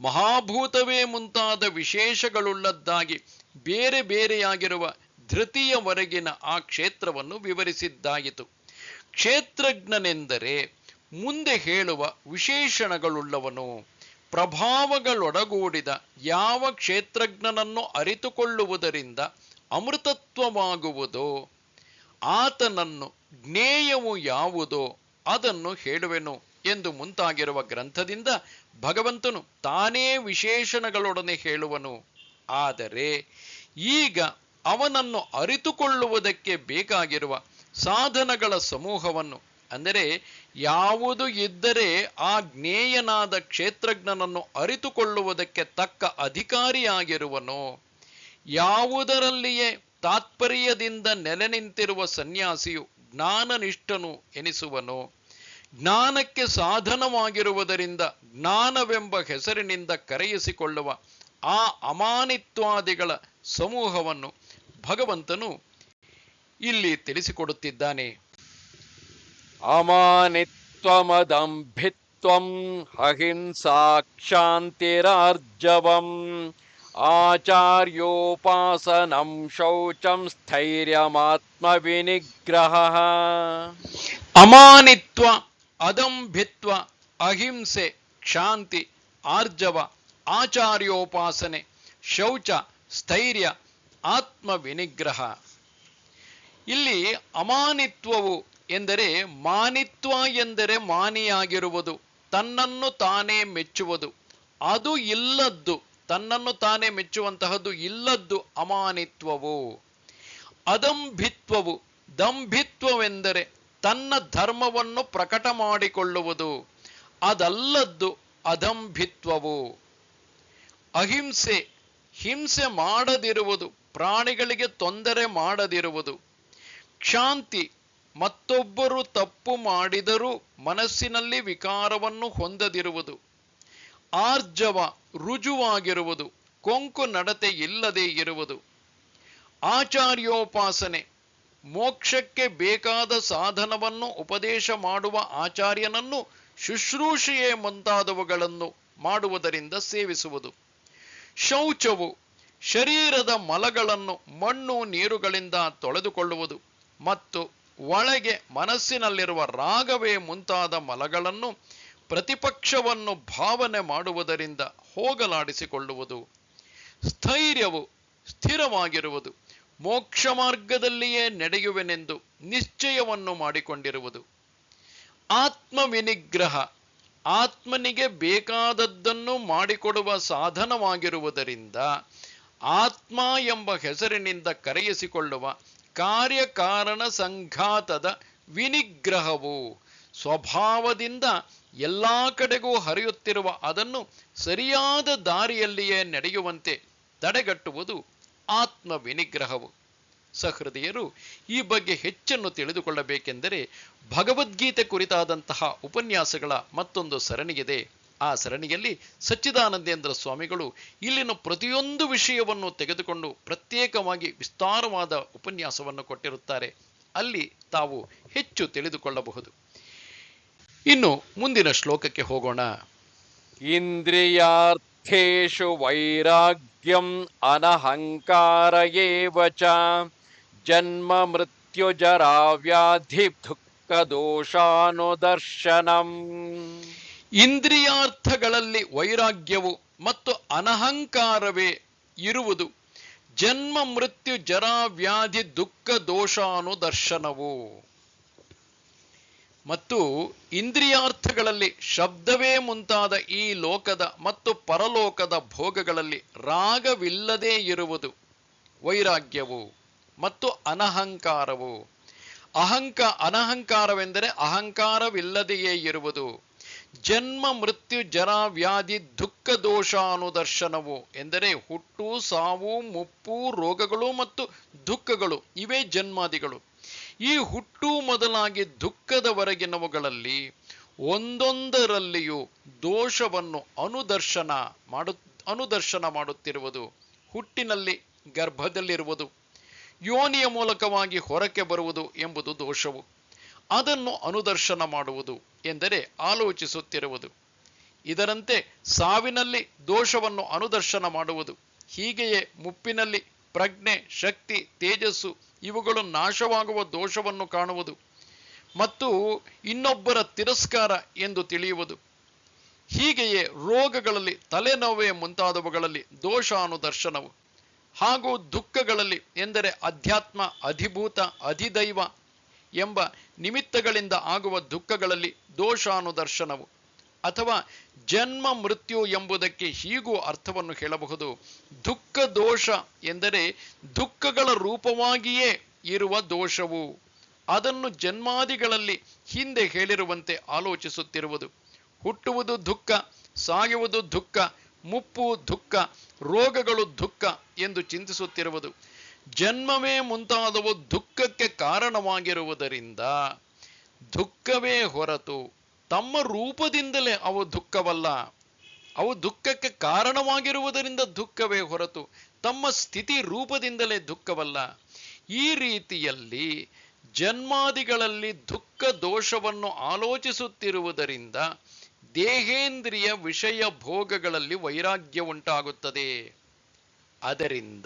ಮಹಾಭೂತವೇ ಮುಂತಾದ ವಿಶೇಷಗಳುಳ್ಳದ್ದಾಗಿ ಬೇರೆ ಬೇರೆಯಾಗಿರುವ ಧೃತಿಯವರೆಗಿನ ಆ ಕ್ಷೇತ್ರವನ್ನು ವಿವರಿಸಿದ್ದಾಯಿತು. ಕ್ಷೇತ್ರಜ್ಞನೆಂದರೆ ಮುಂದೆ ಹೇಳುವ ವಿಶೇಷಣಗಳುಳ್ಳವನು. ಪ್ರಭಾವಗಳೊಡಗೂಡಿದ ಯಾವ ಕ್ಷೇತ್ರಜ್ಞನನ್ನು ಅರಿತುಕೊಳ್ಳುವುದರಿಂದ ಅಮೃತತ್ವವಾಗುವುದೋ ಆತನನ್ನು ಜ್ಞೇಯವು ಯಾವುದೋ ಅದನ್ನು ಹೇಳುವೆನು ಎಂದು ಮುಂತಾಗಿರುವ ಗ್ರಂಥದಿಂದ ಭಗವಂತನು ತಾನೇ ವಿಶೇಷಣಗಳೊಡನೆ ಹೇಳುವನು. ಆದರೆ ಈಗ ಅವನನ್ನು ಅರಿತುಕೊಳ್ಳುವುದಕ್ಕೆ ಬೇಕಾಗಿರುವ ಸಾಧನಗಳ ಸಮೂಹವನ್ನು, ಅಂದರೆ ಯಾವುದು ಇದ್ದರೆ ಆ ಜ್ಞೇಯನಾದ ಕ್ಷೇತ್ರಜ್ಞನನ್ನು ಅರಿತುಕೊಳ್ಳುವುದಕ್ಕೆ ತಕ್ಕ ಅಧಿಕಾರಿಯಾಗಿರುವನೋ, ಯಾವುದರಲ್ಲಿಯೇ ತಾತ್ಪರ್ಯದಿಂದ ನೆಲೆ ನಿಂತಿರುವ ಸನ್ಯಾಸಿಯು ಜ್ಞಾನನಿಷ್ಠನು ಎನಿಸುವನೋ, ಜ್ಞಾನಕ್ಕೆ ಸಾಧನವಾಗಿರುವುದರಿಂದ ಜ್ಞಾನವೆಂಬ ಹೆಸರಿನಿಂದ ಕರೆಯಿಸಿಕೊಳ್ಳುವ ಆ ಅಮಾನಿತ್ವಾದಿಗಳ ಸಮೂಹವನ್ನು ಭಗವಂತನು ಇಲ್ಲಿ ತಿಳಿಸಿಕೊಡುತ್ತಿದ್ದಾನೆ. ಅಮಾನಿತ್ವಮದಂಭಿತ್ವಂ ಅಹಿಂಸಾ ಕ್ಷಾಂತಿರಾರ್ಜವಂ ಆಚಾರ್ಯೋಪಾಸನಂ ಶೌಚಂ ಸ್ಥೈರ್ಯಮಾತ್ಮವಿನಿಗ್ರಹ. ಅಮಾನಿತ್ವ, ಅದಂಭಿತ್ವ, ಅಹಿಂಸೆ, ಕ್ಷಾಂತಿ, ಆರ್ಜವ, ಆಚಾರ್ಯೋಪಾಸನೆ, ಶೌಚ, ಸ್ಥೈರ್ಯ, ಆತ್ಮ ವಿನಿಗ್ರಹ. ಇಲ್ಲಿ ಅಮಾನಿತ್ವವು ಎಂದರೆ ಮಾನಿತ್ವ ಎಂದರೆ ಮಾನಿಯಾಗಿರುವುದು, ತನ್ನನ್ನು ತಾನೇ ಮೆಚ್ಚುವುದು. ಅದು ಇಲ್ಲದ್ದು, ತನ್ನನ್ನು ತಾನೇ ಮೆಚ್ಚುವಂತಹದ್ದು ಇಲ್ಲದ್ದು ಅಮಾನಿತ್ವವು. ಅದಂಭಿತ್ವವು, ದಂಭಿತ್ವವೆಂದರೆ ತನ್ನ ಧರ್ಮವನ್ನು ಪ್ರಕಟ ಮಾಡಿಕೊಳ್ಳುವುದು, ಅದಲ್ಲದ್ದು ಅದಂಭಿತ್ವವು. ಅಹಿಂಸೆ, ಹಿಂಸೆ ಮಾಡದಿರುವುದು, ಪ್ರಾಣಿಗಳಿಗೆ ತೊಂದರೆ ಮಾಡದಿರುವುದು. ಕ್ಷಾಂತಿ, ಮತ್ತೊಬ್ಬರು ತಪ್ಪು ಮಾಡಿದರೂ ಮನಸ್ಸಿನಲ್ಲಿ ವಿಕಾರವನ್ನು ಹೊಂದದಿರುವುದು. ಆರ್ಜವ, ರುಜುವಾಗಿರುವುದು, ಕೊಂಕು ನಡತೆ ಇಲ್ಲದೆ ಇರುವುದು. ಆಚಾರ್ಯೋಪಾಸನೆ, ಮೋಕ್ಷಕ್ಕೆ ಬೇಕಾದ ಸಾಧನವನ್ನು ಉಪದೇಶ ಮಾಡುವ ಆಚಾರ್ಯನನ್ನು ಶುಶ್ರೂಷೆಯೇ ಮುಂತಾದವುಗಳನ್ನು ಮಾಡುವುದರಿಂದ ಸೇವಿಸುವುದು. ಶೌಚವು, ಶರೀರದ ಮಲಗಳನ್ನು ಮಣ್ಣು ನೀರುಗಳಿಂದ ತೊಳೆದುಕೊಳ್ಳುವುದು ಮತ್ತು ಒಳಗೆ ಮನಸ್ಸಿನಲ್ಲಿರುವ ರಾಗವೇ ಮುಂತಾದ ಮಲಗಳನ್ನು ಪ್ರತಿಪಕ್ಷವನ್ನು ಭಾವನೆ ಮಾಡುವುದರಿಂದ ಹೋಗಲಾಡಿಸಿಕೊಳ್ಳುವುದು. ಸ್ಥೈರ್ಯವು, ಸ್ಥಿರವಾಗಿರುವುದು, ಮೋಕ್ಷ ಮಾರ್ಗದಲ್ಲಿಯೇ ನಡೆಯುವೆನೆಂದು ನಿಶ್ಚಯವನ್ನು ಮಾಡಿಕೊಂಡಿರುವುದು. ಆತ್ಮ ವಿನಿಗ್ರಹ, ಆತ್ಮನಿಗೆ ಬೇಕಾದದ್ದನ್ನು ಮಾಡಿಕೊಡುವ ಸಾಧನವಾಗಿರುವುದರಿಂದ ಆತ್ಮ ಎಂಬ ಹೆಸರಿನಿಂದ ಕರೆಯಿಸಿಕೊಳ್ಳುವ ಕಾರ್ಯಕಾರಣ ಸಂಘಾತದ ವಿನಿಗ್ರಹವು, ಸ್ವಭಾವದಿಂದ ಎಲ್ಲ ಕಡೆಗೂ ಹರಿಯುತ್ತಿರುವ ಅದನ್ನು ಸರಿಯಾದ ದಾರಿಯಲ್ಲಿಯೇ ನಡೆಯುವಂತೆ ತಡೆಗಟ್ಟುವುದು ಆತ್ಮ ವಿನಿಗ್ರಹವು. ಸಹೃದಯರು, ಈ ಬಗ್ಗೆ ಹೆಚ್ಚನ್ನು ತಿಳಿದುಕೊಳ್ಳಬೇಕೆಂದರೆ ಭಗವದ್ಗೀತೆ ಕುರಿತಾದಂತಹ ಉಪನ್ಯಾಸಗಳ ಮತ್ತೊಂದು ಸರಣಿಯಿದೆ. ಆ ಸರಣಿಯಲ್ಲಿ ಸಚ್ಚಿದಾನಂದೇಂದ್ರ ಸ್ವಾಮಿಗಳು ಇಲ್ಲಿನ ಪ್ರತಿಯೊಂದು ವಿಷಯವನ್ನು ತೆಗೆದುಕೊಂಡು ಪ್ರತ್ಯೇಕವಾಗಿ ವಿಸ್ತಾರವಾದ ಉಪನ್ಯಾಸವನ್ನು ಕೊಟ್ಟಿರುತ್ತಾರೆ. ಅಲ್ಲಿ ತಾವು ಹೆಚ್ಚು ತಿಳಿದುಕೊಳ್ಳಬಹುದು. ಇನ್ನು ಮುಂದಿನ ಶ್ಲೋಕಕ್ಕೆ ಹೋಗೋಣ. ಇಂದ್ರಿಯಾರ್ಥೇಷು ವೈರಾಗ್ಯಂ ಅನಹಂಕಾರ ಏವ ಚ ಜನ್ಮ ಮೃತ್ಯುಜರಾ ವ್ಯಾಧಿ ದುಃಖ ದೋಷಾನುದರ್ಶನಂ. ಇಂದ್ರಿಯಾರ್ಥಗಳಲ್ಲಿ ವೈರಾಗ್ಯವು ಮತ್ತು ಅನಹಂಕಾರವೇ ಇರುವುದು, ಜನ್ಮ ಮೃತ್ಯು ಜರಾ ವ್ಯಾಧಿ ದುಃಖ ದೋಷಾನುದರ್ಶನವು. ಮತ್ತು ಇಂದ್ರಿಯಾರ್ಥಗಳಲ್ಲಿ ಶಬ್ದವೇ ಮುಂತಾದ ಈ ಲೋಕದ ಮತ್ತು ಪರಲೋಕದ ಭೋಗಗಳಲ್ಲಿ ರಾಗವಿಲ್ಲದೆ ಇರುವುದು ವೈರಾಗ್ಯವು ಮತ್ತು ಅನಹಂಕಾರವು. ಅನಹಂಕಾರವೆಂದರೆ ಅಹಂಕಾರವಿಲ್ಲದೆಯೇ ಇರುವುದು. ಜನ್ಮ ಮೃತ್ಯು ಜರಾ ವ್ಯಾಧಿ ದುಃಖ ದೋಷಾನುದರ್ಶನವು ಎಂದರೆ ಹುಟ್ಟು, ಸಾವು, ಮುಪ್ಪು, ರೋಗಗಳು ಮತ್ತು ದುಃಖಗಳು ಇವೇ ಜನ್ಮಾದಿಗಳು. ಈ ಹುಟ್ಟು ಮೊದಲಾಗಿ ದುಃಖದವರೆಗಿನವುಗಳಲ್ಲಿ ಒಂದೊಂದರಲ್ಲಿಯೂ ದೋಷವನ್ನು ಅನುದರ್ಶನ ಮಾಡುತ್ತಿರುವುದು. ಹುಟ್ಟಿನಲ್ಲಿ ಗರ್ಭದಲ್ಲಿರುವುದು, ಯೋನಿಯ ಮೂಲಕವಾಗಿ ಹೊರಕ್ಕೆ ಬರುವುದು ಎಂಬುದು ದೋಷವು. ಅದನ್ನು ಅನುದರ್ಶನ ಮಾಡುವುದು ಎಂದರೆ ಆಲೋಚಿಸುತ್ತಿರುವುದು. ಇದರಂತೆ ಸಾವಿನಲ್ಲಿ ದೋಷವನ್ನು ಅನುದರ್ಶನ ಮಾಡುವುದು. ಹೀಗೆಯೇ ಮುಪ್ಪಿನಲ್ಲಿ ಪ್ರಜ್ಞೆ, ಶಕ್ತಿ, ತೇಜಸ್ಸು ಇವುಗಳು ನಾಶವಾಗುವ ದೋಷವನ್ನು ಕಾಣುವುದು ಮತ್ತು ಇನ್ನೊಬ್ಬರ ತಿರಸ್ಕಾರ ಎಂದು ತಿಳಿಯುವುದು. ಹೀಗೆಯೇ ರೋಗಗಳಲ್ಲಿ, ತಲೆನೋವೇ ಮುಂತಾದವುಗಳಲ್ಲಿ ದೋಷಾನುದರ್ಶನವು. ಹಾಗೂ ದುಃಖಗಳಲ್ಲಿ ಎಂದರೆ ಅಧ್ಯಾತ್ಮ, ಅಧಿಭೂತ, ಅಧಿದೈವ ಎಂಬ ನಿಮಿತ್ತಗಳಿಂದ ಆಗುವ ದುಃಖಗಳಲ್ಲಿ ದೋಷಾನುದರ್ಶನವು. ಅಥವಾ ಜನ್ಮ ಮೃತ್ಯು ಎಂಬುದಕ್ಕೆ ಹೀಗೂ ಅರ್ಥವನ್ನು ಹೇಳಬಹುದು. ದುಃಖ ದೋಷ ಎಂದರೆ ದುಃಖಗಳ ರೂಪವಾಗಿಯೇ ಇರುವ ದೋಷವು. ಅದನ್ನು ಜನ್ಮಾದಿಗಳಲ್ಲಿ ಹಿಂದೆ ಹೇಳಿರುವಂತೆ ಆಲೋಚಿಸುತ್ತಿರುವುದು. ಹುಟ್ಟುವುದು ದುಃಖ, ಸಾಯುವುದು ದುಃಖ, ಮುಪ್ಪು ದುಃಖ, ರೋಗಗಳು ದುಃಖ ಎಂದು ಚಿಂತಿಸುತ್ತಿರುವುದು. ಜನ್ಮವೇ ಮುಂತಾದವು ದುಃಖಕ್ಕೆ ಕಾರಣವಾಗಿರುವುದರಿಂದ ದುಃಖವೇ ಹೊರತು ತಮ್ಮ ರೂಪದಿಂದಲೇ ಅವು ದುಃಖವಲ್ಲ. ಅವು ದುಃಖಕ್ಕೆ ಕಾರಣವಾಗಿರುವುದರಿಂದ ದುಃಖವೇ ಹೊರತು ತಮ್ಮ ಸ್ಥಿತಿ ರೂಪದಿಂದಲೇ ದುಃಖವಲ್ಲ. ಈ ರೀತಿಯಲ್ಲಿ ಜನ್ಮಾದಿಗಳಲ್ಲಿ ದುಃಖ ದೋಷವನ್ನು ಆಲೋಚಿಸುತ್ತಿರುವುದರಿಂದ ದೇಹೇಂದ್ರಿಯ ವಿಷಯ ಭೋಗಗಳಲ್ಲಿ ವೈರಾಗ್ಯ ಉಂಟಾಗುತ್ತದೆ. ಅದರಿಂದ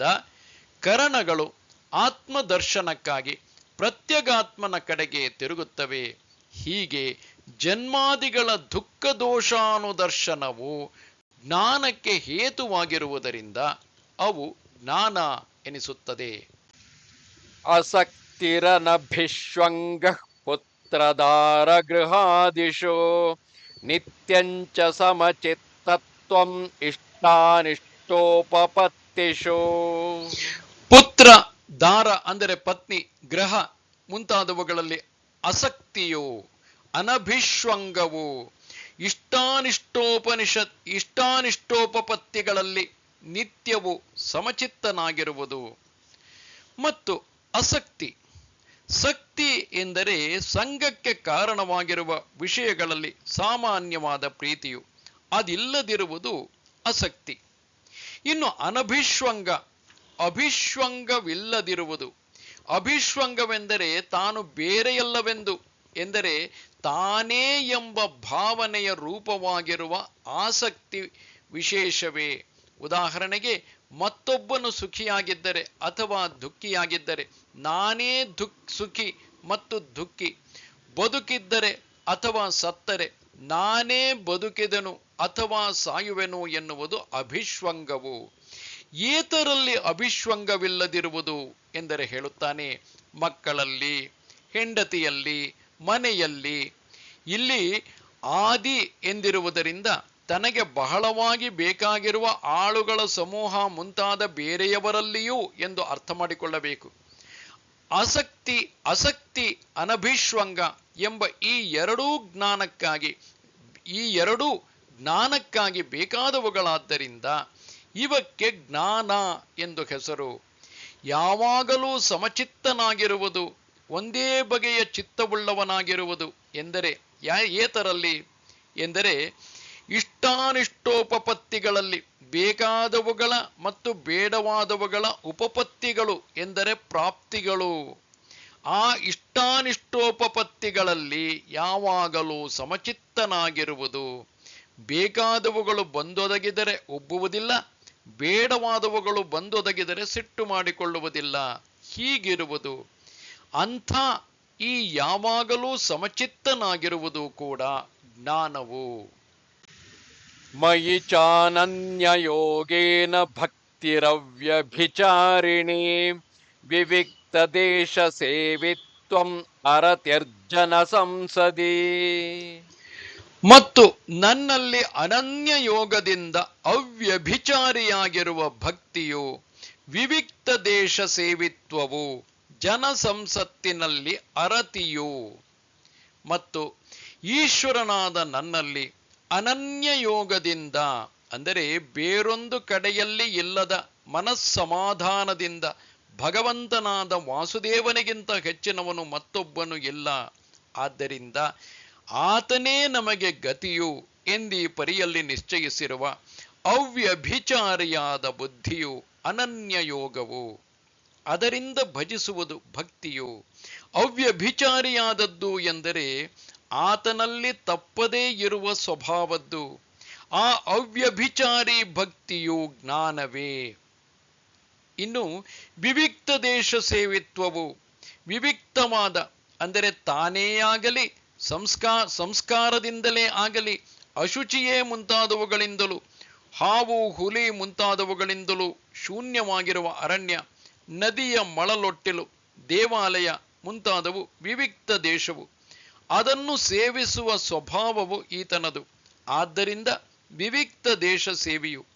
ಕರಣಗಳು ಆತ್ಮದರ್ಶನಕ್ಕಾಗಿ ಪ್ರತ್ಯಗಾತ್ಮನ ಕಡೆಗೆ ತಿರುಗುತ್ತವೆ. ಹೀಗೆ ಜನ್ಮಾದಿಗಳ ದುಃಖ ದೋಷಾನುದರ್ಶನವು ಜ್ಞಾನಕ್ಕೆ ಹೇತುವಾಗಿರುವುದರಿಂದ ಅವು ಜ್ಞಾನ ಎನಿಸುತ್ತದೆ. ಅಸಕ್ತಿರನಭಿಷ್ವಂಗ ಪುತ್ರದಾರ ಗೃಹಾದಿಶು ನಿತ್ಯಂಚ ಸಮಚಿತ್ತತ್ವಂ ಇಷ್ಟಾನಿಷ್ಟೋಪಪತ್ತಿಷು. ಪುತ್ರ ದಾರ ಅಂದರೆ ಪತ್ನಿ, ಗ್ರಹ ಮುಂತಾದವುಗಳಲ್ಲಿ ಅಸಕ್ತಿಯು, ಅನಭಿಷ್ವಂಗವು, ಇಷ್ಟಾನಿಷ್ಟೋಪಪತ್ತಿಗಳಲ್ಲಿ ನಿತ್ಯವು ಸಮಚಿತ್ತನಾಗಿರುವುದು. ಮತ್ತು ಅಸಕ್ತಿ, ಸಕ್ತಿ ಎಂದರೆ ಸಂಘಕ್ಕೆ ಕಾರಣವಾಗಿರುವ ವಿಷಯಗಳಲ್ಲಿ ಸಾಮಾನ್ಯವಾದ ಪ್ರೀತಿಯು, ಅದಿಲ್ಲದಿರುವುದು ಅಸಕ್ತಿ. ಇನ್ನು ಅನಭಿಷ್ವಂಗ, ಅಭಿಷ್ವಂಗವಿಲ್ಲದಿರುವುದು. ಅಭಿಷ್ವಂಗವೆಂದರೆ ತಾನು ಬೇರೆಯಲ್ಲವೆಂದು ಎಂದರೆ ತಾನೇ ಎಂಬ ಭಾವನೆಯ ರೂಪವಾಗಿರುವ ಆಸಕ್ತಿ ವಿಶೇಷವೇ. ಉದಾಹರಣೆಗೆ, ಮತ್ತೊಬ್ಬನು ಸುಖಿಯಾಗಿದ್ದರೆ ಅಥವಾ ದುಃಖಿಯಾಗಿದ್ದರೆ ನಾನೇ ಸುಖಿ ಮತ್ತು ದುಃಖಿ, ಬದುಕಿದ್ದರೆ ಅಥವಾ ಸತ್ತರೆ ನಾನೇ ಬದುಕಿದನು ಅಥವಾ ಸಾಯುವೆನು ಎನ್ನುವುದು ಅಭಿಷ್ವಂಗವು. ಏತರಲ್ಲಿ ಅಭಿಷ್ವಂಗವಿಲ್ಲದಿರುವುದು ಎಂದರೆ ಹೇಳುತ್ತಾನೆ, ಮಕ್ಕಳಲ್ಲಿ, ಹೆಂಡತಿಯಲ್ಲಿ, ಮನೆಯಲ್ಲಿ. ಇಲ್ಲಿ ಆದಿ ಎಂದಿರುವುದರಿಂದ ತನಗೆ ಬಹಳವಾಗಿ ಬೇಕಾಗಿರುವ ಆಳುಗಳ ಸಮೂಹ ಮುಂತಾದ ಬೇರೆಯವರಲ್ಲಿಯೂ ಎಂದು ಅರ್ಥ ಮಾಡಿಕೊಳ್ಳಬೇಕು. ಆಸಕ್ತಿ, ಅಸಕ್ತಿ, ಅನಭಿಷ್ವಂಗ ಎಂಬ ಈ ಎರಡೂ ಜ್ಞಾನಕ್ಕಾಗಿ ಬೇಕಾದವುಗಳಾದ್ದರಿಂದ ಇವಕ್ಕೆ ಜ್ಞಾನ ಎಂದು ಹೆಸರು. ಯಾವಾಗಲೂ ಸಮಚಿತ್ತನಾಗಿರುವುದು, ಒಂದೇ ಬಗೆಯ ಚಿತ್ತವುಳ್ಳವನಾಗಿರುವುದು ಎಂದರೆ ಏತರಲ್ಲಿ ಎಂದರೆ ಇಷ್ಟಾನಿಷ್ಟೋಪಪತ್ತಿಗಳಲ್ಲಿ, ಬೇಕಾದವುಗಳ ಮತ್ತು ಬೇಡವಾದವುಗಳ ಉಪಪತ್ತಿಗಳು ಎಂದರೆ ಪ್ರಾಪ್ತಿಗಳು. ಆ ಇಷ್ಟಾನಿಷ್ಟೋಪಪತ್ತಿಗಳಲ್ಲಿ ಯಾವಾಗಲೂ ಸಮಚಿತ್ತನಾಗಿರುವುದು. ಬೇಕಾದವುಗಳು ಬಂದೊದಗಿದರೆ ಒಬ್ಬುವುದಿಲ್ಲ, ಬೇಡವಾದವುಗಳು ಬಂದೊದಗಿದರೆ ಸಿಟ್ಟು ಮಾಡಿಕೊಳ್ಳುವುದಿಲ್ಲ. ಹೀಗಿರುವುದು. ಅಂಥ ಈ ಯಾವಾಗಲೂ ಸಮಚಿತ್ತನಾಗಿರುವುದು ಕೂಡ ಜ್ಞಾನವು. ಮಯಿ ಚಾನನ್ಯಯೋಗೇನ ಭಕ್ತಿರವ್ಯಭಿಚಾರಿಣಿ ವಿವಿಕ್ತ ದೇಶ ಸೇವಿತ್ವಂ ಅರತ್ಯರ್ಜನ ಸಂಸದಿ. ಮತ್ತು ನನ್ನಲ್ಲಿ ಅನನ್ಯ ಯೋಗದಿಂದ ಅವ್ಯಭಿಚಾರಿಯಾಗಿರುವ ಭಕ್ತಿಯು, ವಿವಿಕ್ತ ದೇಶ ಸೇವಿತ್ವವು, ಜನ ಸಂಸತ್ತಿನಲ್ಲಿ ಅರತಿಯು, ಮತ್ತು ಈಶ್ವರನಾದ ನನ್ನಲ್ಲಿ ಅನನ್ಯ ಯೋಗದಿಂದ ಅಂದರೆ ಬೇರೊಂದು ಕಡೆಯಲ್ಲಿ ಇಲ್ಲದ ಮನಸ್ಸಮಾಧಾನದಿಂದ ಭಗವಂತನಾದ ವಾಸುದೇವನಿಗಿಂತ ಹೆಚ್ಚಿನವನು ಮತ್ತೊಬ್ಬನು ಇಲ್ಲ. ಆದ್ದರಿಂದ ಆತನೇ ನಮಗೆ ಗತಿಯು ಎಂದೀ ಪರಿಯಲ್ಲಿ ನಿಶ್ಚಯಿಸಿರುವ ಅವ್ಯಭಿಚಾರಿಯಾದ ಬುದ್ಧಿಯು ಅನನ್ಯ ಯೋಗವು. ಅದರಿಂದ ಭಜಿಸುವುದು ಭಕ್ತಿಯು. ಅವ್ಯಭಿಚಾರಿಯಾದದ್ದು ಎಂದರೆ ಆತನಲ್ಲಿ ತಪ್ಪದೇ ಇರುವ ಸ್ವಭಾವದ್ದು. ಆ ಅವ್ಯಭಿಚಾರಿ ಭಕ್ತಿಯು ಜ್ಞಾನವೇ. ಇನ್ನು ವಿವಿಕ್ತ ದೇಶ ಸೇವಿತ್ವವು, ವಿವಿಕ್ತವಾದ ಅಂದರೆ ತಾನೇ ಆಗಲಿ ಸಂಸ್ಕಾರದಿಂದಲೇ ಆಗಲಿ ಅಶುಚಿಯೇ ಮುಂತಾದವುಗಳಿಂದಲೂ ಹಾವು ಹುಲಿ ಮುಂತಾದವುಗಳಿಂದಲೂ ಶೂನ್ಯವಾಗಿರುವ ಅರಣ್ಯ, ನದಿಯ ಮಳಲೊಟ್ಟಿಲು, ದೇವಾಲಯ ಮುಂತಾದವು ವಿವಿಕ್ತ ದೇಶವು. ಅದನ್ನು ಸೇವಿಸುವ ಸ್ವಭಾವವು ಈತನದು. ಆದ್ದರಿಂದ ವಿವಿಕ್ತ ದೇಶ ಸೇವಿಯು.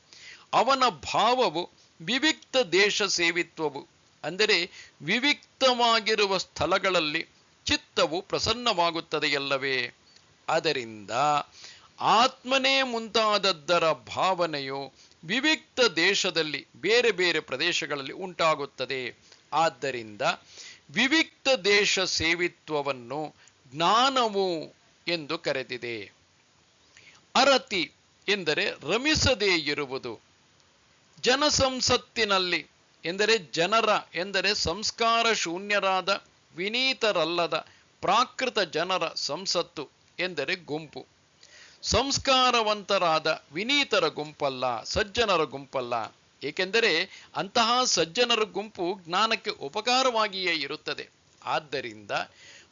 ಅವನ ಭಾವವು ವಿವಿಕ್ತ ದೇಶ ಸೇವಿತ್ವವು ಅಂದರೆ ವಿವಿಕ್ತವಾಗಿರುವ ಸ್ಥಳಗಳಲ್ಲಿ ಚಿತ್ತವು ಪ್ರಸನ್ನವಾಗುತ್ತದೆಯಲ್ಲವೇ. ಅದರಿಂದ ಆತ್ಮನೇ ಮುಂತಾದದ್ದರ ಭಾವನೆಯು ವಿವಿಕ್ತ ದೇಶದಲ್ಲಿ ಬೇರೆ ಬೇರೆ ಪ್ರದೇಶಗಳಲ್ಲಿ ಉಂಟಾಗುತ್ತದೆ. ಆದ್ದರಿಂದ ವಿವಿಕ್ತ ದೇಶ ಸೇವಿತ್ವವನ್ನು ಜ್ಞಾನವು ಎಂದು ಕರೆದಿದೆ. ಅರತಿ ಎಂದರೆ ರಮಿಸದೇ ಇರುವುದು. ಜನಸಂಸತ್ತಿನಲ್ಲಿ ಎಂದರೆ ಜನರ ಎಂದರೆ ಸಂಸ್ಕಾರ ಶೂನ್ಯರಾದ ವಿನೀತರಲ್ಲದ ಪ್ರಾಕೃತ ಜನರ ಸಂಸತ್ತು ಎಂದರೆ ಗುಂಪು. ಸಂಸ್ಕಾರವಂತರಾದ ವಿನೀತರ ಗುಂಪಲ್ಲ, ಸಜ್ಜನರ ಗುಂಪಲ್ಲ. ಏಕೆಂದರೆ ಅಂತಹ ಸಜ್ಜನರ ಗುಂಪು ಜ್ಞಾನಕ್ಕೆ ಉಪಕಾರವಾಗಿಯೇ ಇರುತ್ತದೆ. ಆದ್ದರಿಂದ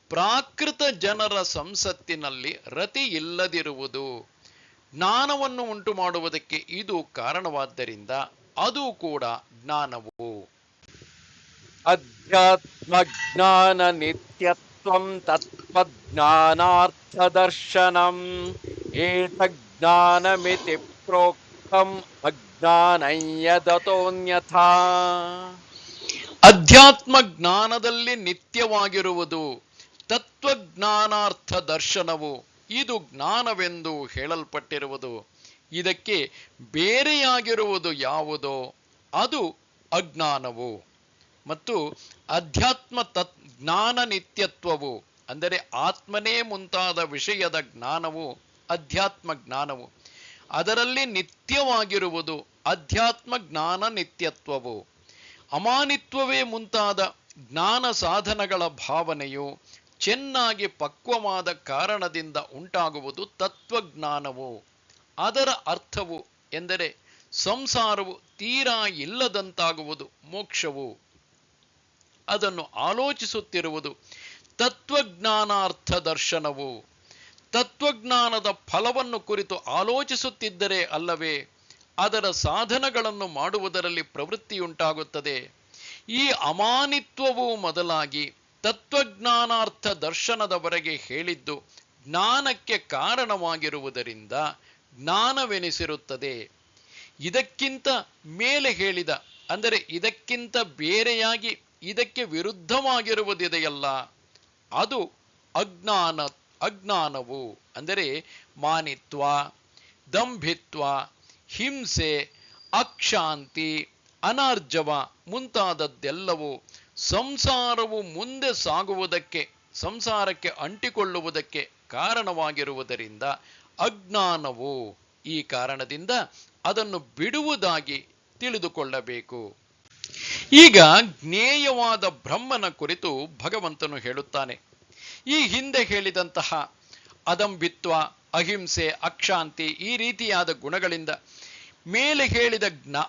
ಪ್ರಾಕೃತ ಜನರ ಸಂಸತ್ತಿನಲ್ಲಿ ರತಿ ಇಲ್ಲದಿರುವುದು ಜ್ಞಾನವನ್ನು ಉಂಟು ಮಾಡುವುದಕ್ಕೆ ಇದು ಕಾರಣವಾದ್ದರಿಂದ ಅದು ಕೂಡ ಜ್ಞಾನವು. ಅಧ್ಯಾತ್ಮ ಜ್ಞಾನ ನಿತ್ಯತ್ವಂ ತತ್ವಜ್ಞಾನಾರ್ಥ ದರ್ಶನಂ ಏತಜ್ಞಾನಮಿತಿ ಪ್ರೋಕ್ತಂ ಅಜ್ಞಾನಂ ಯದತೋನ್ಯಥಾ. ಅಧ್ಯಾತ್ಮ ಜ್ಞಾನದಲ್ಲಿ ನಿತ್ಯವಾಗಿರುವುದು ತತ್ವಜ್ಞಾನಾರ್ಥ ದರ್ಶನವು ಇದು ಜ್ಞಾನವೆಂದು ಹೇಳಲ್ಪಟ್ಟಿರುವುದು. ಇದಕ್ಕೆ ಬೇರೆಯಾಗಿರುವುದು ಯಾವುದೋ ಅದು ಅಜ್ಞಾನವು. ಮತ್ತು ಅಧ್ಯಾತ್ಮ ಜ್ಞಾನ ನಿತ್ಯತ್ವವು ಅಂದರೆ ಆತ್ಮನೇ ಮುಂತಾದ ವಿಷಯದ ಜ್ಞಾನವು ಅಧ್ಯಾತ್ಮ ಜ್ಞಾನವು. ಅದರಲ್ಲಿ ನಿತ್ಯವಾಗಿರುವುದು ಅಧ್ಯಾತ್ಮ ಜ್ಞಾನ ನಿತ್ಯತ್ವವು. ಅಮಾನಿತ್ವವೇ ಮುಂತಾದ ಜ್ಞಾನ ಸಾಧನಗಳ ಭಾವನೆಯು ಚೆನ್ನಾಗಿ ಪಕ್ವವಾದ ಕಾರಣದಿಂದ ಉಂಟಾಗುವುದು ತತ್ವಜ್ಞಾನವು. ಅದರ ಅರ್ಥವು ಎಂದರೆ ಸಂಸಾರವು ತೀರಾ ಇಲ್ಲದಂತಾಗುವುದು ಮೋಕ್ಷವು. ಅದನ್ನು ಆಲೋಚಿಸುತ್ತಿರುವುದು ತತ್ವಜ್ಞಾನಾರ್ಥ ದರ್ಶನವು. ತತ್ವಜ್ಞಾನದ ಫಲವನ್ನು ಕುರಿತು ಆಲೋಚಿಸುತ್ತಿದ್ದರೆ ಅಲ್ಲವೇ ಅದರ ಸಾಧನಗಳನ್ನು ಮಾಡುವುದರಲ್ಲಿ ಪ್ರವೃತ್ತಿಯುಂಟಾಗುತ್ತದೆ. ಈ ಅಮಾನಿತ್ವವು ಮೊದಲಾಗಿ ತತ್ವಜ್ಞಾನಾರ್ಥ ದರ್ಶನದವರೆಗೆ ಹೇಳಿದ್ದು ಜ್ಞಾನಕ್ಕೆ ಕಾರಣವಾಗಿರುವುದರಿಂದ ಜ್ಞಾನವೆನಿಸಿರುತ್ತದೆ. ಇದಕ್ಕಿಂತ ಮೇಲೆ ಹೇಳಿದ ಅಂದರೆ ಇದಕ್ಕಿಂತ ಬೇರೆಯಾಗಿ ಇದಕ್ಕೆ ವಿರುದ್ಧವಾಗಿರುವುದಿದೆಯಲ್ಲ ಅದು ಅಜ್ಞಾನವು. ಅಂದರೆ ಮಾನಿತ್ವ, ದಂಭಿತ್ವ, ಹಿಂಸೆ, ಅಕ್ಷಾಂತಿ, ಅನಾರ್ಜವ ಮುಂತಾದದ್ದೆಲ್ಲವೂ ಸಂಸಾರವು ಮುಂದೆ ಸಾಗುವುದಕ್ಕೆ, ಸಂಸಾರಕ್ಕೆ ಅಂಟಿಕೊಳ್ಳುವುದಕ್ಕೆ ಕಾರಣವಾಗಿರುವುದರಿಂದ ಅಜ್ಞಾನವು. ಈ ಕಾರಣದಿಂದ ಅದನ್ನು ಬಿಡುವುದಾಗಿ ತಿಳಿದುಕೊಳ್ಳಬೇಕು. ಈಗ ಜ್ಞೇಯವಾದ ಬ್ರಹ್ಮನ ಕುರಿತು ಭಗವಂತನು ಹೇಳುತ್ತಾನೆ. ಈ ಹಿಂದೆ ಹೇಳಿದಂತಹ ಅದಂಭಿತ್ವ, ಅಹಿಂಸೆ, ಅಕ್ಷಾಂತಿ ಈ ರೀತಿಯಾದ ಗುಣಗಳಿಂದ ಮೇಲೆ ಹೇಳಿದ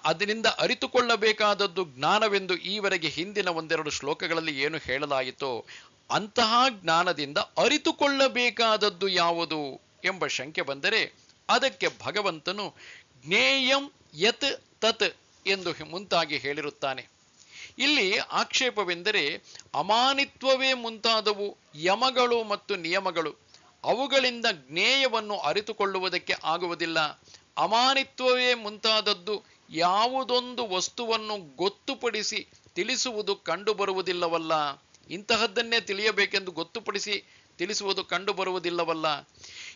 ಅದರಿಂದ ಅರಿತುಕೊಳ್ಳಬೇಕಾದದ್ದು ಜ್ಞಾನವೆಂದು ಈವರೆಗೆ ಹಿಂದಿನ ಒಂದೆರಡು ಶ್ಲೋಕಗಳಲ್ಲಿ ಏನು ಹೇಳಲಾಯಿತೋ ಅಂತಹ ಜ್ಞಾನದಿಂದ ಅರಿತುಕೊಳ್ಳಬೇಕಾದದ್ದು ಯಾವುದು ಎಂಬ ಶಂಕೆ ಬಂದರೆ ಅದಕ್ಕೆ ಭಗವಂತನು ಜ್ಞೇಯಂ ಯತ್ ತತ್ ಎಂದು ಮುಂತಾಗಿ ಹೇಳಿರುತ್ತಾನೆ. ಇಲ್ಲಿ ಆಕ್ಷೇಪವೆಂದರೆ ಅಮಾನಿತ್ವವೇ ಮುಂತಾದವು ಯಮಗಳು ಮತ್ತು ನಿಯಮಗಳು, ಅವುಗಳಿಂದ ಜ್ಞೇಯವನ್ನು ಅರಿತುಕೊಳ್ಳುವುದಕ್ಕೆ ಆಗುವುದಿಲ್ಲ. ಅಮಾನಿತ್ವವೇ ಮುಂತಾದದ್ದು ಯಾವುದೊಂದು ವಸ್ತುವನ್ನು ಗೊತ್ತುಪಡಿಸಿ ತಿಳಿಸುವುದು ಕಂಡುಬರುವುದಿಲ್ಲವಲ್ಲ. ಇಂತಹದ್ದನ್ನೇ ತಿಳಿಯಬೇಕೆಂದು ಗೊತ್ತುಪಡಿಸಿ ತಿಳಿಸುವುದು ಕಂಡುಬರುವುದಿಲ್ಲವಲ್ಲ.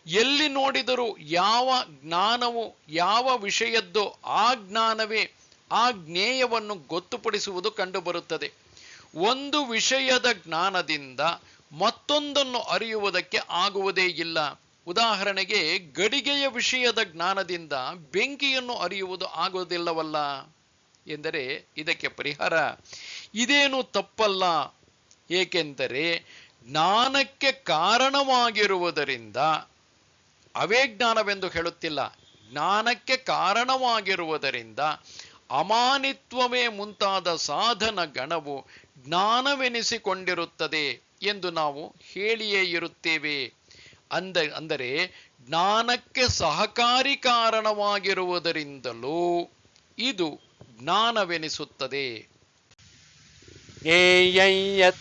ಎಲ್ಲಿ ನೋಡಿದರೂ ಯಾವ ಜ್ಞಾನವು ಯಾವ ವಿಷಯದ್ದೋ ಆ ಜ್ಞಾನವೇ ಆ ಜ್ಞೇಯವನ್ನು ಗೊತ್ತುಪಡಿಸುವುದು ಕಂಡುಬರುತ್ತದೆ. ಒಂದು ವಿಷಯದ ಜ್ಞಾನದಿಂದ ಮತ್ತೊಂದನ್ನು ಅರಿಯುವುದಕ್ಕೆ ಆಗುವುದೇ ಇಲ್ಲ. ಉದಾಹರಣೆಗೆ ಗಡಿಗೆಯ ವಿಷಯದ ಜ್ಞಾನದಿಂದ ಬೆಂಕಿಯನ್ನು ಅರಿಯುವುದು ಆಗುವುದಿಲ್ಲವಲ್ಲ ಎಂದರೆ ಇದಕ್ಕೆ ಪರಿಹಾರ ಇದೇನು ತಪ್ಪಲ್ಲ. ಏಕೆಂದರೆ ಜ್ಞಾನಕ್ಕೆ ಕಾರಣವಾಗಿರುವುದರಿಂದ, ಅವೇ ಜ್ಞಾನವೆಂದು ಹೇಳುತ್ತಿಲ್ಲ, ಜ್ಞಾನಕ್ಕೆ ಕಾರಣವಾಗಿರುವುದರಿಂದ ಅಮಾನಿತ್ವವೇ ಮುಂತಾದ ಸಾಧನ ಗಣವು ಜ್ಞಾನವೆನಿಸಿಕೊಂಡಿರುತ್ತದೆ ಎಂದು ನಾವು ಹೇಳಿಯೇ ಇರುತ್ತೇವೆ. ಅಂದರೆ ಜ್ಞಾನಕ್ಕೆ ಸಹಕಾರಿ ಕಾರಣವಾಗಿರುವುದರಿಂದಲೂ ಇದು ಜ್ಞಾನವೆನಿಸುತ್ತದೆ. ಜ್ಞೇಯಂ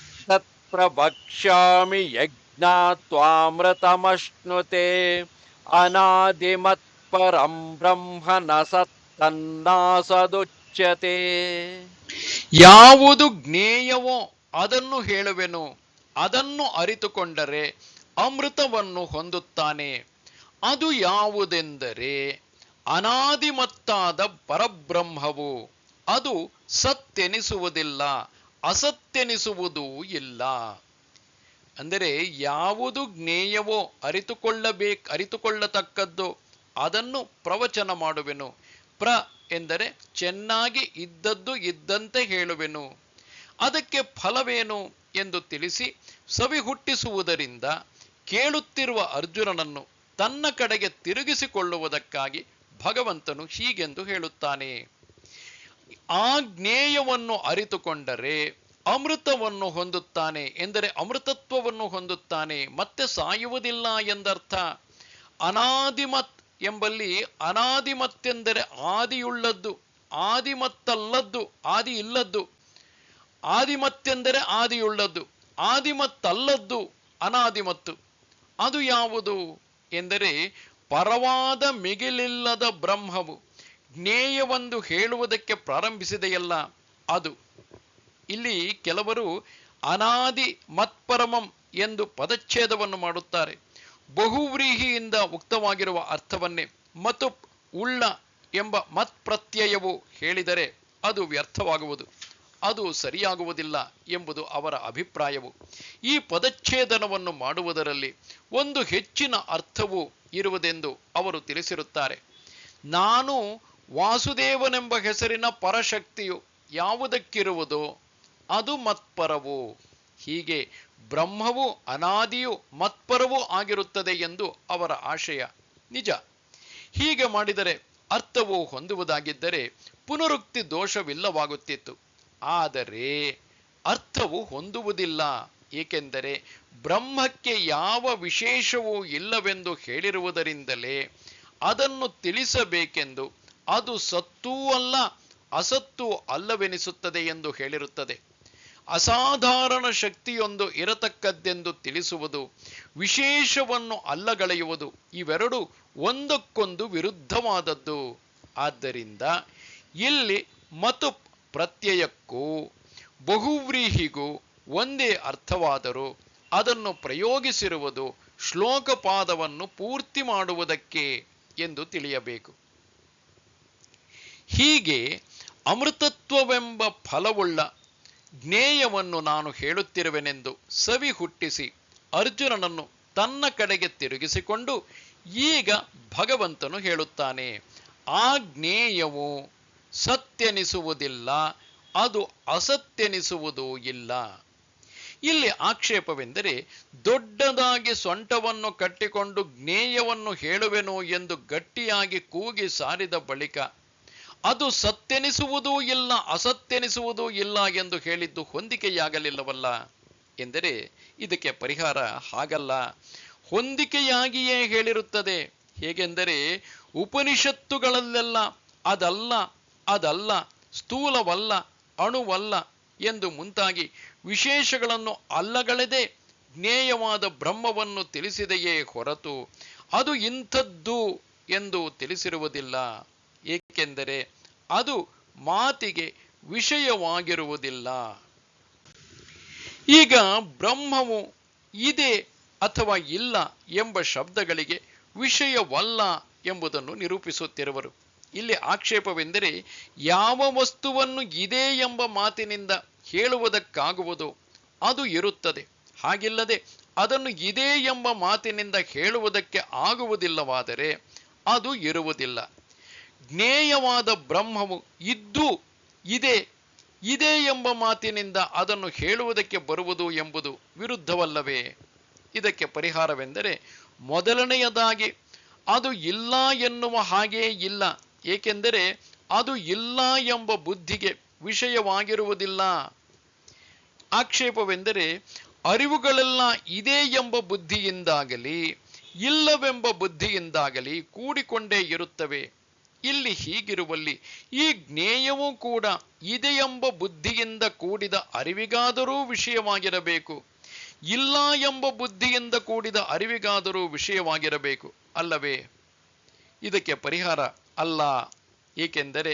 ಪ್ರವಕ್ಷ್ಯಾಮಿ ಯಜ್ಞಾತ್ವಾಮೃತಮಶ್ನುತೆ ಅನಾದಿಮತ್ಪರಂ ಬ್ರಹ್ಮ ನ ಸತ್ತನ್ನಾಸದುಚ್ಯತೆ. ಯಾವುದು ಜ್ಞೇಯವೋ ಅದನ್ನು ಹೇಳುವೆನು, ಅದನ್ನು ಅರಿತುಕೊಂಡರೆ ಅಮೃತವನ್ನು ಹೊಂದುತ್ತಾನೆ. ಅದು ಯಾವುದೆಂದರೆ ಅನಾದಿಮತ್ತಾದ ಪರಬ್ರಹ್ಮವು. ಅದು ಸತ್ತೆನಿಸುವುದಿಲ್ಲ, ಅಸತ್ತೆನಿಸುವುದೂ ಇಲ್ಲ. ಅಂದರೆ ಯಾವುದು ಜ್ಞೇಯವೋ ಅರಿತುಕೊಳ್ಳತಕ್ಕದ್ದು ಅದನ್ನು ಪ್ರವಚನ ಮಾಡುವೆನು. ಎಂದರೆ ಚೆನ್ನಾಗಿ ಇದ್ದದ್ದು ಇದ್ದಂತೆ ಹೇಳುವೆನು. ಅದಕ್ಕೆ ಫಲವೇನು ಎಂದು ತಿಳಿಸಿ ಸವಿ ಹುಟ್ಟಿಸುವುದರಿಂದ ಕೇಳುತ್ತಿರುವ ಅರ್ಜುನನನ್ನು ತನ್ನ ಕಡೆಗೆ ತಿರುಗಿಸಿಕೊಳ್ಳುವುದಕ್ಕಾಗಿ ಭಗವಂತನು ಹೀಗೆಂದು ಹೇಳುತ್ತಾನೆ. ಆ ಜ್ಞೇಯವನ್ನು ಅರಿತುಕೊಂಡರೆ ಅಮೃತವನ್ನು ಹೊಂದುತ್ತಾನೆ, ಎಂದರೆ ಅಮೃತತ್ವವನ್ನು ಹೊಂದುತ್ತಾನೆ, ಮತ್ತೆ ಸಾಯುವುದಿಲ್ಲ ಎಂದರ್ಥ. ಅನಾದಿಮತ್ ಎಂಬಲ್ಲಿ ಅನಾದಿಮತ್ತೆಂದರೆ ಆದಿಯುಳ್ಳದ್ದು, ಆದಿಮತ್ತಲ್ಲದ್ದು, ಆದಿ ಇಲ್ಲದ್ದು. ಆದಿಮತ್ತೆಂದರೆ ಆದಿಯುಳ್ಳದ್ದು, ಆದಿಮತ್ತಲ್ಲದ್ದು ಅನಾದಿಮತ್ತು. ಅದು ಯಾವುದು ಎಂದರೆ ಪರವಾದ ಮಿಗಿಲಿಲ್ಲದ ಬ್ರಹ್ಮವು ಜ್ಞೇಯವೆಂದು ಹೇಳುವುದಕ್ಕೆ ಪ್ರಾರಂಭಿಸಿದೆಯಲ್ಲ ಅದು. ಇಲ್ಲಿ ಕೆಲವರು ಅನಾದಿ ಮತ್ಪರಮಂ ಎಂದು ಪದಚ್ಛೇದವನ್ನು ಮಾಡುತ್ತಾರೆ. ಬಹುವ್ರೀಹಿಯಿಂದ ಉಕ್ತವಾಗಿರುವ ಅರ್ಥವನ್ನೇ ಮತ್ತು ಉಳ್ಳ ಎಂಬ ಮತ್ ಪ್ರತ್ಯಯವು ಹೇಳಿದರೆ ಅದು ವ್ಯರ್ಥವಾಗುವುದು, ಅದು ಸರಿಯಾಗುವುದಿಲ್ಲ ಎಂಬುದು ಅವರ ಅಭಿಪ್ರಾಯವು. ಈ ಪದಚ್ಛೇದನವನ್ನು ಮಾಡುವುದರಲ್ಲಿ ಒಂದು ಹೆಚ್ಚಿನ ಅರ್ಥವೂ ಇರುವುದೆಂದು ಅವರು ತಿಳಿಸಿರುತ್ತಾರೆ. ನಾನು ವಾಸುದೇವನೆಂಬ ಹೆಸರಿನ ಪರಶಕ್ತಿಯು ಯಾವುದಕ್ಕಿರುವುದೋ ಅದು ಮತ್ಪರವು. ಹೀಗೆ ಬ್ರಹ್ಮವು ಅನಾದಿಯೂ ಮತ್ಪರವೂ ಆಗಿರುತ್ತದೆ ಎಂದು ಅವರ ಆಶಯ. ನಿಜ, ಹೀಗೆ ಮಾಡಿದರೆ ಅರ್ಥವು ಹೊಂದುವುದಾಗಿದ್ದರೆ ಪುನರುಕ್ತಿ ದೋಷವಿಲ್ಲವಾಗುತ್ತಿತ್ತು. ಆದರೆ ಅರ್ಥವು ಹೊಂದುವುದಿಲ್ಲ, ಏಕೆಂದರೆ ಬ್ರಹ್ಮಕ್ಕೆ ಯಾವ ವಿಶೇಷವೂ ಇಲ್ಲವೆಂದು ಹೇಳಿರುವುದರಿಂದಲೇ ಅದನ್ನು ತಿಳಿಸಬೇಕೆಂದು ಅದು ಸತ್ತೂ ಅಲ್ಲ ಅಸತ್ತೂ ಅಲ್ಲವೆನಿಸುತ್ತದೆ ಎಂದು ಹೇಳಿರುತ್ತದೆ. ಅಸಾಧಾರಣ ಶಕ್ತಿಯೊಂದು ಇರತಕ್ಕದ್ದೆಂದು ತಿಳಿಸುವುದು, ವಿಶೇಷವನ್ನು ಅಲ್ಲಗಳೆಯುವುದು, ಇವೆರಡು ಒಂದಕ್ಕೊಂದು ವಿರುದ್ಧವಾದದ್ದು. ಆದ್ದರಿಂದ ಇಲ್ಲಿ ಮತು ಪ್ರತ್ಯಯಕ್ಕೂ ಬಹುವ್ರೀಹಿಗೂ ಒಂದೇ ಅರ್ಥವಾದರೂ ಅದನ್ನು ಪ್ರಯೋಗಿಸಿರುವುದು ಶ್ಲೋಕಪಾದವನ್ನು ಪೂರ್ತಿ ಮಾಡುವುದಕ್ಕೆ ಎಂದು ತಿಳಿಯಬೇಕು. ಹೀಗೆ ಅಮೃತತ್ವವೆಂಬ ಫಲವುಳ್ಳ ಜ್ಞೇಯವನ್ನು ನಾನು ಹೇಳುತ್ತಿರುವೆನೆಂದು ಸವಿ ಹುಟ್ಟಿಸಿ ಅರ್ಜುನನನ್ನು ತನ್ನ ಕಡೆಗೆ ತಿರುಗಿಸಿಕೊಂಡು ಈಗ ಭಗವಂತನು ಹೇಳುತ್ತಾನೆ, ಆ ಜ್ಞೇಯವು ಸತ್ಯನಿಸುವುದಿಲ್ಲ, ಅದು ಅಸತ್ಯನಿಸುವುದೂ ಇಲ್ಲ. ಇಲ್ಲಿ ಆಕ್ಷೇಪವೆಂದರೆ, ದೊಡ್ಡದಾಗಿ ಸೊಂಟವನ್ನು ಕಟ್ಟಿಕೊಂಡು ಜ್ಞೇಯವನ್ನು ಹೇಳುವೆನು ಎಂದು ಗಟ್ಟಿಯಾಗಿ ಕೂಗಿ ಸಾರಿದ ಬಳಿಕ ಅದು ಸತ್ಯನಿಸುವುದೂ ಇಲ್ಲ ಅಸತ್ಯನಿಸುವುದೂ ಇಲ್ಲ ಎಂದು ಹೇಳಿದ್ದು ಹೊಂದಿಕೆಯಾಗಲಿಲ್ಲವಲ್ಲ ಎಂದರೆ ಇದಕ್ಕೆ ಪರಿಹಾರ ಹಾಗಲ್ಲ, ಹೊಂದಿಕೆಯಾಗಿಯೇ ಹೇಳಿರುತ್ತದೆ. ಹೇಗೆಂದರೆ ಉಪನಿಷತ್ತುಗಳಲ್ಲೆಲ್ಲ ಅದಲ್ಲ ಅದಲ್ಲ, ಸ್ಥೂಲವಲ್ಲ, ಅಣುವಲ್ಲ ಎಂದು ಮುಂತಾಗಿ ವಿಶೇಷಗಳನ್ನು ಅಲ್ಲಗಳೆದೇ ಜ್ಞೇಯವಾದ ಬ್ರಹ್ಮವನ್ನು ತಿಳಿಸಿದೆಯೇ ಹೊರತು ಅದು ಇಂಥದ್ದು ಎಂದು ತಿಳಿಸಿರುವುದಿಲ್ಲ. ಏಕೆಂದರೆ ಅದು ಮಾತಿಗೆ ವಿಷಯವಾಗಿರುವುದಿಲ್ಲ. ಈಗ ಬ್ರಹ್ಮವು ಇದೆ ಅಥವಾ ಇಲ್ಲ ಎಂಬ ಶಬ್ದಗಳಿಗೆ ವಿಷಯವಲ್ಲ ಎಂಬುದನ್ನು ನಿರೂಪಿಸುತ್ತಿರುವರು. ಇಲ್ಲಿ ಆಕ್ಷೇಪವೆಂದರೆ, ಯಾವ ವಸ್ತುವನ್ನು ಇದೆ ಎಂಬ ಮಾತಿನಿಂದ ಹೇಳುವುದಕ್ಕಾಗುವುದೋ ಅದು ಇರುತ್ತದೆ, ಹಾಗಿಲ್ಲದೆ ಅದನ್ನು ಇದೆ ಎಂಬ ಮಾತಿನಿಂದ ಹೇಳುವುದಕ್ಕೆ ಆಗುವುದಿಲ್ಲವಾದರೆ ಅದು ಇರುವುದಿಲ್ಲ. ಜ್ಞೇಯವಾದ ಬ್ರಹ್ಮವು ಇದ್ದು ಇದೆ ಎಂಬ ಮಾತಿನಿಂದ ಅದನ್ನು ಹೇಳುವುದಕ್ಕೆ ಬರುವುದು ಎಂಬುದು ವಿರುದ್ಧವಲ್ಲವೇ? ಇದಕ್ಕೆ ಪರಿಹಾರವೆಂದರೆ, ಮೊದಲನೆಯದಾಗಿ ಅದು ಇಲ್ಲ ಎನ್ನುವ ಹಾಗೇ ಇಲ್ಲ, ಏಕೆಂದರೆ ಅದು ಇಲ್ಲ ಎಂಬ ಬುದ್ಧಿಗೆ ವಿಷಯವಾಗಿರುವುದಿಲ್ಲ. ಆಕ್ಷೇಪವೆಂದರೆ, ಅರಿವುಗಳೆಲ್ಲ ಇದೆ ಎಂಬ ಬುದ್ಧಿಯಿಂದಾಗಲಿ ಇಲ್ಲವೆಂಬ ಬುದ್ಧಿಯಿಂದಾಗಲಿ ಕೂಡಿಕೊಂಡೇ ಇರುತ್ತವೆ. ಇಲ್ಲಿ ಹೀಗಿರುವಲ್ಲಿ ಈ ಜ್ಞೇಯವೂ ಕೂಡ ಇದೆ ಎಂಬ ಬುದ್ಧಿಯಿಂದ ಕೂಡಿದ ಅರಿವಿಗಾದರೂ ವಿಷಯವಾಗಿರಬೇಕು, ಇಲ್ಲ ಎಂಬ ಬುದ್ಧಿಯಿಂದ ಕೂಡಿದ ಅರಿವಿಗಾದರೂ ವಿಷಯವಾಗಿರಬೇಕು ಅಲ್ಲವೇ? ಇದಕ್ಕೆ ಪರಿಹಾರ ಅಲ್ಲ, ಏಕೆಂದರೆ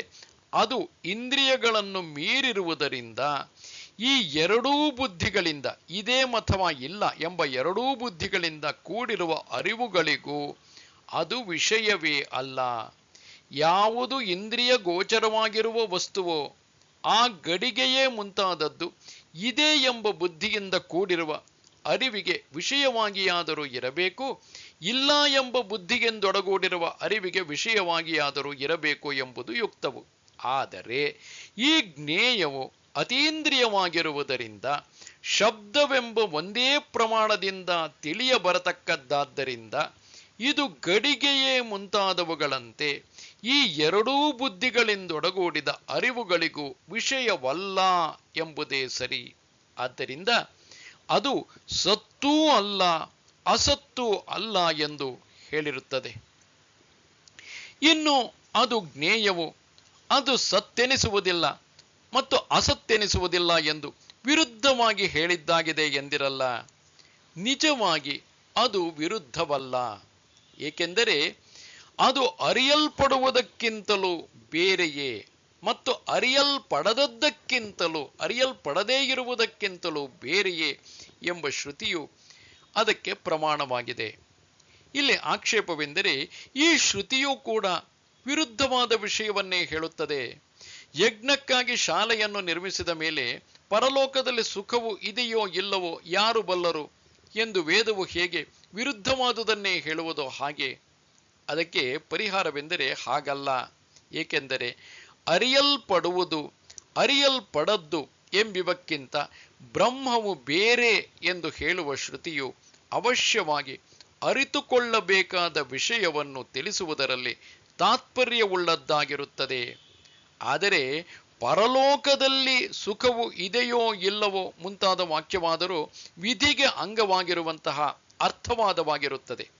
ಅದು ಇಂದ್ರಿಯಗಳನ್ನು ಮೀರಿರುವುದರಿಂದ ಈ ಎರಡೂ ಬುದ್ಧಿಗಳಿಂದ, ಇದೆ ಅಥವಾ ಇಲ್ಲ ಎಂಬ ಎರಡೂ ಬುದ್ಧಿಗಳಿಂದ ಕೂಡಿರುವ ಅರಿವುಗಳಿಗೂ ಅದು ವಿಷಯವೇ ಅಲ್ಲ. ಯಾವುದು ಇಂದ್ರಿಯ ಗೋಚರವಾಗಿರುವ ವಸ್ತುವೋ ಆ ಗಡಿಗೆಯೇ ಮುಂತಾದದ್ದು ಇದೆ ಎಂಬ ಬುದ್ಧಿಯಿಂದ ಕೂಡಿರುವ ಅರಿವಿಗೆ ವಿಷಯವಾಗಿಯಾದರೂ ಇರಬೇಕು, ಇಲ್ಲ ಎಂಬ ಬುದ್ಧಿಗೆಂದೊಡಗೂಡಿರುವ ಅರಿವಿಗೆ ವಿಷಯವಾಗಿಯಾದರೂ ಇರಬೇಕು ಎಂಬುದು ಯುಕ್ತವು. ಆದರೆ ಈ ಜ್ಞೇಯವು ಅತೀಂದ್ರಿಯವಾಗಿರುವುದರಿಂದ ಶಬ್ದವೆಂಬ ಒಂದೇ ಪ್ರಮಾಣದಿಂದ ತಿಳಿಯ ಬರತಕ್ಕದ್ದಾದ್ದರಿಂದ ಇದು ಗಡಿಗೆಯೇ ಮುಂತಾದವುಗಳಂತೆ ಈ ಎರಡೂ ಬುದ್ಧಿಗಳಿಂದೊಡಗೂಡಿದ ಅರಿವುಗಳಿಗೂ ವಿಷಯವಲ್ಲ ಎಂಬುದೇ ಸರಿ. ಆದ್ದರಿಂದ ಅದು ಸತ್ತೂ ಅಲ್ಲ ಅಸತ್ತೂ ಅಲ್ಲ ಎಂದು ಹೇಳಿರುತ್ತದೆ. ಇನ್ನು ಅದು ಜ್ಞೇಯವು, ಅದು ಸತ್ತೆನಿಸುವುದಿಲ್ಲ ಮತ್ತು ಅಸತ್ತೆನಿಸುವುದಿಲ್ಲ ಎಂದು ವಿರುದ್ಧವಾಗಿ ಹೇಳಿದ್ದಾಗಿದೆ ಎಂದಿರಲ್ಲ. ನಿಜವಾಗಿ ಅದು ವಿರುದ್ಧವಲ್ಲ. ಏಕೆಂದರೆ ಅದು ಅರಿಯಲ್ಪಡುವುದಕ್ಕಿಂತಲೂ ಬೇರೆಯೇ ಮತ್ತು ಅರಿಯಲ್ಪಡದೇ ಇರುವುದಕ್ಕಿಂತಲೂ ಬೇರೆಯೇ ಎಂಬ ಶ್ರುತಿಯು ಅದಕ್ಕೆ ಪ್ರಮಾಣವಾಗಿದೆ. ಇಲ್ಲಿ ಆಕ್ಷೇಪವೆಂದರೆ ಈ ಶ್ರುತಿಯೂ ಕೂಡ ವಿರುದ್ಧವಾದ ವಿಷಯವನ್ನೇ ಹೇಳುತ್ತದೆ. ಯಜ್ಞಕ್ಕಾಗಿ ಶಾಲೆಯನ್ನು ನಿರ್ಮಿಸಿದ ಮೇಲೆ ಪರಲೋಕದಲ್ಲಿ ಸುಖವು ಇದೆಯೋ ಇಲ್ಲವೋ ಯಾರು ಬಲ್ಲರು ಎಂದು ವೇದವು ಹೇಗೆ ವಿರುದ್ಧವಾದುದನ್ನೇ ಹೇಳುವುದೋ ಹಾಗೆ ಅದಕ್ಕೆ ಪರಿಹಾರವೆಂದರೆ ಹಾಗಲ್ಲ. ಏಕೆಂದರೆ ಅರಿಯಲ್ಪಡುವುದು ಅರಿಯಲ್ಪಡದ್ದು ಎಂಬಿವಕ್ಕಿಂತ ಬ್ರಹ್ಮವು ಬೇರೆ ಎಂದು ಹೇಳುವ ಶ್ರುತಿಯು ಅವಶ್ಯವಾಗಿ ಅರಿತುಕೊಳ್ಳಬೇಕಾದ ವಿಷಯವನ್ನು ತಿಳಿಸುವುದರಲ್ಲಿ ತಾತ್ಪರ್ಯವುಳ್ಳದ್ದಾಗಿರುತ್ತದೆ. ಆದರೆ ಪರಲೋಕದಲ್ಲಿ ಸುಖವು ಇದೆಯೋ ಇಲ್ಲವೋ ಮುಂತಾದ ವಾಕ್ಯವಾದರೂ ವಿಧಿಗೆ ಅಂಗವಾಗಿರುವಂತಹ ಅರ್ಥವಾದವಾಗಿರುತ್ತದೆ.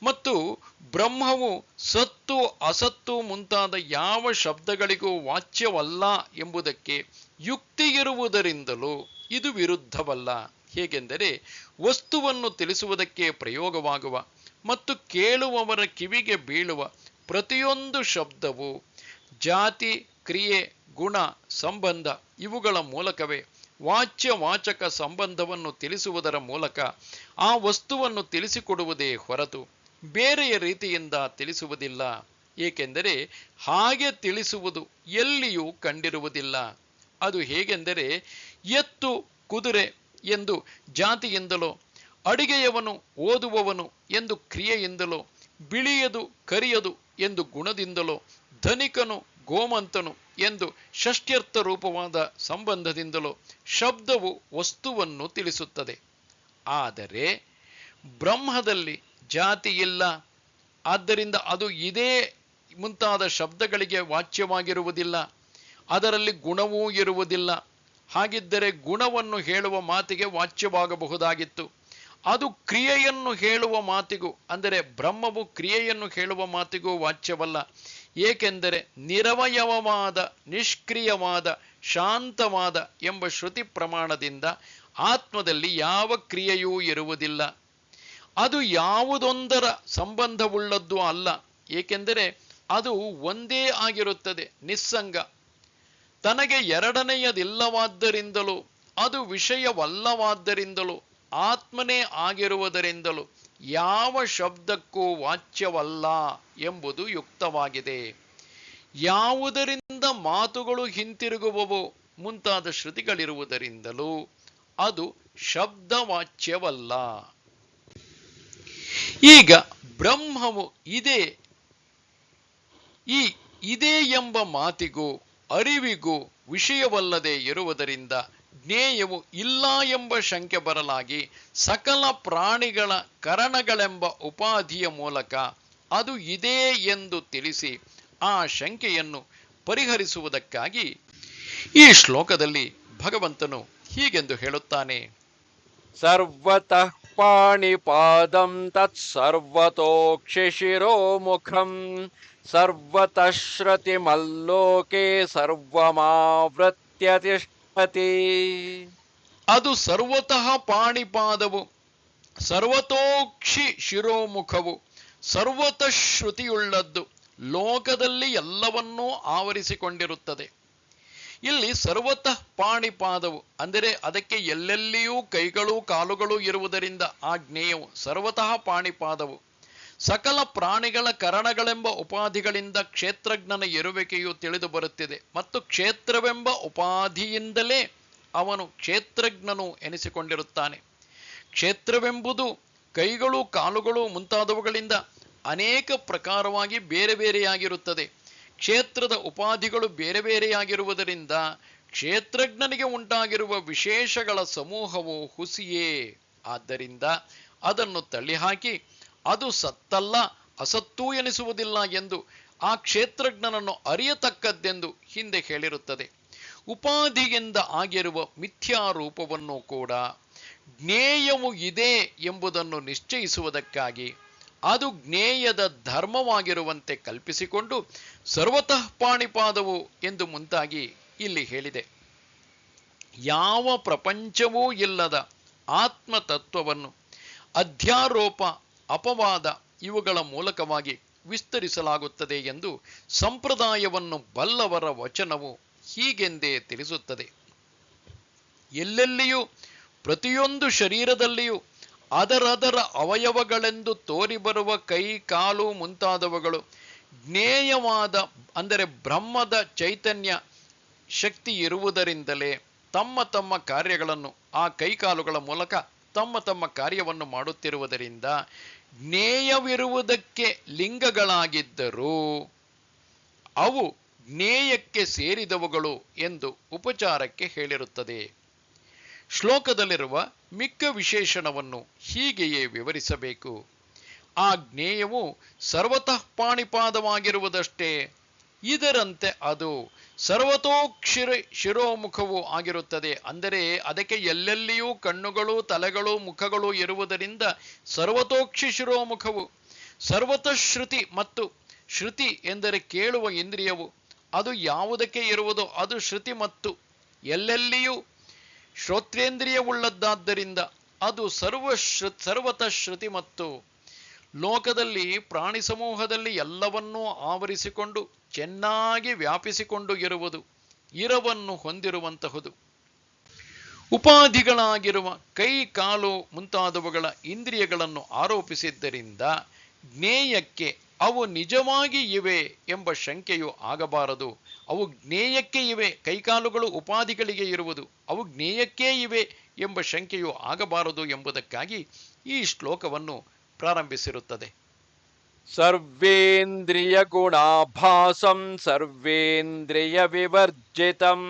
ಮತ್ತು ಬ್ರಹ್ಮವು ಸತ್ತು ಅಸತ್ತು ಮುಂತಾದ ಯಾವ ಶಬ್ದಗಳಿಗೂ ವಾಚ್ಯವಲ್ಲ ಎಂಬುದಕ್ಕೆ ಯುಕ್ತಿ ಇರುವುದರಿಂದಲೂ ಇದು ವಿರುದ್ಧವಲ್ಲ. ಹೇಗೆಂದರೆ ವಸ್ತುವನ್ನು ತಿಳಿಸುವುದಕ್ಕೆ ಪ್ರಯೋಗವಾಗುವ ಮತ್ತು ಕೇಳುವವರ ಕಿವಿಗೆ ಬೀಳುವ ಪ್ರತಿಯೊಂದು ಶಬ್ದವು ಜಾತಿ, ಕ್ರಿಯೆ, ಗುಣ, ಸಂಬಂಧ ಇವುಗಳ ಮೂಲಕವೇ ವಾಚ್ಯವಾಚಕ ಸಂಬಂಧವನ್ನು ತಿಳಿಸುವುದರ ಮೂಲಕ ಆ ವಸ್ತುವನ್ನು ತಿಳಿಸಿಕೊಡುವುದೇ ಹೊರತು ಬೇರೆಯ ರೀತಿಯಿಂದ ತಿಳಿಸುವುದಿಲ್ಲ. ಏಕೆಂದರೆ ಹಾಗೆ ತಿಳಿಸುವುದು ಎಲ್ಲಿಯೂ ಕಂಡಿರುವುದಿಲ್ಲ. ಅದು ಹೇಗೆಂದರೆ ಎತ್ತು, ಕುದುರೆ ಎಂದು ಜಾತಿಯಿಂದಲೋ, ಅಡಿಗೆಯವನು, ಓದುವವನು ಎಂದು ಕ್ರಿಯೆಯಿಂದಲೋ, ಬಿಳಿಯದು ಕರಿಯದು ಎಂದು ಗುಣದಿಂದಲೋ, ಧನಿಕನು ಗೋಮಂತನು ಎಂದು ಷಷ್ಠ್ಯರ್ಥ ರೂಪವಾದ ಸಂಬಂಧದಿಂದಲೋ ಶಬ್ದವು ವಸ್ತುವನ್ನು ತಿಳಿಸುತ್ತದೆ. ಆದರೆ ಬ್ರಹ್ಮದಲ್ಲಿ ಜಾತಿ ಇಲ್ಲ, ಆದ್ದರಿಂದ ಅದು ಇದೇ ಮುಂತಾದ ಶಬ್ದಗಳಿಗೆ ವಾಚ್ಯವಾಗಿರುವುದಿಲ್ಲ. ಅದರಲ್ಲಿ ಗುಣವೂ ಇರುವುದಿಲ್ಲ. ಹಾಗಿದ್ದರೆ ಗುಣವನ್ನು ಹೇಳುವ ಮಾತಿಗೆ ವಾಚ್ಯವಾಗಬಹುದಾಗಿತ್ತು. ಅದು ಕ್ರಿಯೆಯನ್ನು ಹೇಳುವ ಮಾತಿಗೂ, ಅಂದರೆ ಬ್ರಹ್ಮವು ಕ್ರಿಯೆಯನ್ನು ಹೇಳುವ ಮಾತಿಗೂ ವಾಚ್ಯವಲ್ಲ. ಏಕೆಂದರೆ ನಿರವಯವವಾದ, ನಿಷ್ಕ್ರಿಯವಾದ, ಶಾಂತವಾದ ಎಂಬ ಶ್ರುತಿ ಪ್ರಮಾಣದಿಂದ ಆತ್ಮದಲ್ಲಿ ಯಾವ ಕ್ರಿಯೆಯೂ ಇರುವುದಿಲ್ಲ. ಅದು ಯಾವುದೊಂದರ ಸಂಬಂಧವುಳ್ಳದ್ದು ಅಲ್ಲ. ಏಕೆಂದರೆ ಅದು ಒಂದೇ ಆಗಿರುತ್ತದೆ, ನಿಸ್ಸಂಗ. ತನಗೆ ಎರಡನೆಯದಿಲ್ಲವಾದ್ದರಿಂದಲೂ ಅದು ವಿಷಯವಲ್ಲವಾದ್ದರಿಂದಲೂ ಆತ್ಮನೇ ಆಗಿರುವುದರಿಂದಲೂ ಯಾವ ಶಬ್ದಕ್ಕೂ ವಾಚ್ಯವಲ್ಲ ಎಂಬುದು ಯುಕ್ತವಾಗಿದೆ. ಯಾವುದರಿಂದ ಮಾತುಗಳು ಹಿಂತಿರುಗುವವೋ ಮುಂತಾದ ಶ್ರುತಿಗಳಿರುವುದರಿಂದಲೂ ಅದು ಶಬ್ದವಾಚ್ಯವಲ್ಲ. ಈಗ ಬ್ರಹ್ಮವು ಇದೇ ಎಂಬ ಮಾತಿಗೂ ಅರಿವಿಗೂ ವಿಷಯವಲ್ಲದೆ ಇರುವುದರಿಂದ ಜ್ಞೇಯವು ಇಲ್ಲ ಎಂಬ ಶಂಕೆ ಬರಲಾಗಿ ಸಕಲ ಪ್ರಾಣಿಗಳ ಕರಣಗಳೆಂಬ ಉಪಾಧಿಯ ಮೂಲಕ ಅದು ಇದೆ ಎಂದು ತಿಳಿಸಿ ಆ ಶಂಕೆಯನ್ನು ಪರಿಹರಿಸುವುದಕ್ಕಾಗಿ ಈ ಶ್ಲೋಕದಲ್ಲಿ ಭಗವಂತನು ಹೀಗೆಂದು ಹೇಳುತ್ತಾನೆ. ಸರ್ವತಃ ಪಾಣಿಪಾದಂ ತತ್ ಸರ್ವತೋಕ್ಷಿಶಿರೋಮುಖಂ ಸರ್ವತಃ ಶ್ರುತಿಮಲ್ಲೋಕೆ ಸರ್ವಮಾವೃತ್ಯ ತಿಷ್ಠತಿ. ಅದು ಸರ್ವತಃ ಪಾಣಿಪಾದವು, ಸರ್ವತೋಕ್ಷಿ ಶಿರೋಮುಖವು, ಸರ್ವತಃ ಶ್ರುತಿಯುಳ್ಳದ್ದು, ಲೋಕದಲ್ಲಿ ಎಲ್ಲವನ್ನೂ ಆವರಿಸಿಕೊಂಡಿರುತ್ತದೆ. ಇಲ್ಲಿ ಸರ್ವತಃ ಪಾಣಿಪಾದವು ಅಂದರೆ ಅದಕ್ಕೆ ಎಲ್ಲೆಲ್ಲಿಯೂ ಕೈಗಳು ಕಾಲುಗಳು ಇರುವುದರಿಂದ ಆ ಜ್ಞೇಯವು ಸರ್ವತಃ ಪಾಣಿಪಾದವು. ಸಕಲ ಪ್ರಾಣಿಗಳ ಕರಣಗಳೆಂಬ ಉಪಾಧಿಗಳಿಂದ ಕ್ಷೇತ್ರಜ್ಞನ ಇರುವಿಕೆಯು ತಿಳಿದು ಬರುತ್ತಿದೆ ಮತ್ತು ಕ್ಷೇತ್ರವೆಂಬ ಉಪಾಧಿಯಿಂದಲೇ ಅವನು ಕ್ಷೇತ್ರಜ್ಞನು ಎನಿಸಿಕೊಂಡಿರುತ್ತಾನೆ. ಕ್ಷೇತ್ರವೆಂಬುದು ಕೈಗಳು ಕಾಲುಗಳು ಮುಂತಾದವುಗಳಿಂದ ಅನೇಕ ಪ್ರಕಾರವಾಗಿ ಬೇರೆ ಬೇರೆಯಾಗಿರುತ್ತದೆ. ಕ್ಷೇತ್ರದ ಉಪಾಧಿಗಳು ಬೇರೆ ಬೇರೆಯಾಗಿರುವುದರಿಂದ ಕ್ಷೇತ್ರಜ್ಞನಿಗೆ ಉಂಟಾಗಿರುವ ವಿಶೇಷಗಳ ಸಮೂಹವು ಹುಸಿಯೇ. ಆದ್ದರಿಂದ ಅದನ್ನು ತಳ್ಳಿಹಾಕಿ ಅದು ಸತ್ತಲ್ಲ ಅಸತ್ತೂ ಎನಿಸುವುದಿಲ್ಲ ಎಂದು ಆ ಕ್ಷೇತ್ರಜ್ಞನನ್ನು ಅರಿಯತಕ್ಕದ್ದೆಂದು ಹಿಂದೆ ಹೇಳಿರುತ್ತದೆ. ಉಪಾಧಿಯಿಂದ ಆಗಿರುವ ಮಿಥ್ಯಾರೂಪವನ್ನು ಕೂಡ ಜ್ಞೇಯವು ಇದೆ ಎಂಬುದನ್ನು ನಿಶ್ಚಯಿಸುವುದಕ್ಕಾಗಿ ಅದು ಜ್ಞೇಯದ ಧರ್ಮವಾಗಿರುವಂತೆ ಕಲ್ಪಿಸಿಕೊಂಡು ಸರ್ವತಃ ಪಾಣಿಪಾದವು ಎಂದು ಮುಂತಾಗಿ ಇಲ್ಲಿ ಹೇಳಿದೆ. ಯಾವ ಪ್ರಪಂಚವೂ ಇಲ್ಲದ ಆತ್ಮತತ್ವವನ್ನು ಅಧ್ಯಾರೋಪ, ಅಪವಾದ ಇವುಗಳ ಮೂಲಕವಾಗಿ ವಿಸ್ತರಿಸಲಾಗುತ್ತದೆ ಎಂದು ಸಂಪ್ರದಾಯವನ್ನು ಬಲ್ಲವರ ವಚನವು ಹೀಗೆಂದೇ ತಿಳಿಸುತ್ತದೆ. ಎಲ್ಲೆಲ್ಲಿಯೂ ಪ್ರತಿಯೊಂದು ಶರೀರದಲ್ಲಿಯೂ ಅದರದರ ಅವಯವಗಳೆಂದು ತೋರಿಬರುವ ಕೈ, ಕಾಲು ಮುಂತಾದವುಗಳು ಜ್ಞೇಯವಾದ ಅಂದರೆ ಬ್ರಹ್ಮದ ಚೈತನ್ಯ ಶಕ್ತಿ ಇರುವುದರಿಂದಲೇ ತಮ್ಮ ತಮ್ಮ ಕಾರ್ಯಗಳನ್ನು ಆ ಕೈಕಾಲುಗಳ ಮೂಲಕ ತಮ್ಮ ತಮ್ಮ ಕಾರ್ಯವನ್ನು ಮಾಡುತ್ತಿರುವುದರಿಂದ ಜ್ಞೇಯವಿರುವುದಕ್ಕೆ ಲಿಂಗಗಳಾಗಿದ್ದರೂ ಅವು ಜ್ಞೇಯಕ್ಕೆ ಸೇರಿದವುಗಳು ಎಂದು ಉಪಚಾರಕ್ಕೆ ಹೇಳಿರುತ್ತದೆ. ಶ್ಲೋಕದಲ್ಲಿರುವ ಮಿಕ್ಕ ವಿಶೇಷಣವನ್ನು ಹೀಗೆಯೇ ವಿವರಿಸಬೇಕು. ಆ ಜ್ಞೇಯವು ಸರ್ವತಃ ಪಾಣಿಪಾದವಾಗಿರುವುದಷ್ಟೇ, ಇದರಂತೆ ಅದು ಶಿರೋಮುಖವೂ ಆಗಿರುತ್ತದೆ. ಅಂದರೆ ಅದಕ್ಕೆ ಎಲ್ಲೆಲ್ಲಿಯೂ ಕಣ್ಣುಗಳು, ತಲೆಗಳು, ಮುಖಗಳು ಇರುವುದರಿಂದ ಸರ್ವತೋಕ್ಷಿ ಶಿರೋಮುಖವು. ಸರ್ವತಃ ಶ್ರುತಿ ಮತ್ತು ಶ್ರುತಿ ಎಂದರೆ ಕೇಳುವ ಇಂದ್ರಿಯವು. ಅದು ಯಾವುದಕ್ಕೆ ಇರುವುದೋ ಅದು ಶ್ರುತಿ ಮತ್ತು ಎಲ್ಲೆಲ್ಲಿಯೂ ಶ್ರೋತ್ರೇಂದ್ರಿಯವುಳ್ಳದ್ದಾದ್ದರಿಂದ ಅದು ಸರ್ವತಃ ಶ್ರುತಿ ಮತ್ತು ಲೋಕದಲ್ಲಿ ಪ್ರಾಣಿ ಸಮೂಹದಲ್ಲಿ ಎಲ್ಲವನ್ನೂ ಆವರಿಸಿಕೊಂಡು ಚೆನ್ನಾಗಿ ವ್ಯಾಪಿಸಿಕೊಂಡು ಇರುವುದು, ಇರವನ್ನು ಹೊಂದಿರುವಂತಹುದು. ಉಪಾಧಿಗಳಾಗಿರುವ ಕೈ, ಕಾಲು ಮುಂತಾದವುಗಳ ಇಂದ್ರಿಯಗಳನ್ನು ಆರೋಪಿಸಿದ್ದರಿಂದ ಜ್ಞೇಯಕ್ಕೆ ಅವು ನಿಜವಾಗಿ ಇವೆ ಎಂಬ ಶಂಕೆಯು ಆಗಬಾರದು. ಅವು ಜ್ಞೇಯಕ್ಕೆ ಇವೆ, ಕೈಕಾಲುಗಳು ಉಪಾಧಿಗಳಿಗೆ ಇರುವುದು, ಅವು ಜ್ಞೇಯಕ್ಕೇ ಇವೆ ಎಂಬ ಶಂಕೆಯು ಆಗಬಾರದು ಎಂಬುದಕ್ಕಾಗಿ ಈ ಶ್ಲೋಕವನ್ನು ಪ್ರಾರಂಭಿಸಿರುತ್ತದೆ. ಸರ್ವೇಂದ್ರಿಯ ಗುಣಾಭಾಸಂ ಸರ್ವೇಂದ್ರಿಯ ವಿವರ್ಜಿತಂ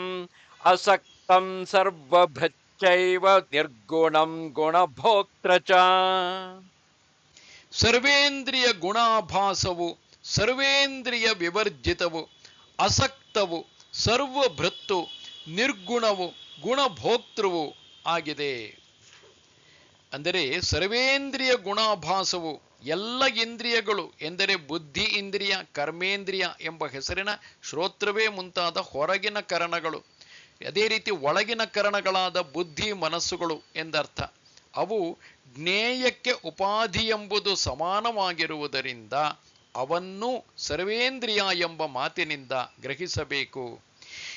ಅಸಕ್ತಂ ಸರ್ವಭೃಚ್ಚೈವ ನಿರ್ಗುಣಂ ಗುಣಭೋಕ್ತೃ ಚ. ಸರ್ವೇಂದ್ರಿಯ ಗುಣಾಭಾಸವು, ಸರ್ವೇಂದ್ರಿಯ ವಿವರ್ಜಿತವು, ಅಸಕ್ತವು, ಸರ್ವಭೃತ್ತು, ನಿರ್ಗುಣವು, ಗುಣಭೋಕ್ತೃವು ಆಗಿದೆ. ಅಂದರೆ ಸರ್ವೇಂದ್ರಿಯ ಗುಣಾಭಾಸವು ಎಲ್ಲ ಇಂದ್ರಿಯಗಳು ಎಂದರೆ ಬುದ್ಧಿ ಇಂದ್ರಿಯ, ಕರ್ಮೇಂದ್ರಿಯ ಎಂಬ ಹೆಸರಿನ ಶ್ರೋತ್ರವೇ ಮುಂತಾದ ಹೊರಗಿನ ಕರಣಗಳು, ಅದೇ ರೀತಿ ಒಳಗಿನ ಕರಣಗಳಾದ ಬುದ್ಧಿ ಮನಸ್ಸುಗಳು ಎಂದರ್ಥ. ಅವು ಜ್ಞೇಯಕ್ಕೆ ಉಪಾಧಿ ಎಂಬುದು ಸಮಾನವಾಗಿರುವುದರಿಂದ ಅವನ್ನು ಸರ್ವೇಂದ್ರಿಯ ಎಂಬ ಮಾತಿನಿಂದ ಗ್ರಹಿಸಬೇಕು.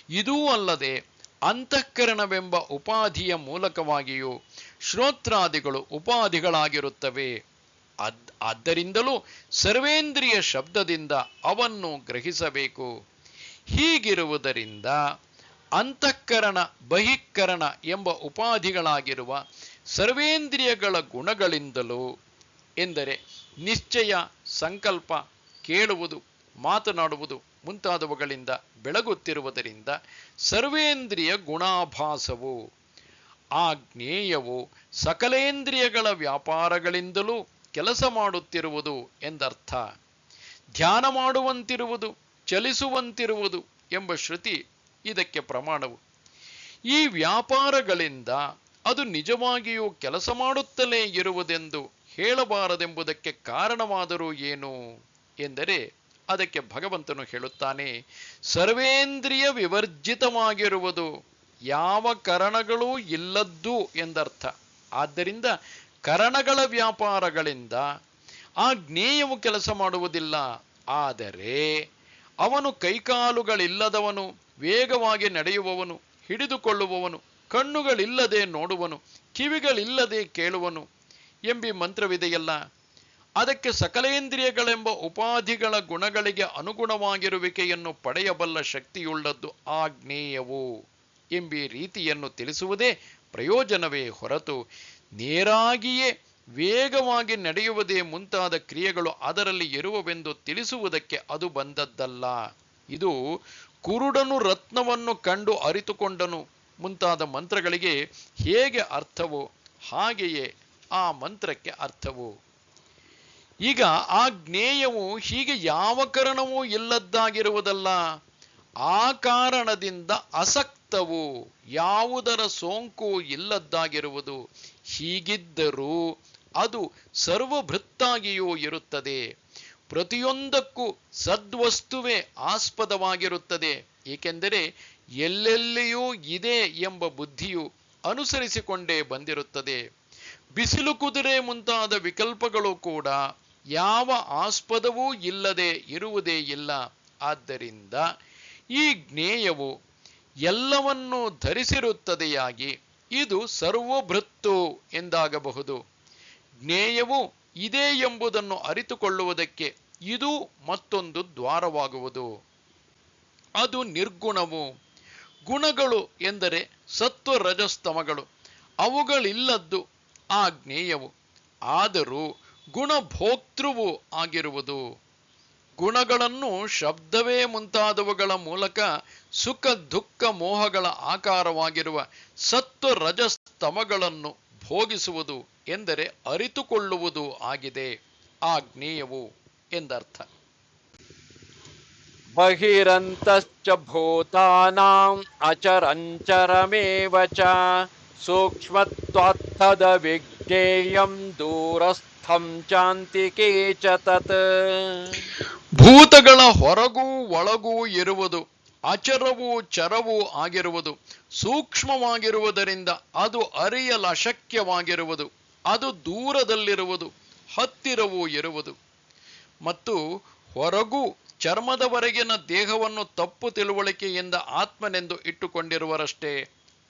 ಇದೂ ಅಲ್ಲದೆ ಅಂತಃಕರಣವೆಂಬ ಉಪಾಧಿಯ ಮೂಲಕವಾಗಿಯೂ ಶ್ರೋತ್ರಾದಿಗಳು ಉಪಾಧಿಗಳಾಗಿರುತ್ತವೆ. ಆದ್ದರಿಂದಲೂ ಸರ್ವೇಂದ್ರಿಯ ಶಬ್ದದಿಂದ ಅವನ್ನು ಗ್ರಹಿಸಬೇಕು. ಹೀಗಿರುವುದರಿಂದ ಅಂತಃಕರಣ, ಬಹಿಃಕರಣ ಎಂಬ ಉಪಾಧಿಗಳಾಗಿರುವ ಸರ್ವೇಂದ್ರಿಯಗಳ ಗುಣಗಳಿಂದಲೂ ಎಂದರೆ ನಿಶ್ಚಯ, ಸಂಕಲ್ಪ, ಕೇಳುವುದು, ಮಾತನಾಡುವುದು ಮುಂತಾದವುಗಳಿಂದ ಬೆಳಗುತ್ತಿರುವುದರಿಂದ ಸರ್ವೇಂದ್ರಿಯ ಗುಣಾಭಾಸವು. ಆ ಜ್ಞೇಯವು ಸಕಲೇಂದ್ರಿಯಗಳ ವ್ಯಾಪಾರಗಳಿಂದಲೂ ಕೆಲಸ ಮಾಡುತ್ತಿರುವುದು ಎಂದರ್ಥ. ಧ್ಯಾನ ಮಾಡುವಂತಿರುವುದು, ಚಲಿಸುವಂತಿರುವುದು ಎಂಬ ಶ್ರುತಿ ಇದಕ್ಕೆ ಪ್ರಮಾಣವು. ಈ ವ್ಯಾಪಾರಗಳಿಂದ ಅದು ನಿಜವಾಗಿಯೂ ಕೆಲಸ ಮಾಡುತ್ತಲೇ ಇರುವುದೆಂದು ಹೇಳಬಾರದೆಂಬುದಕ್ಕೆ ಕಾರಣವಾದರೂ ಏನು ಎಂದರೆ ಅದಕ್ಕೆ ಭಗವಂತನು ಹೇಳುತ್ತಾನೆ, ಸರ್ವೇಂದ್ರಿಯ ವಿವರ್ಜಿತವಾಗಿರುವುದು, ಯಾವ ಕರಣಗಳೂ ಇಲ್ಲದ್ದು ಎಂದರ್ಥ. ಆದ್ದರಿಂದ ಕರಣಗಳ ವ್ಯಾಪಾರಗಳಿಂದ ಆ ಜ್ಞೇಯವು ಕೆಲಸ ಮಾಡುವುದಿಲ್ಲ. ಆದರೆ ಅವನು ಕೈಕಾಲುಗಳಿಲ್ಲದವನು, ವೇಗವಾಗಿ ನಡೆಯುವವನು, ಹಿಡಿದುಕೊಳ್ಳುವವನು, ಕಣ್ಣುಗಳಿಲ್ಲದೆ ನೋಡುವನು, ಕಿವಿಗಳಿಲ್ಲದೆ ಕೇಳುವನು ಎಂಬಿ ಮಂತ್ರವಿದೆಯಲ್ಲ, ಅದಕ್ಕೆ ಸಕಲೇಂದ್ರಿಯಗಳೆಂಬ ಉಪಾಧಿಗಳ ಗುಣಗಳಿಗೆ ಅನುಗುಣವಾಗಿರುವಿಕೆಯನ್ನು ಪಡೆಯಬಲ್ಲ ಶಕ್ತಿಯುಳ್ಳದ್ದು ಆ ಜ್ಞೇಯವು ಎಂಬಿ ರೀತಿಯನ್ನು ತಿಳಿಸುವುದೇ ಪ್ರಯೋಜನವೇ ಹೊರತು ನೇರಾಗಿಯೇ ವೇಗವಾಗಿ ನಡೆಯುವುದೇ ಮುಂತಾದ ಕ್ರಿಯೆಗಳು ಅದರಲ್ಲಿ ಇರುವವೆಂದು ತಿಳಿಸುವುದಕ್ಕೆ ಅದು ಬಂದದ್ದಲ್ಲ. ಇದು ಕುರುಡನು ರತ್ನವನ್ನು ಕಂಡು ಅರಿತುಕೊಂಡನು ಮುಂತಾದ ಮಂತ್ರಗಳಿಗೆ ಹೇಗೆ ಅರ್ಥವೋ ಹಾಗೆಯೇ ಆ ಮಂತ್ರಕ್ಕೆ ಅರ್ಥವು. ಈಗ ಆ ಜ್ಞೇಯವು ಹೀಗೆ ಯಾವ ಕಾರಣವೂ ಇಲ್ಲದ್ದಾಗಿರುವುದಲ್ಲ, ಆ ಕಾರಣದಿಂದ ಅಸಕ್ತವು, ಯಾವುದರ ಸೋಂಕು ಇಲ್ಲದ್ದಾಗಿರುವುದು. ಹೀಗಿದ್ದರೂ ಅದು ಸರ್ವಭೃತ್ತಾಗಿಯೂ ಇರುತ್ತದೆ. ಪ್ರತಿಯೊಂದಕ್ಕೂ ಸದ್ವಸ್ತುವೇ ಆಸ್ಪದವಾಗಿರುತ್ತದೆ. ಏಕೆಂದರೆ ಎಲ್ಲೆಲ್ಲಿಯೂ ಇದೆ ಎಂಬ ಬುದ್ಧಿಯು ಅನುಸರಿಸಿಕೊಂಡೇ ಬಂದಿರುತ್ತದೆ. ಬಿಸಿಲು ಕುದುರೆ ಮುಂತಾದ ವಿಕಲ್ಪಗಳು ಕೂಡ ಯಾವ ಆಸ್ಪದವೂ ಇಲ್ಲದೆ ಇರುವುದೇ ಇಲ್ಲ. ಆದ್ದರಿಂದ ಈ ಜ್ಞೇಯವು ಎಲ್ಲವನ್ನೂ ಧರಿಸಿರುತ್ತದೆಯಾಗಿ ಇದು ಸರ್ವಭೃತ್ತು ಎಂದಾಗಬಹುದು. ಜ್ಞೇಯವು ಇದೆ ಎಂಬುದನ್ನು ಅರಿತುಕೊಳ್ಳುವುದಕ್ಕೆ ಇದು ಮತ್ತೊಂದು ದ್ವಾರವಾಗುವುದು. ಅದು ನಿರ್ಗುಣವು. ಗುಣಗಳು ಎಂದರೆ ಸತ್ವ ರಜಸ್ತಮಗಳು, ಅವುಗಳಿಲ್ಲದ್ದು ಆ ಜ್ಞೇಯವು. ಆದರೂ ಗುಣಭೋಕ್ತೃವು ಆಗಿರುವುದು. ಗುಣಗಳನ್ನು ಶಬ್ದವೇ ಮುಂತಾದವುಗಳ ಮೂಲಕ ಸುಖ ದುಃಖ ಮೋಹಗಳ ಆಕಾರವಾಗಿರುವ ಸತ್ವ ರಜಸ್ತಮಗಳನ್ನು ಭೋಗಿಸುವುದು ಎಂದರೆ ಅರಿತುಕೊಳ್ಳುವುದು ಆಗಿದೆ ಆ ಜ್ಞೇಯವು ಎಂದರ್ಥ. ಬಹಿರಂತಶ್ಚ ಭೂತಾನಾಂ ಅಚರಂಚರಮೇವ ಚ ಸೂಕ್ಷ್ಮತ್ವಾತ್ತದ ವಿಜ್ಞೇಯಂ ದೂರಸ್ಥಂ ಚಾಂತಿಕೇ ಚ ತತ್. ಭೂತಗಳ ಹೊರಗೂ ಒಳಗೂ ಇರುವುದು, ಅಚರವೂ ಚರವೂ ಆಗಿರುವುದು, ಸೂಕ್ಷ್ಮವಾಗಿರುವುದರಿಂದ ಅದು ಅರಿಯಲಶಕ್ಯವಾಗಿರುವುದು, ಅದು ದೂರದಲ್ಲಿರುವುದು, ಹತ್ತಿರವೂ ಇರುವುದು. ಮತ್ತು ಹೊರಗೂ ಚರ್ಮದವರೆಗಿನ ದೇಹವನ್ನು ತಪ್ಪು ತಿಳುವಳಿಕೆಯಿಂದ ಆತ್ಮನೆಂದು ಇಟ್ಟುಕೊಂಡಿರುವರಷ್ಟೇ.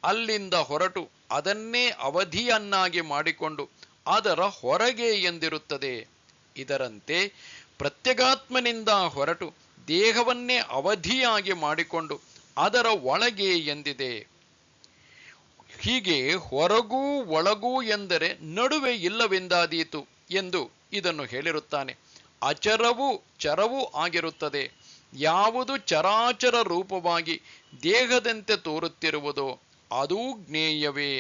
ಅಲ್ಲಿಂದ ಹೊರಟು ಅದನ್ನೇ ಅವಧಿಯನ್ನಾಗಿ ಮಾಡಿಕೊಂಡು ಅದರ ಹೊರಗೆ ಎಂದಿರುತ್ತದೆ. ಇದರಂತೆ ಪ್ರತ್ಯಗಾತ್ಮನಿಂದ ಹೊರಟು ದೇಹವನ್ನೇ ಅವಧಿಯಾಗಿ ಮಾಡಿಕೊಂಡು ಅದರ ಒಳಗೆ ಎಂದಿದೆ. ಹೀಗೆ ಹೊರಗೂ ಒಳಗೂ ಎಂದರೆ ನಡುವೆ ಇಲ್ಲವೆಂದಾದೀತು ಎಂದು ಇದನ್ನು ಹೇಳಿರುತ್ತಾನೆ. ಅಚರವೂ ಚರವೂ ಆಗಿರುತ್ತದೆ. ಯಾವುದು ಚರಾಚರ ರೂಪವಾಗಿ ದೇಹದಂತೆ ತೋರುತ್ತಿರುವುದೋ ಅದೂ ಜ್ಞೇಯವೇ.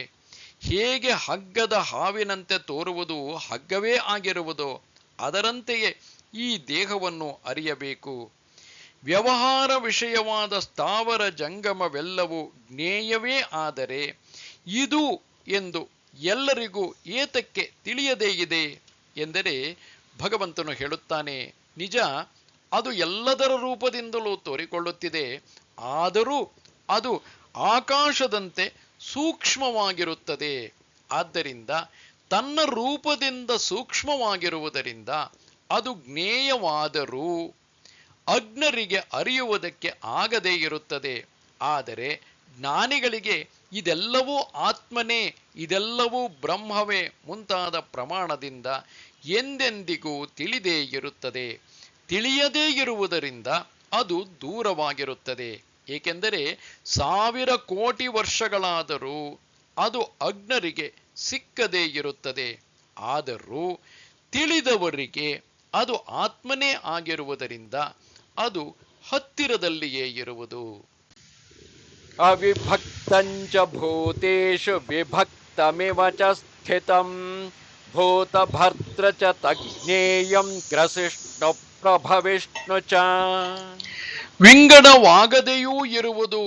ಹೇಗೆ ಹಗ್ಗದ ಹಾವಿನಂತೆ ತೋರುವುದು ಹಗ್ಗವೇ ಆಗಿರುವುದೋ ಅದರಂತೆಯೇ ಈ ದೇಹವನ್ನು ಅರಿಯಬೇಕು. ವ್ಯವಹಾರ ವಿಷಯವಾದ ಸ್ಥಾವರ ಜಂಗಮವೆಲ್ಲವೂ ಜ್ಞೇಯವೇ. ಆದರೆ ಇದು ಎಂದು ಎಲ್ಲರಿಗೂ ಏತಕ್ಕೆ ತಿಳಿಯದೇ ಇದೆ ಎಂದರೆ ಭಗವಂತನು ಹೇಳುತ್ತಾನೆ, ನಿಜ ಅದು ಎಲ್ಲದರ ರೂಪದಿಂದಲೂ ತೋರಿಕೊಳ್ಳುತ್ತಿದೆ. ಆದರೂ ಅದು ಆಕಾಶದಂತೆ ಸೂಕ್ಷ್ಮವಾಗಿರುತ್ತದೆ. ಆದ್ದರಿಂದ ತನ್ನ ರೂಪದಿಂದ ಸೂಕ್ಷ್ಮವಾಗಿರುವುದರಿಂದ ಅದು ಜ್ಞೇಯವಾದರೂ ಅಜ್ಞರಿಗೆ ಅರಿಯುವುದಕ್ಕೆ ಆಗದೇ ಇರುತ್ತದೆ. ಆದರೆ ಜ್ಞಾನಿಗಳಿಗೆ ಇದೆಲ್ಲವೂ ಆತ್ಮನೇ, ಇದೆಲ್ಲವೂ ಬ್ರಹ್ಮವೇ ಮುಂತಾದ ಪ್ರಮಾಣದಿಂದ ಎಂದೆಂದಿಗೂ ತಿಳಿದೇ ಇರುತ್ತದೆ. ತಿಳಿಯದೇ ಇರುವುದರಿಂದ ಅದು ದೂರವಾಗಿರುತ್ತದೆ. ಏಕೆಂದರೆ 1000 ಕೋಟಿ ವರ್ಷಗಳಾದರೂ ಅದು ಅಜ್ಞರಿಗೆ ಸಿಕ್ಕದೇ ಇರುತ್ತದೆ. ಆದರೂ ತಿಳಿದವರಿಗೆ ಅದು ಆತ್ಮನೇ ಆಗಿರುವುದರಿಂದ ಅದು ಹತ್ತಿರದಲ್ಲಿಯೇ ಇರುವುದು. ಅವಿಭಕ್ತಂಚ ಭೂತೇಷು ವಿಭಕ್ತಮಿವ ಚ ಸ್ಥಿತಂ ಭೂತಭರ್ತ್ರ ಚ ತಜ್ಞೇಯಂ ಗ್ರಸಿಷ್ಣು ಪ್ರಭವಿಷ್ಣು ಚ. ವಿಂಗಡವಾಗದೆಯೂ ಇರುವುದು.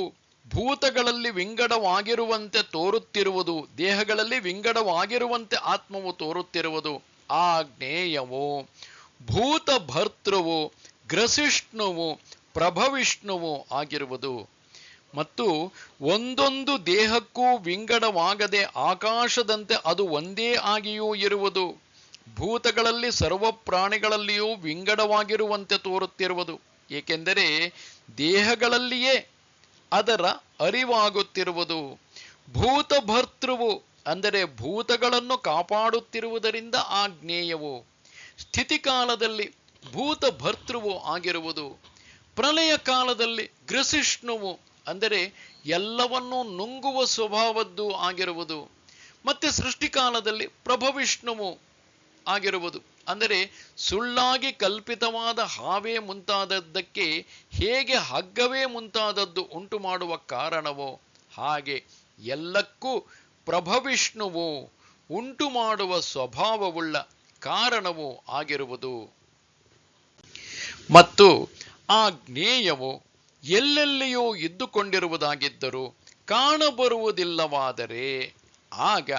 ಭೂತಗಳಲ್ಲಿ ವಿಂಗಡವಾಗಿರುವಂತೆ ತೋರುತ್ತಿರುವುದು, ದೇಹಗಳಲ್ಲಿ ವಿಂಗಡವಾಗಿರುವಂತೆ ಆತ್ಮವು ತೋರುತ್ತಿರುವುದು ಆ ಜ್ಞೇಯವು. ಭೂತಭರ್ತೃವು ಗ್ರಸಿಷ್ಣುವು ಪ್ರಭವಿಷ್ಣುವು ಆಗಿರುವುದು. ಮತ್ತು ಒಂದೊಂದು ದೇಹಕ್ಕೂ ವಿಂಗಡವಾಗದೆ ಆಕಾಶದಂತೆ ಅದು ಒಂದೇ ಆಗಿಯೂ ಇರುವುದು. ಭೂತಗಳಲ್ಲಿ ಸರ್ವ ಪ್ರಾಣಿಗಳಲ್ಲಿಯೂ ವಿಂಗಡವಾಗಿರುವಂತೆ ತೋರುತ್ತಿರುವುದು. ಏಕೆಂದರೆ ದೇಹಗಳಲ್ಲಿಯೇ ಅದರ ಅರಿವಾಗುತ್ತಿರುವುದು. ಭೂತಭರ್ತೃವು ಅಂದರೆ ಭೂತಗಳನ್ನು ಕಾಪಾಡುತ್ತಿರುವುದರಿಂದ ಆ ಜ್ಞೇಯವು. ಸ್ಥಿತಿಕಾಲದಲ್ಲಿ ಭೂತಭರ್ತೃವು ಆಗಿರುವುದು. ಪ್ರಳಯ ಕಾಲದಲ್ಲಿ ಗ್ರಸಿಷ್ಣುವು ಅಂದರೆ ಎಲ್ಲವನ್ನೂ ನುಂಗುವ ಸ್ವಭಾವದ್ದು ಆಗಿರುವುದು. ಮತ್ತೆ ಸೃಷ್ಟಿಕಾಲದಲ್ಲಿ ಪ್ರಭವಿಷ್ಣುವು ಆಗಿರುವುದು. ಅಂದರೆ ಸುಳ್ಳಾಗಿ ಕಲ್ಪಿತವಾದ ಹಾವೇ ಮುಂತಾದದ್ದಕ್ಕೆ ಹೇಗೆ ಹಗ್ಗವೇ ಮುಂತಾದದ್ದು ಉಂಟು ಮಾಡುವ ಕಾರಣವೋ ಹಾಗೆ ಎಲ್ಲಕ್ಕೂ ಪ್ರಭವಿಷ್ಣುವು ಉಂಟು ಮಾಡುವ ಸ್ವಭಾವವುಳ್ಳ ಕಾರಣವೂ ಆಗಿರುವುದು. ಮತ್ತು ಆ ಜ್ಞೇಯವು ಎಲ್ಲೆಲ್ಲಿಯೂ ಇದ್ದುಕೊಂಡಿರುವುದಾಗಿದ್ದರೂ ಕಾಣಬರುವುದಿಲ್ಲವಾದರೆ ಆಗ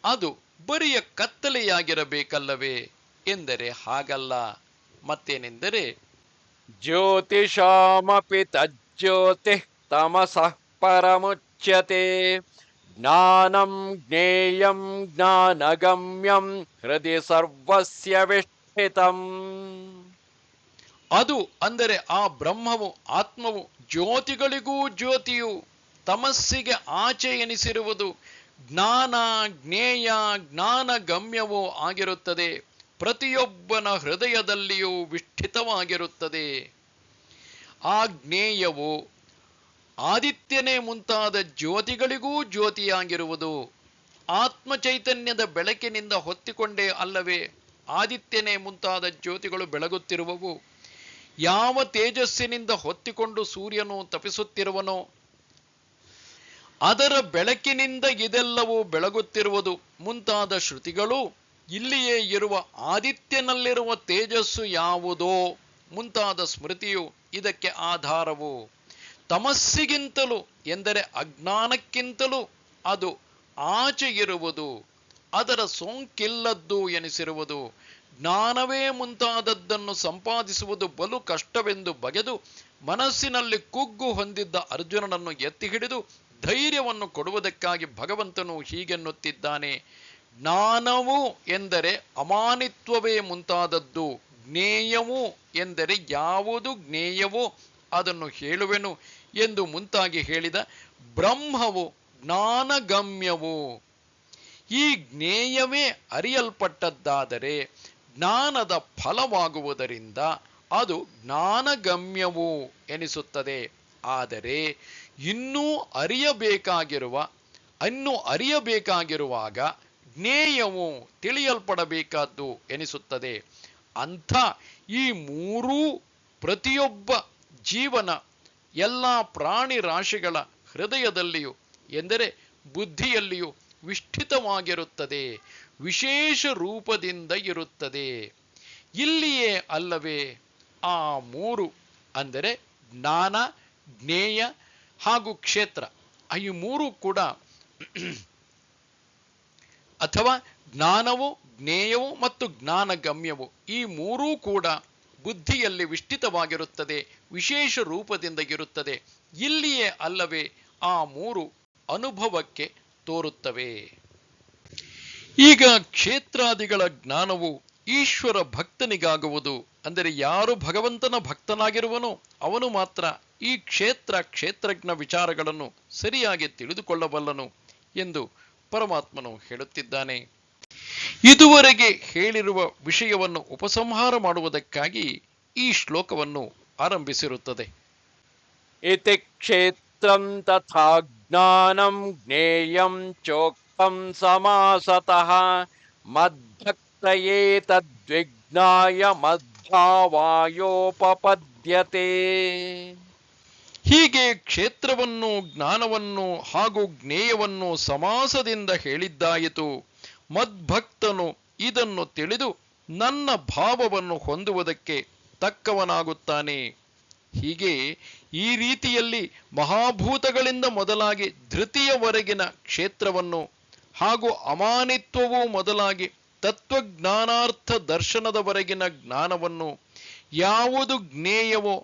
ಅದು ಬರಿಯ ಕತ್ತಲೆಯಾಗಿರಬೇಕಲ್ಲವೇ ಎಂದರೆ ಹಾಗಲ್ಲ. ಮತ್ತೇನೆಂದರೆ ಜ್ಯೋತಿಷಾಮಪಿ ತಜ್ಜ್ಯೋತಿಃ ತಮಸಃ ಪರಮುಚ್ಯತೆ ಜ್ಞಾನಂ ಜ್ಞೇಯಂ ಜ್ಞಾನಗಮ್ಯಂ ಹೃದಯ ಸರ್ವಸ್ಯ ವಿಷ್ಠಿತಂ. ಅದು ಅಂದರೆ ಆ ಬ್ರಹ್ಮವು ಆತ್ಮವು ಜ್ಯೋತಿಗಳಿಗೂ ಜ್ಯೋತಿಯು ತಮಸ್ಸಿಗೆ ಆಚೆ ಎನಿಸಿರುವುದು ಜ್ಞಾನ ಜ್ಞೇಯ ಜ್ಞಾನಗಮ್ಯವೂ ಆಗಿರುತ್ತದೆ. ಪ್ರತಿಯೊಬ್ಬನ ಹೃದಯದಲ್ಲಿಯೂ ವಿಷ್ಠಿತವಾಗಿರುತ್ತದೆ. ಆ ಜ್ಞೇಯವು ಆದಿತ್ಯನೇ ಮುಂತಾದ ಜ್ಯೋತಿಗಳಿಗೂ ಜ್ಯೋತಿಯಾಗಿರುವುದು. ಆತ್ಮ ಚೈತನ್ಯದ ಬೆಳಕಿನಿಂದ ಹೊತ್ತಿಕೊಂಡೇ ಅಲ್ಲವೇ ಆದಿತ್ಯನೇ ಮುಂತಾದ ಜ್ಯೋತಿಗಳು ಬೆಳಗುತ್ತಿರುವವು. ಯಾವ ತೇಜಸ್ಸಿನಿಂದ ಹೊತ್ತಿಕೊಂಡು ಸೂರ್ಯನು ತಪಿಸುತ್ತಿರುವನೋ ಅದರ ಬೆಳಕಿನಿಂದ ಇದೆಲ್ಲವೂ ಬೆಳಗುತ್ತಿರುವುದು ಮುಂತಾದ ಶ್ರುತಿಗಳು ಇಲ್ಲಿಯೇ ಇರುವ ಆದಿತ್ಯನಲ್ಲಿರುವ ತೇಜಸ್ಸು ಯಾವುದೋ ಮುಂತಾದ ಸ್ಮೃತಿಯು ಇದಕ್ಕೆ ಆಧಾರವು. ತಮಸ್ಸಿಗಿಂತಲೂ ಎಂದರೆ ಅಜ್ಞಾನಕ್ಕಿಂತಲೂ ಅದು ಆಚೆ ಇರುವುದು, ಅದರ ಸೋಂಕಿಲ್ಲದ್ದು ಎನಿಸಿರುವುದು. ಜ್ಞಾನವೇ ಮುಂತಾದದ್ದನ್ನು ಸಂಪಾದಿಸುವುದು ಬಲು ಕಷ್ಟವೆಂದು ಬಗೆದು ಮನಸ್ಸಿನಲ್ಲಿ ಕುಗ್ಗು ಹೊಂದಿದ್ದ ಅರ್ಜುನನನ್ನು ಎತ್ತಿ ಹಿಡಿದು ಧೈರ್ಯವನ್ನು ಕೊಡುವುದಕ್ಕಾಗಿ ಭಗವಂತನು ಹೀಗೆನ್ನುತ್ತಿದ್ದಾನೆ. ಜ್ಞಾನವು ಎಂದರೆ ಅಮಾನಿತ್ವವೇ ಮುಂತಾದದ್ದು, ಜ್ಞೇಯವು ಎಂದರೆ ಯಾವುದು ಜ್ಞೇಯವೋ ಅದನ್ನು ಹೇಳುವೆನು ಎಂದು ಮುಂತಾಗಿ ಹೇಳಿದ. ಬ್ರಹ್ಮವು ಜ್ಞಾನಗಮ್ಯವು. ಈ ಜ್ಞೇಯವೇ ಅರಿಯಲ್ಪಟ್ಟದ್ದಾದರೆ ಜ್ಞಾನದ ಫಲವಾಗುವುದರಿಂದ ಅದು ಜ್ಞಾನಗಮ್ಯವು ಎನಿಸುತ್ತದೆ. ಆದರೆ ಇನ್ನೂ ಅರಿಯಬೇಕಾಗಿರುವಾಗ ಜ್ಞೇಯವು ತಿಳಿಯಲ್ಪಡಬೇಕಾದ್ದು ಎನಿಸುತ್ತದೆ. ಅಂಥ ಈ ಮೂರೂ ಪ್ರತಿಯೊಬ್ಬ ಜೀವನ ಎಲ್ಲ ಪ್ರಾಣಿ ರಾಶಿಗಳ ಹೃದಯದಲ್ಲಿಯೂ ಎಂದರೆ ಬುದ್ಧಿಯಲ್ಲಿಯೂ ವಿಷ್ಠಿತವಾಗಿರುತ್ತದೆ, ವಿಶೇಷ ರೂಪದಿಂದ ಇರುತ್ತದೆ. ಇಲ್ಲಿಯೇ ಅಲ್ಲವೇ ಆ ಮೂರು ಅಂದರೆ ಜ್ಞಾನ ಜ್ಞೇಯ ಹಾಗೂ ಕ್ಷೇತ್ರ, ಈ ಮೂರು ಕೂಡ ಅಥವಾ ಜ್ಞಾನವು ಜ್ಞೇಯವು ಮತ್ತು ಜ್ಞಾನಗಮ್ಯವು ಈ ಮೂರೂ ಕೂಡ ಬುದ್ಧಿಯಲ್ಲಿ ವಿಷ್ಠಿತವಾಗಿರುತ್ತದೆ, ವಿಶೇಷ ರೂಪದಿಂದ ಇರುತ್ತದೆ. ಇಲ್ಲಿಯೇ ಅಲ್ಲವೇ ಆ ಮೂರು ಅನುಭವಕ್ಕೆ ತೋರುತ್ತವೆ. ಈಗ ಕ್ಷೇತ್ರಾದಿಗಳ ಜ್ಞಾನವು ಈಶ್ವರ ಭಕ್ತನಿಗಾಗುವುದು. ಅಂದರೆ ಯಾರು ಭಗವಂತನ ಭಕ್ತನಾಗಿರುವನೋ ಅವನು ಮಾತ್ರ ಈ ಕ್ಷೇತ್ರಜ್ಞ ವಿಚಾರಗಳನ್ನು ಸರಿಯಾಗಿ ತಿಳಿದುಕೊಳ್ಳಬಲ್ಲನು ಎಂದು ಪರಮಾತ್ಮನು ಹೇಳುತ್ತಿದ್ದಾನೆ. ಇದುವರೆಗೆ ಹೇಳಿರುವ ವಿಷಯವನ್ನು ಉಪಸಂಹಾರ ಮಾಡುವುದಕ್ಕಾಗಿ ಈ ಶ್ಲೋಕವನ್ನು ಆರಂಭಿಸಿರುತ್ತದೆ. ಇತಿ ಕ್ಷೇತ್ರಂ ತಥಾ ಜ್ಞಾನಂ ಜ್ಞೇಯಂ ಚೋಕ್ತಂ ಸಮಾಸತಃ ಮದ್ಭಕ್ತಯೇ ತದ್ವಿಜ್ಞಾಯ ಮದ್ಭಾವಾಯೋಪಪದ್ಯತೆ. ಹೀಗೆ ಕ್ಷೇತ್ರವನ್ನು ಜ್ಞಾನವನ್ನು ಹಾಗೂ ಜ್ಞೇಯವನ್ನು ಸಮಾಸದಿಂದ ಹೇಳಿದ್ದಾಯಿತು. ಮದ್ಭಕ್ತನು ಇದನ್ನು ತಿಳಿದು ನನ್ನ ಭಾವವನ್ನು ಹೊಂದುವುದಕ್ಕೆ ತಕ್ಕವನಾಗುತ್ತಾನೆ. ಹೀಗೆ ಈ ರೀತಿಯಲ್ಲಿ ಮಹಾಭೂತಗಳಿಂದ ಮೊದಲಾಗಿ ಧೃತಿಯವರೆಗಿನ ಕ್ಷೇತ್ರವನ್ನು ಹಾಗೂ ಅಮಾನಿತ್ವವೂ ಮೊದಲಾಗಿ ತತ್ವಜ್ಞಾನಾರ್ಥ ದರ್ಶನದವರೆಗಿನ ಜ್ಞಾನವನ್ನು ಯಾವುದು ಜ್ಞೇಯವೋ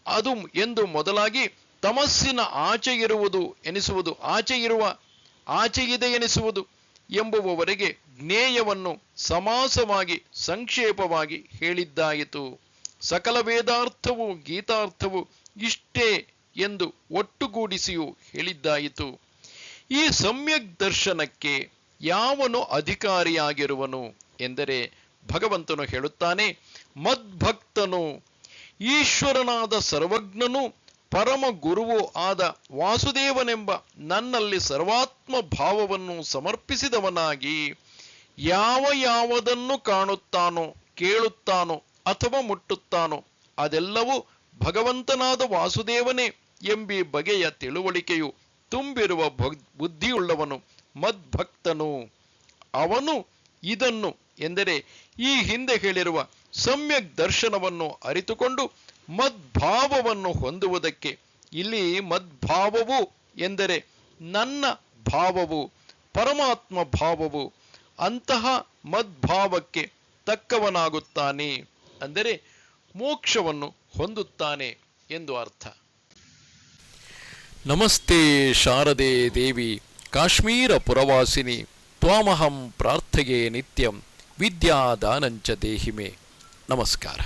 ಅದು ಎಂದು ಮೊದಲಾಗಿ ತಮಸ್ಸಿನ ಆಚೆ ಇರುವುದು ಎನಿಸುವುದು ಆಚೆಯಿದೆ ಎನಿಸುವುದು ಎಂಬುವವರೆಗೆ ಜ್ಞೇಯವನ್ನು ಸಮಾಸವಾಗಿ ಸಂಕ್ಷೇಪವಾಗಿ ಹೇಳಿದ್ದಾಯಿತು. ಸಕಲ ವೇದಾರ್ಥವು ಗೀತಾರ್ಥವು ಇಷ್ಟೇ ಎಂದು ಒಟ್ಟುಗೂಡಿಸಿಯೂ ಹೇಳಿದ್ದಾಯಿತು. ಈ ಸಮ್ಯಕ್ ದರ್ಶನಕ್ಕೆ ಯಾವನು ಅಧಿಕಾರಿಯಾಗಿರುವನು ಎಂದರೆ ಭಗವಂತನು ಹೇಳುತ್ತಾನೆ, ಮದ್ಭಕ್ತನು ಈಶ್ವರನಾದ ಸರ್ವಜ್ಞನು ಪರಮ ಗುರುವೂ ಆದ ವಾಸುದೇವನೆಂಬ ನನ್ನಲ್ಲಿ ಸರ್ವಾತ್ಮ ಭಾವವನ್ನು ಸಮರ್ಪಿಸಿದವನಾಗಿ ಯಾವುದನ್ನು ಕಾಣುತ್ತಾನೋ, ಕೇಳುತ್ತಾನೋ ಅಥವಾ ಮುಟ್ಟುತ್ತಾನೋ ಅದೆಲ್ಲವೂ ಭಗವಂತನಾದ ವಾಸುದೇವನೇ ಎಂಬಿ ಬಗೆಯ ತಿಳುವಳಿಕೆಯು ತುಂಬಿರುವ ಬುದ್ಧಿಯುಳ್ಳವನು ಮದ್ಭಕ್ತನು. ಅವನು ಇದನ್ನು ಎಂದರೆ ಈ ಹಿಂದೆ ಹೇಳಿರುವ ಸಮ್ಯಕ್ ದರ್ಶನವನ್ನು ಅರಿತುಕೊಂಡು ಮದ್ಭಾವವನ್ನು ಹೊಂದುವುದಕ್ಕೆ, ಇಲ್ಲಿ ಮದ್ಭಾವವು ಎಂದರೆ ನನ್ನ ಭಾವವು, ಪರಮಾತ್ಮ ಭಾವವು, ಅಂತಹ ಮದ್ಭಾವಕ್ಕೆ ತಕ್ಕವನಾಗುತ್ತಾನೆ, ಅಂದರೆ ಮೋಕ್ಷವನ್ನು ಹೊಂದುತ್ತಾನೆ ಎಂದು ಅರ್ಥ. ನಮಸ್ತೆ ಶಾರದೆ ದೇವಿ ಕಾಶ್ಮೀರ ಪುರವಾಸಿನಿ ತ್ವಾಮಹಂ ಪ್ರಾರ್ಥೆಯೇ ನಿತ್ಯಂ ವಿದ್ಯಾದಾನಂಚ ದೇಹಿಮೆ. ನಮಸ್ಕಾರ.